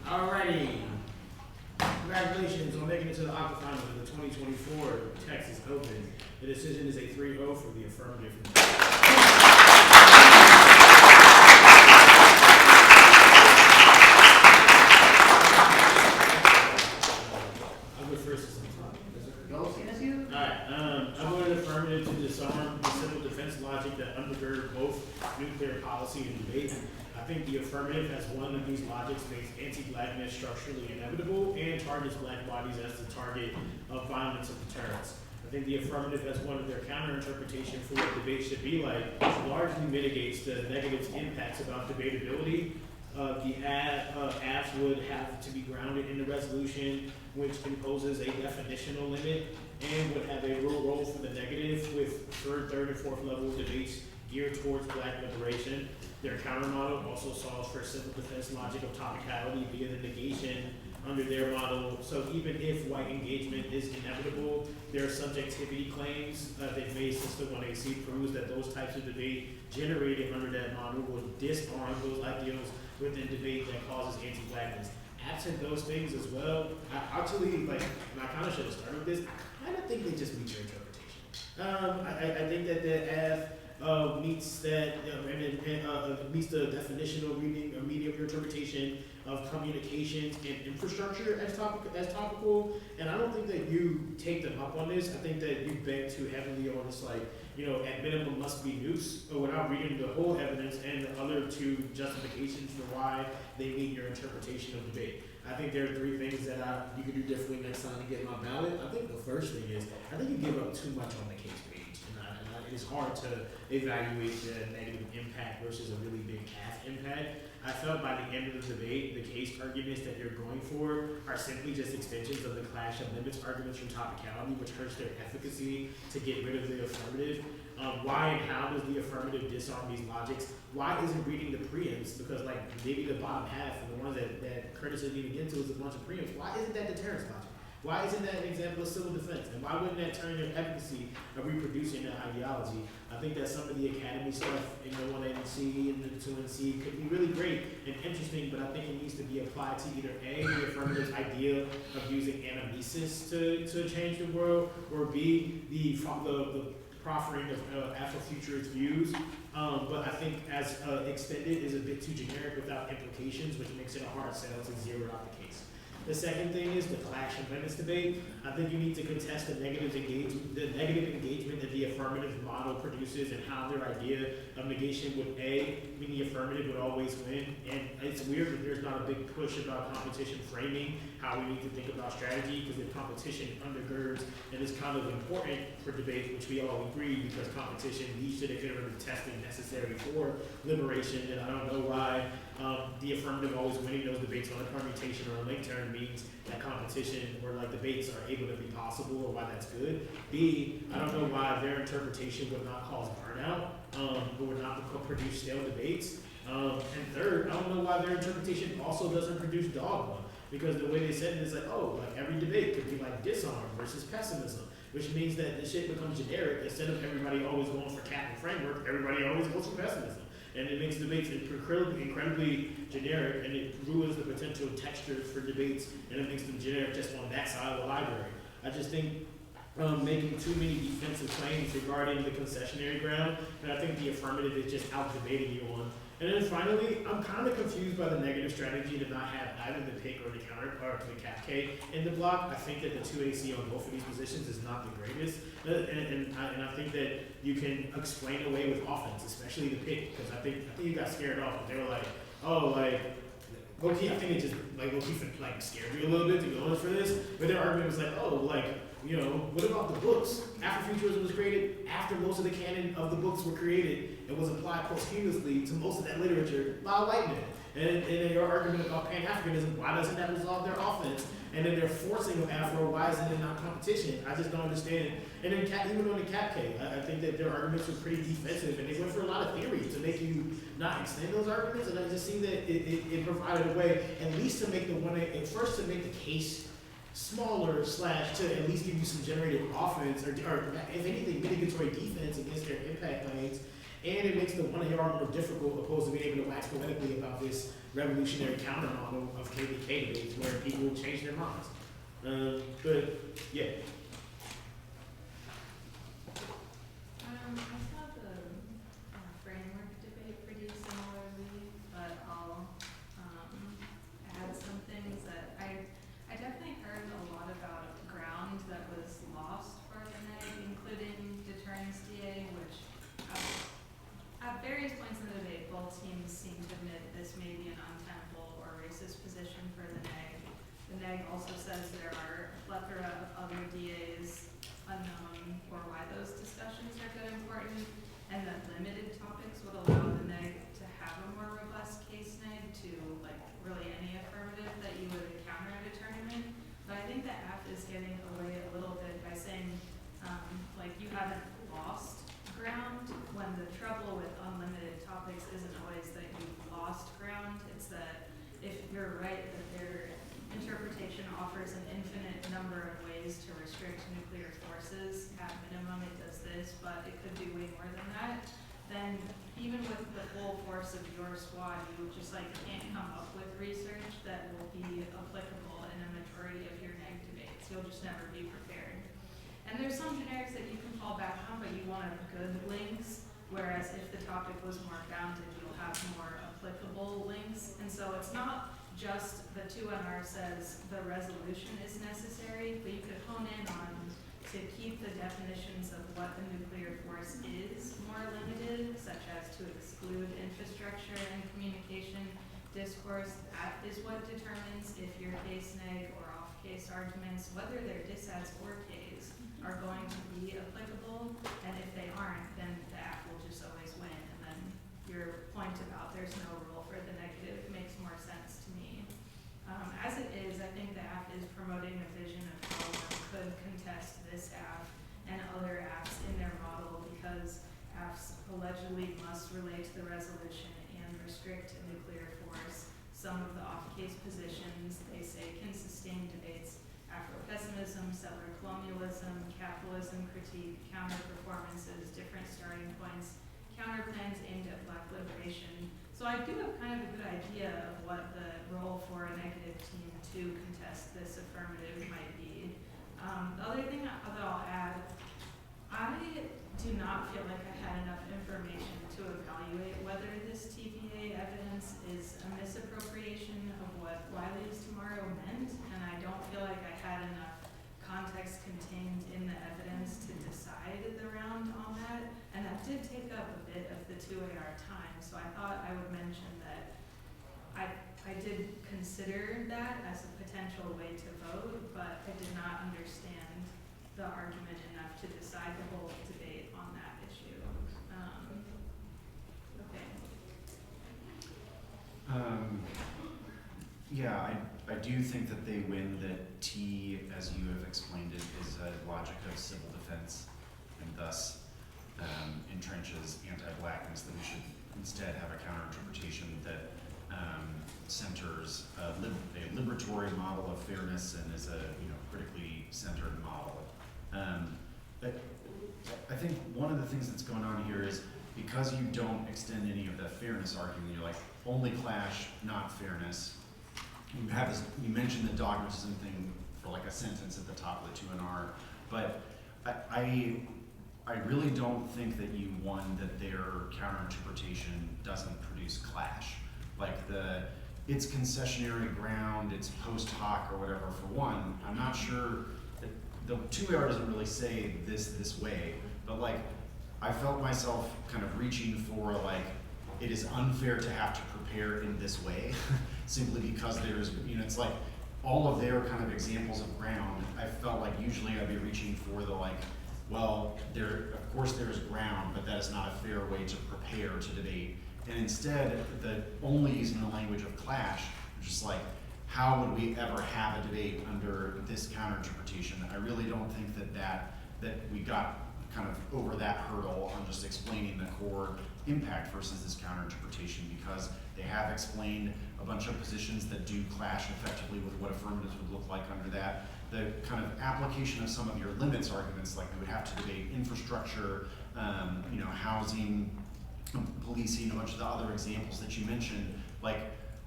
Alrighty. Congratulations on making it to the Octos finals of the 2024 Texas Open. The decision is a 3-0 for the affirmative. I'll go first to some time. Go, CSU. Alright, I voted affirmative to disarm the civil defense logic that undergird both nuclear policy and debate. I think the affirmative as one of these logics makes anti-blackness structurally inevitable and targets black bodies as the target of violence and deterrence. I think the affirmative as one of their counter-interpretation for what debate should be like largely mitigates the negative impacts about debatability. The AFs would have to be grounded in the resolution, which imposes a definitional limit and would have a real role for the negative with third, and fourth level debates geared towards black liberation. Their counter model also solves for civil defense logic of topicality via the negation under their model. So even if white engagement is inevitable, their subjectivity claims they've made since the 1AC proves that those types of debate generated under that model will disarm those ideals within debate that causes anti-blackness. Absent those things as well, I actually, and I kind of should have started with this, I don't think they just meet your interpretation. I think that the F meets that meets the definitional reading or medium interpretation of communications and infrastructure as topical, and I don't think that you take them up on this. I think that you bet too heavily on this, at minimum must be nukes, without reading the whole evidence and the other two justifications for why they meet your interpretation of debate. I think there are three things that you could do differently next time to get my ballot. I think the first thing is, I think you give up too much on the case page. It's hard to evaluate the negative impact versus a really big CAF impact. I felt by the end of the debate, the case arguments that you're going for are simply just extensions of the clash of limits arguments from topicality, which hurts their efficacy to get rid of the affirmative. Why and how does the affirmative disarm these logics? Why isn't reading the preempts? Because maybe the bottom half and the ones that Curtis didn't even get to is a bunch of preempts. Why isn't that deterrence logic? Why isn't that an example of civil defense? And why wouldn't that turn their efficacy of reproducing that ideology? I think that some of the academy stuff in the 1NC and the 2NC could be really great and interesting, but I think it needs to be applied to either A, the affirmative idea of using anamnesis to change the world, or B, the proffering of afro-futurist views. But I think as extended is a bit too generic without implications, which makes it a hard sell to zero out the case. The second thing is the clash of limits debate. I think you need to contest the negative engagement that the affirmative model produces and how their idea of negation would mean the affirmative would always win. And it's weird that there's not a big push about competition framing, how we need to think about strategy, because the competition undergirds and is kind of important for debate, which we all agree, because competition leads to the iterative testing necessary for liberation. And I don't know why the affirmative always winning those debates on a permutation or a link term means that competition or like debates are able to be possible, or why that's good. B, I don't know why their interpretation would not cause burnout, or would not produce stale debates. And third, I don't know why their interpretation also doesn't produce dogma, because the way they said it is like, oh, like every debate could be like disarm versus pessimism, which means that the shit becomes generic. Instead of everybody always going for cap and framework, everybody always goes for pessimism. And it makes debates incredibly generic, and it ruins the potential textures for debates, and it makes them generic just on that side of the library. I just think making too many defensive claims regarding the concessionary ground, and I think the affirmative is just out debating you on. And then finally, I'm kind of confused by the negative strategy to not have either the pick or the counterpart to the CAPK in the block. I think that the 2AC on both of these positions is not the greatest. And I think that you can explain away with offense, especially the pick, because I think you got scared off. But they were like, oh, like, low-key, I think it just, like, low-key, like, scared you a little bit to go in for this. But their argument was like, oh, like, you know, what about the books? Afro-futurism was created after most of the canon of the books were created and was applied posthumously to most of that literature by white men. And then your argument about Pan-Africanism, why doesn't that resolve their offense? And then they're forcing of Afro, why isn't it not competition? I just don't understand. And then even on the CAPK, I think that their arguments were pretty defensive, and they went for a lot of theories to make you not extend those arguments. And I just see that it provided a way, at least to make to make the case smaller / to at least give you some generated offense, or if anything, mitigatory defense against their impact claims. And it makes the 1AR more difficult, opposed to being able to wax poetically about this revolutionary counter model of KVK debates where people change their minds. But yeah. I saw the framework debate pretty similarly, but I'll add some things that I definitely heard a lot about ground that was lost for the NEG, including deterrence DA, which at various points in the debate, both teams seem to admit this may be an untenable or racist position for the NEG. The NEG also says there are a plethora of other DAs unknown or why those discussions are good and important, and that limited topics would allow the NEG to have a more robust case NEG to like really any affirmative that you would encounter at a tournament. But I think that AF is getting away a little bit by saying like you haven't lost ground, when the trouble with unlimited topics isn't always that you've lost ground. It's that if you're right that their interpretation offers an infinite number of ways to restrict nuclear forces, at minimum it does this, but it could do way more than that, then even with the full force of your squad, you just like can't come up with research that will be applicable in a majority of your NEG debates. You'll just never be prepared. And there's some generics that you can fall back on, but you want good links, whereas if the topic was more bounded, you'll have more applicable links. And so it's not just the 2NR says the resolution is necessary, but you could hone in on to keep the definitions of what the nuclear force is more limited, such as to exclude infrastructure and communication discourse. That is what determines if your case neg or off-case arguments, whether they're disads or Ks, are going to be applicable, and if they aren't, then the app will just always win. And then your point about there's no rule for the negative makes more sense to me. As it is, I think the app is promoting a vision of how one could contest this app and other apps in their model, because apps allegedly must relate to the resolution and restrict a nuclear force. Some of the off-case positions they say can sustain debates: afro-pessimism, settler colonialism, capitalism critique, counter-performances, different starting points, counter-plans aimed at black liberation. So I do have kind of a good idea of what the role for a negative team to contest this affirmative might be. The other thing that I'll add, I do not feel like I had enough information to evaluate whether this TVA evidence is a misappropriation of what Wiley's tomorrow meant, and consider that as a potential way to vote, but I did not understand the argument enough to decide the whole debate on that issue. Yeah, I do think that they win that T, as you have explained it, is a logic of civil defense, and thus entrenches anti-blackness, that we should instead have a counter-interpretation that centers a liberatory model of fairness and is a critically centered model. I think one of the things that's going on here is because you don't extend any of the fairness argument, you're like only clash, not fairness. You have this. You mentioned the dogmatism thing for like a sentence at the top of the 2NR, but I really don't think that you won that their counterinterpretation doesn't produce clash. Like it's concessionary ground, it's post hoc or whatever. For one, I'm not sure that the 2AR doesn't really say this way, but like I felt myself kind of reaching for like it is unfair to have to prepare in this way, simply because there's it's like all of their kind of examples of ground. I felt like usually I'd be reaching for the like, well, of course there's ground, but that is not a fair way to prepare to debate. And instead, the only using the language of clash, which is like, how would we ever have a debate under this counterinterpretation? I really don't think that we got kind of over that hurdle on just explaining the core impact versus this counterinterpretation, because they have explained a bunch of positions that do clash effectively with what affirmatives would look like under that. The kind of application of some of your limits arguments, like we would have to debate infrastructure, housing, policing, a bunch of the other examples that you mentioned. Like,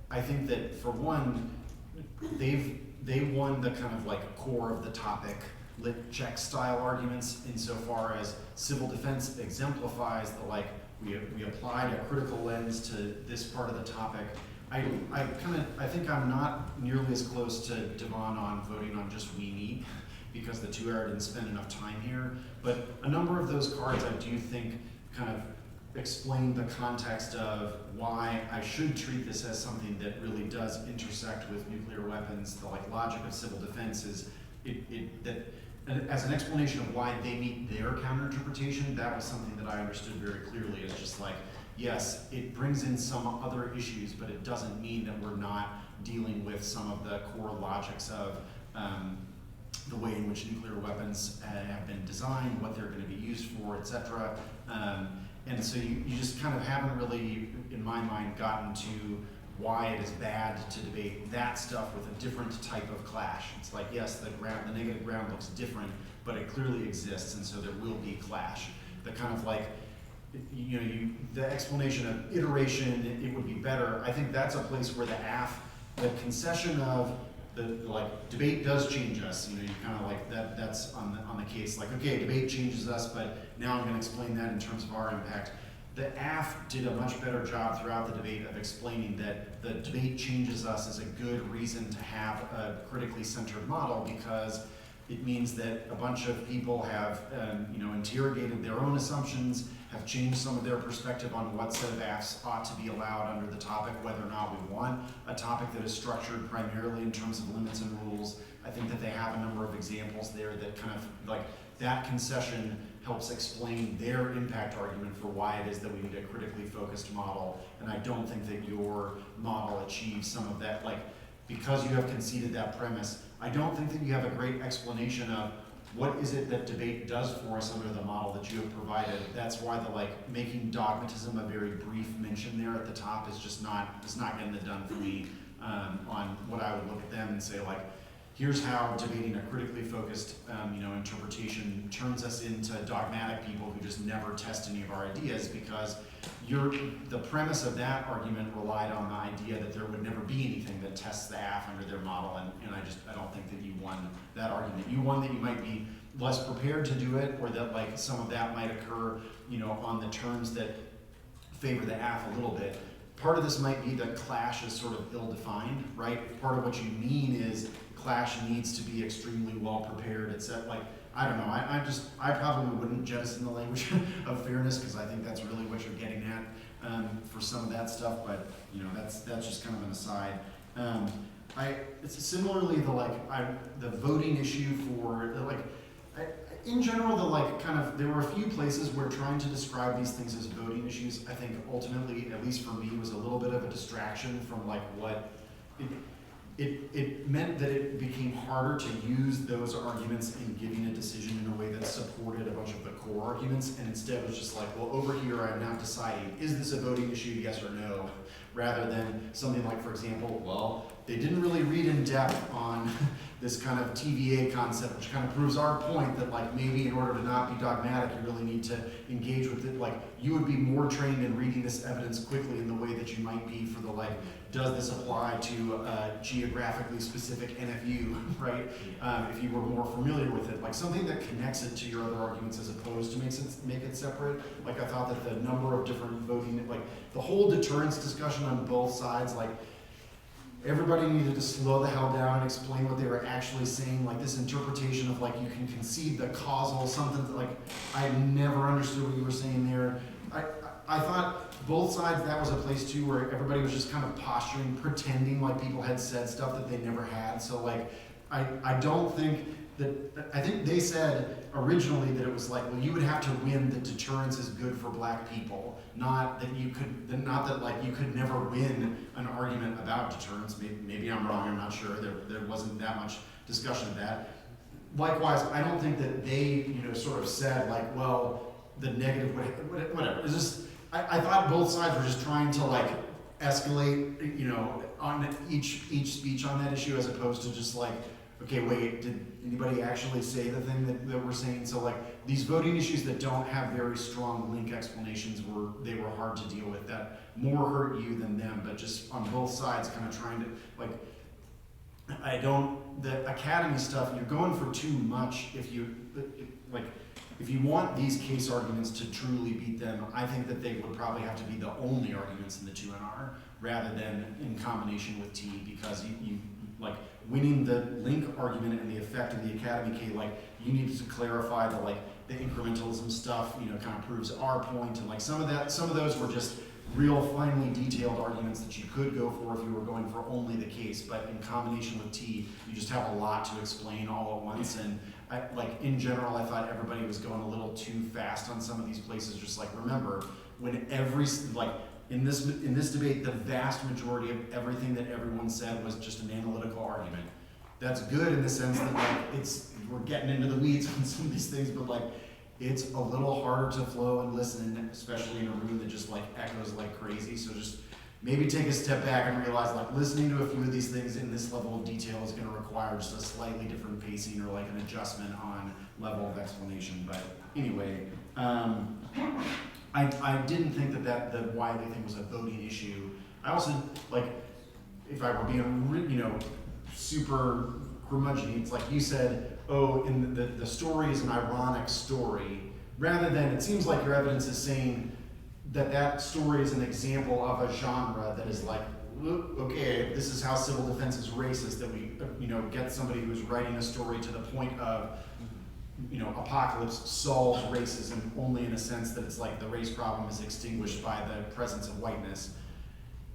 I think that for one, they won the kind of like core of the topic lit check style arguments insofar as civil defense exemplifies the like we applied a critical lens to this part of the topic. I think I'm not nearly as close to Devon on voting on just we need, because the 2AR didn't spend enough time here. But a number of those cards I do think kind of explain the context of why I should treat this as something that really does intersect with nuclear weapons. The like logic of civil defense is as an explanation of why they meet their counterinterpretation. That was something that I understood very clearly as just like, yes, it brings in some other issues, but it doesn't mean that we're not dealing with some of the core logics of the way in which nuclear weapons have been designed, what they're going to be used for, etc. And so you just kind of haven't really, in my mind, gotten to why it is bad to debate that stuff with a different type of clash. It's like, yes, the negative ground looks different, but it clearly exists, and so there will be clash. The kind of like, the explanation of iteration, it would be better. I think that's a place where the concession of the like debate does change us. You kind of like that's on the case. Like, okay, debate changes us, but now I'm going to explain that in terms of our impact. The AF did a much better job throughout the debate of explaining that the debate changes us is a good reason to have a critically centered model, because it means that a bunch of people have interrogated their own assumptions, have changed some of their perspective on what set of AFs ought to be allowed under the topic, whether or not we want a topic that is structured primarily in terms of limits and rules. I think that they have a number of examples there that kind of like that concession helps explain their impact argument for why it is that we need a critically focused model. And I don't think that your model achieves some of that, like, because you have conceded that premise, I don't think that you have a great explanation of what is it that debate does for us under the model that you have provided. That's why the like making dogmatism a very brief mention there at the top is just it's not getting it done for me on what I would look at them and say like, here's how debating a critically focused interpretation turns us into dogmatic people who just never test any of our ideas, because the premise of that argument relied on the idea that there would never be anything that tests the AF under their model, and I don't think that you won that argument. You won that you might be less prepared to do it, or that like some of that might occur on the terms that favor the AF a little bit. Part of this might be that clash is sort of ill-defined, right? Part of what you mean is clash needs to be extremely well prepared. It's like, I don't know, I probably wouldn't jettison the language of fairness, because I think that's really what you're getting at for some of that stuff, but that's just kind of an aside. It's similarly the voting issue for in general there were a few places where trying to describe these things as voting issues, I think ultimately, at least for me, was a little bit of a distraction from what it meant that it became harder to use those arguments in giving a decision in a way that supported a bunch of the core arguments, and instead was just over here I'm now deciding, is this a voting issue, yes or no, rather than something like, for example, they didn't really read in depth on this kind of TVA concept, which kind of proves our point that maybe in order to not be dogmatic, you really need to engage with it. You would be more trained in reading this evidence quickly in the way that you might be for the does this apply to a geographically specific NFU, right? If you were more familiar with it, something that connects it to your other arguments as opposed to make it separate. I thought that the number of different voting, the whole deterrence discussion on both sides, everybody needed to slow the hell down and explain what they were actually saying, this interpretation of you can concede the causal something I never understood what you were saying there. I thought both sides, that was a place too where everybody was just kind of posturing, pretending like people had said stuff that they never had. So I don't think that, I think they said originally that it was you would have to win that deterrence is good for black people, not that you could never win an argument about deterrence. Maybe I'm wrong, I'm not sure. There wasn't that much discussion of that. Likewise, I don't think that they, sort of said the negative, whatever. It's just, I thought both sides were just trying to escalate, on each speech on that issue, as opposed to just okay, wait, did anybody actually say the thing that we're saying? So these voting issues that don't have very strong link explanations were hard to deal with. That more hurt you than them, but just on both sides kind of trying to the academy stuff, you're going for too much if you want these case arguments to truly beat them. I think that they would probably have to be the only arguments in the 2NR rather than in combination with T, because you winning the link argument and the effect of the academy K, you need to clarify the incrementalism stuff, kind of proves our point, and some of those were just real finely detailed arguments that you could go for if you were going for only the case, but in combination with T, you just have a lot to explain all at once. And in general, I thought everybody was going a little too fast on some of these places. Just remember, when in this debate, the vast majority of everything that everyone said was just an analytical argument. That's good in the sense that we're getting into the weeds on some of these things, but it's a little harder to flow and listen, especially in a room that just echoes like crazy. So just maybe take a step back and realize listening to a few of these things in this level of detail is going to require just a slightly different pacing or an adjustment on level of explanation. But anyway, I didn't think that the Wiley thing was a voting issue. I also, if I were being, super curmudgeon, it's you said, in the story is an ironic story, rather than, it seems like your evidence is saying that story is an example of a genre that is okay, this is how civil defense is racist, that we, get somebody who's writing a story to the point of, Apocalypse solves racism only in a sense that it's the race problem is extinguished by the presence of whiteness.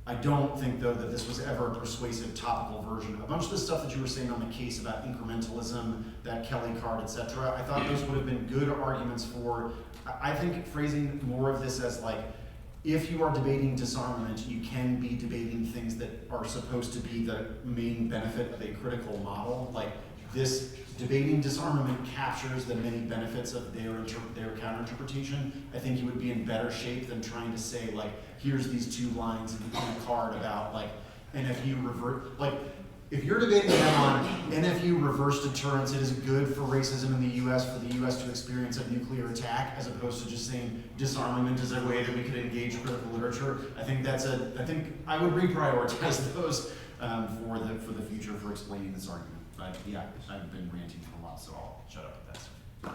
I don't think, though, that this was ever a persuasive topical version. A bunch of the stuff that you were saying on the case about incrementalism, that Kelly card, etc., I thought those would have been good arguments for, I think, phrasing more of this as if you are debating disarmament, you can be debating things that are supposed to be the main benefit of a critical model. This debating disarmament captures the many benefits of their counter-interpretation. I think you would be in better shape than trying to say, here's these two lines in the card about, NFU revert. If you're debating them on NFU reverse deterrence, it is good for racism in the U.S. for the U.S. to experience a nuclear attack, as opposed to just saying disarmament is a way that we could engage critical literature. I think I would reprioritize those for the future for explaining this argument. But yeah, I've been ranting for a while, so I'll shut up with that.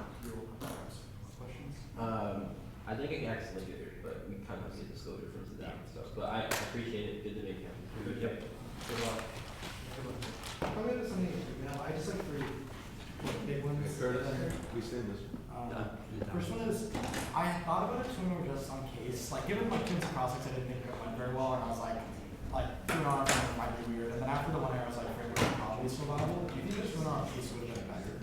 Questions? I think I can actually get here, but we kind of see disclosure for that and stuff. But I appreciate it. Good to make it. Yep. Good luck. Probably there's something, I just three big ones. We say this. First one is, I thought about it when we were just on case. Given Tim's prospects, I didn't think it went very well, and I was like doing on might be weird. And then after the one I was like, framework is probably survival. Do you think just doing on case would have been better?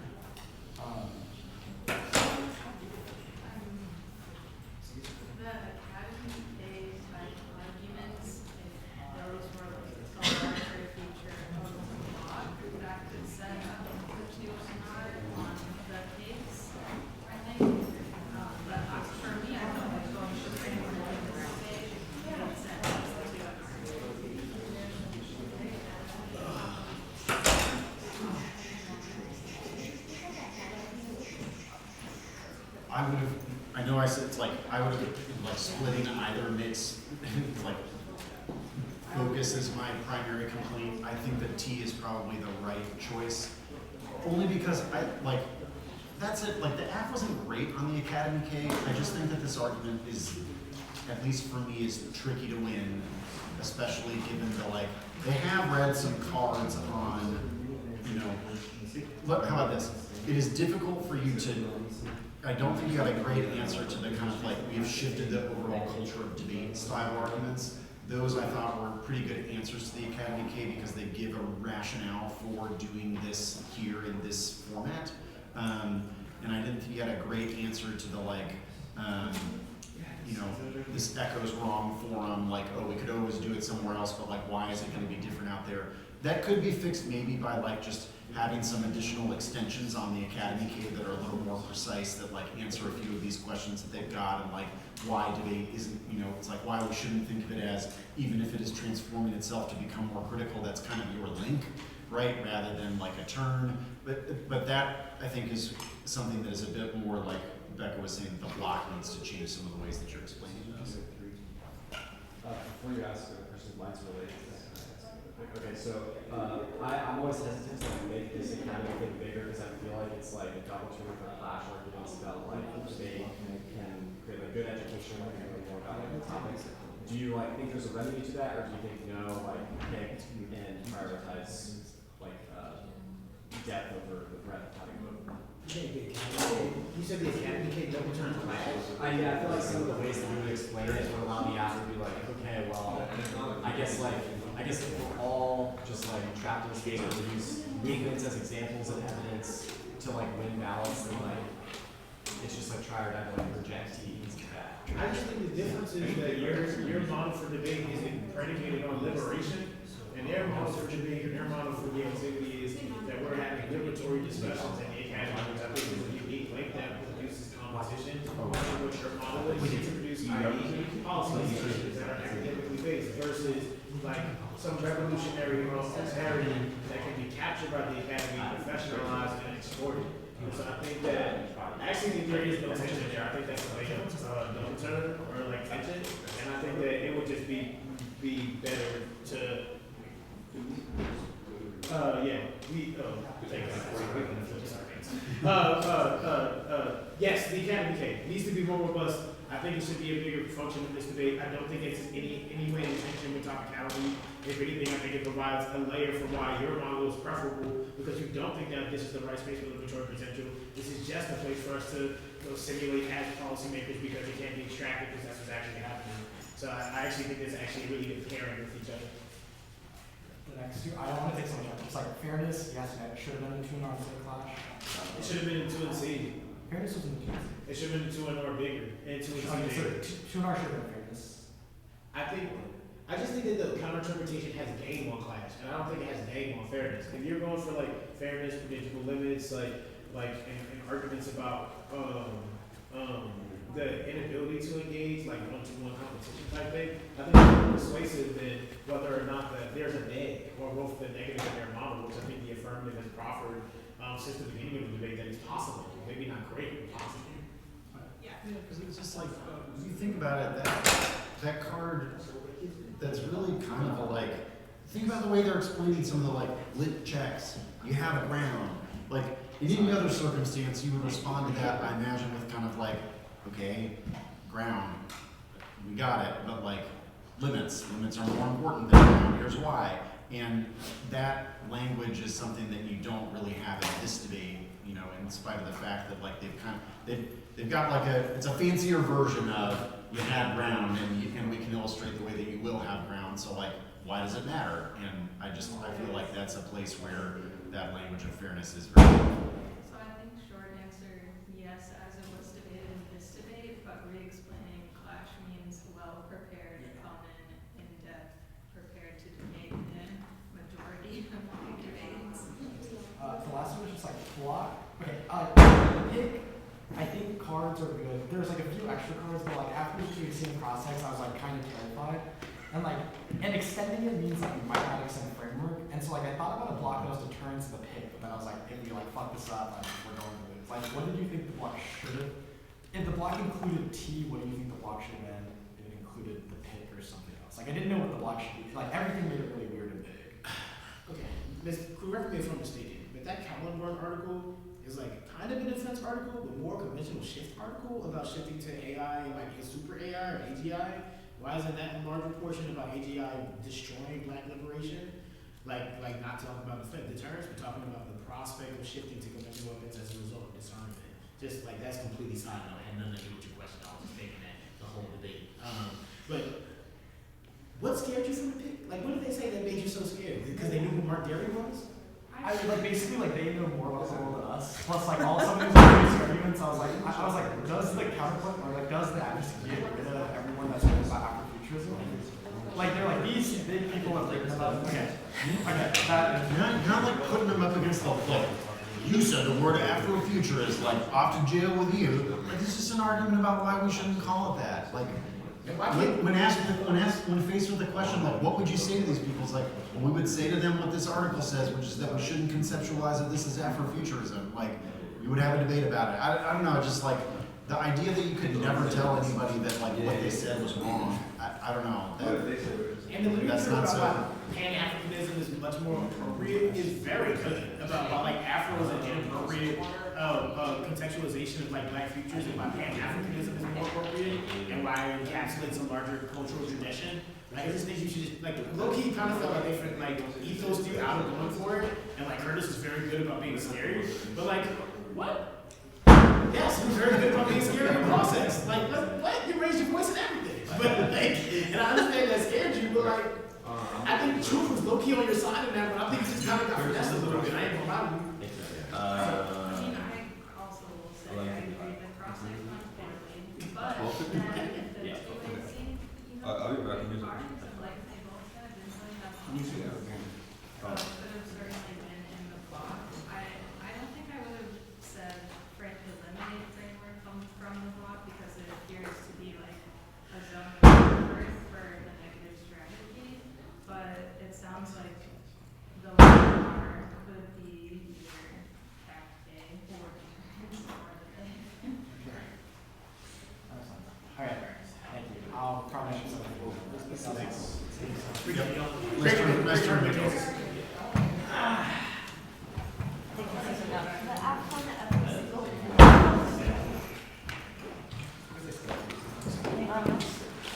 The academy days, like arguments, if those were like a larger feature of the law, that could set up the two or not on the case, I think. But for me, I felt like going to the framework on this stage made sense as the two I would have, I know I said it's like, I would have, like, splitting either makes, like, focus is my primary complaint. I think that T is probably the right choice. Only because that's it, like, the app wasn't great on the Academy K. I just think that this argument is, at least for me, is tricky to win, especially given the, like, they have read some cards on, you know, look, how about this? It is difficult for you to, I don't think you got a great answer to the kind of like, we have shifted the overall culture of debate style arguments. Those I thought were pretty good answers to the Academy K because they give a rationale for doing this here in this format. And I didn't think you had a great answer to the like, you know, this echoes wrong forum, like, oh, we could always do it somewhere else, but like, why is it gonna be different out there? That could be fixed maybe by like just having some additional extensions on the Academy K that are a little more precise, that like answer a few of these questions that they've got, and like why debate isn't, you know, it's like why we shouldn't think of it as, even if it is transforming itself to become more critical, that's kind of your link, right, rather than like a turn. But that, I think, is something that is a bit more like Becca was saying, the block needs to change some of the ways that you're explaining this. Before you ask a question, mine's related to that. Okay, so I'm always hesitant to like make this academy thing bigger because I feel like it's like a double turn for clash arguments about like debate can create like good education and learn more about like the topics. Do you like think there's a remedy to that, or do you think no, like pick and prioritize like depth over the breadth of having both? You said the academy came double turn clash? I feel like some of the ways that you would explain it would allow the author to be like, okay, well, I guess if we're all just like trapped in this game and we use movements as examples and evidence to like win ballots, then like it's just like try or die to like reject T. I just think the difference is that your model for debate isn't predicated on liberation, and their model for debate and their model for the activity is that we're having liberatory discussions in the academy, which I think is a unique link that produces competition. What your model is to produce policy decisions that are academically based versus like some revolutionary alterity that can be captured by the academy, professionalized, and exported. And so I think that, I actually think there is no tension there. I think that's a way of no turn or like tension. And I think that it would just be better to, yes, the academy K needs to be more robust. I think it should be a bigger function in this debate. I don't think it's any way in tension with topicality. If anything, I think it provides a layer for why your model is preferable, because you don't think that this is the right space for liberatory potential. This is just a place for us to simulate as policymakers because it can't be extracted because that's what's actually happening. So I actually think there's actually really good pairing with each other. The next two, I don't want to take so much time. Just like fairness, yes, it should have been in 2 and R instead of clash. It should have been in 2 and C. Fairness was in 2 and C. It should have been 2 and or bigger, and 2 and C bigger. 2 and R should have been fairness. I just think that the counter-interpretation has game on clash, and I don't think it has game on fairness. If you're going for like fairness, predictable limits, and arguments about the inability to engage, like one-to-one competition type thing, I think it's more persuasive than whether or not that there's a neg or both the negative in their model, which I think the affirmative has proffered since the beginning of the debate that it's possible, maybe not great, but possible. Yeah, because it's just like, when you think about it, that card, that's really kind of a like, think about the way they're explaining some of the like lit checks. You have a ground. Like, in any other circumstance, you would respond to that, I imagine, with kind of like, okay, ground, we got it, but like, limits are more important than ground, here's why. And that language is something that you don't really have in this debate, you know, in spite of the fact that like they've got like it's a fancier version of you had ground and we can illustrate the way that you will have ground. So like, why does it matter? And I feel like that's a place where that language of fairness is very helpful. So I think short answer, yes, as it was debated in this debate, but re-explaining clash means well-prepared, in depth, prepared to debate in majority of the debates. The last one was just like block. Okay, pick. I think cards are good. There's like a few extra cards, but like after you see the cross text, I was like kind of terrified. And extending it means like you might not extend framework. And so like I thought about a block that was deterrence to the pick, but then I was like, if we like fuck this up, like we're going to lose. Like, what did you think the block should have? If the block included T, what do you think the block should have been if it included the pick or something else? Like I didn't know what the block should be. Like everything made it really weird and big. Okay, correct me if I'm mistaken, but that Callan-Ward article is like kind of a defense article, but more conventional shift article about shifting to AI and like a super AI or AGI. Why isn't that a larger portion about AGI destroying black liberation? Like not talking about deterrence, but talking about the prospect of shifting to conventional weapons as a result of disarmament. Just like that's completely side note, had nothing to do with your question. I was just thinking that the whole debate. But what scared you from the pick? Like, what did they say that made you so scared? Because they knew who Mark Derry was? I was like basically like they know more about the world than us. Plus like all some of these arguments, I was like, does the counterpoint or like does the advocacy get rid of everyone that's written about afro-futurism? Like they're like these big people have written about You're not like putting them up against the wall. You said the word Afro-future is like off to jail with you. Like this is an argument about why we shouldn't call it that. Like when faced with the question like what would you say to these people? It's like, well, we would say to them what this article says, which is that we shouldn't conceptualize that this is Afro-futurism. Like we would have a debate about it. I don't know, just like the idea that you could never tell anybody that like what they said was wrong. I don't know. And the literature about Pan-Africanism is much more appropriate is very good about how like Afro is an inappropriate contextualization of like black futures and why Pan-Africanism is more appropriate and why it encapsulates a larger cultural tradition. Like I just think you should just like low-key kind of felt like they like ethos you out of going for it, and like Curtis is very good about being scary, but like what? Yes, he was very good about being scared in the process. Like what? You raised your voice and everything. But like, and I understand that scared you, but like, I think the truth was low-key on your side in that, but I think you just kind of got finessed a little bit. I ain't gonna lie to you. I also will say I agree that cross-section poorly, but then the two-way scene, I'll be back in music. like they both said, didn't really have much. So it could have certainly been in the block. I don't think I would have said eliminate framework from the block because it appears to be like a zone of comfort for the negative strategy, but it sounds like the bar could be either tactic or deterrence or the Alright, thank you. I'll probably show something. Nice turn.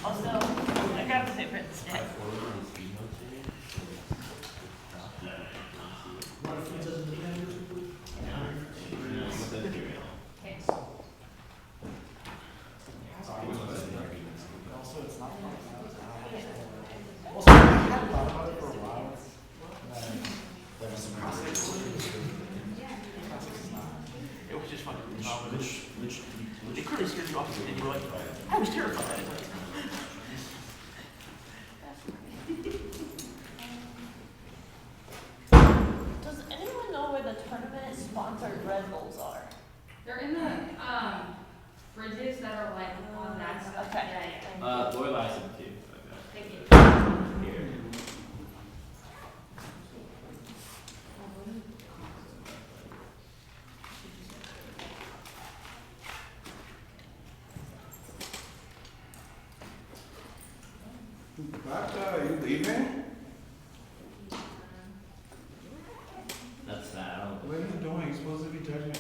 Also, I got the different stick. Also, I hadn't thought about it for a while. It was just fun. It could have scared you off, and you were like, I was terrified. Does anyone know where the tournament sponsored Red Bulls are? They're in the fridges that are like on that side. Okay. Lorelai said too. Thank you. Here. Baka, are you leaving? That's sad. I don't What are you doing? You're supposed to be judging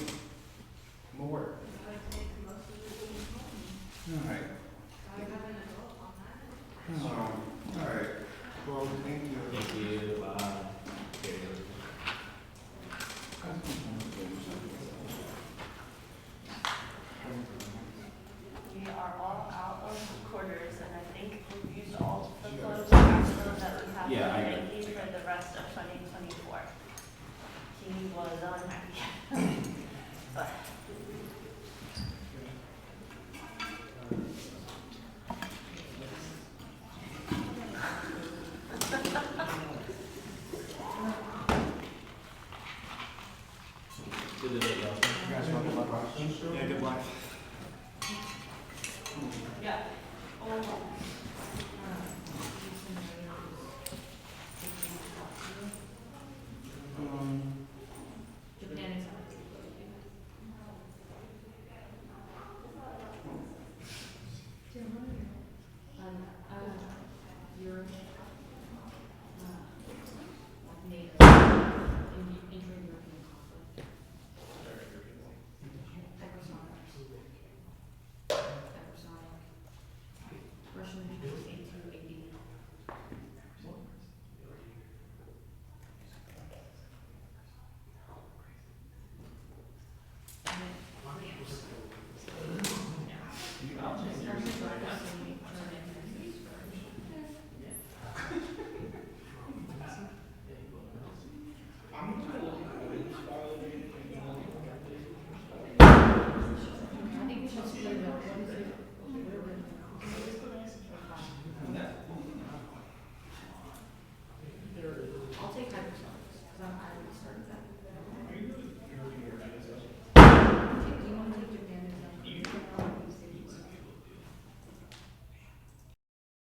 more. I would take most of the team home. Alright. I would have an adult on that. Oh, alright. Well, thank you. Thank you. Bye. We are all out of quarters, and I think we've used all the clothes. was unhappy. But Good debate, y'all. Yeah, good luck. yeah. Oh.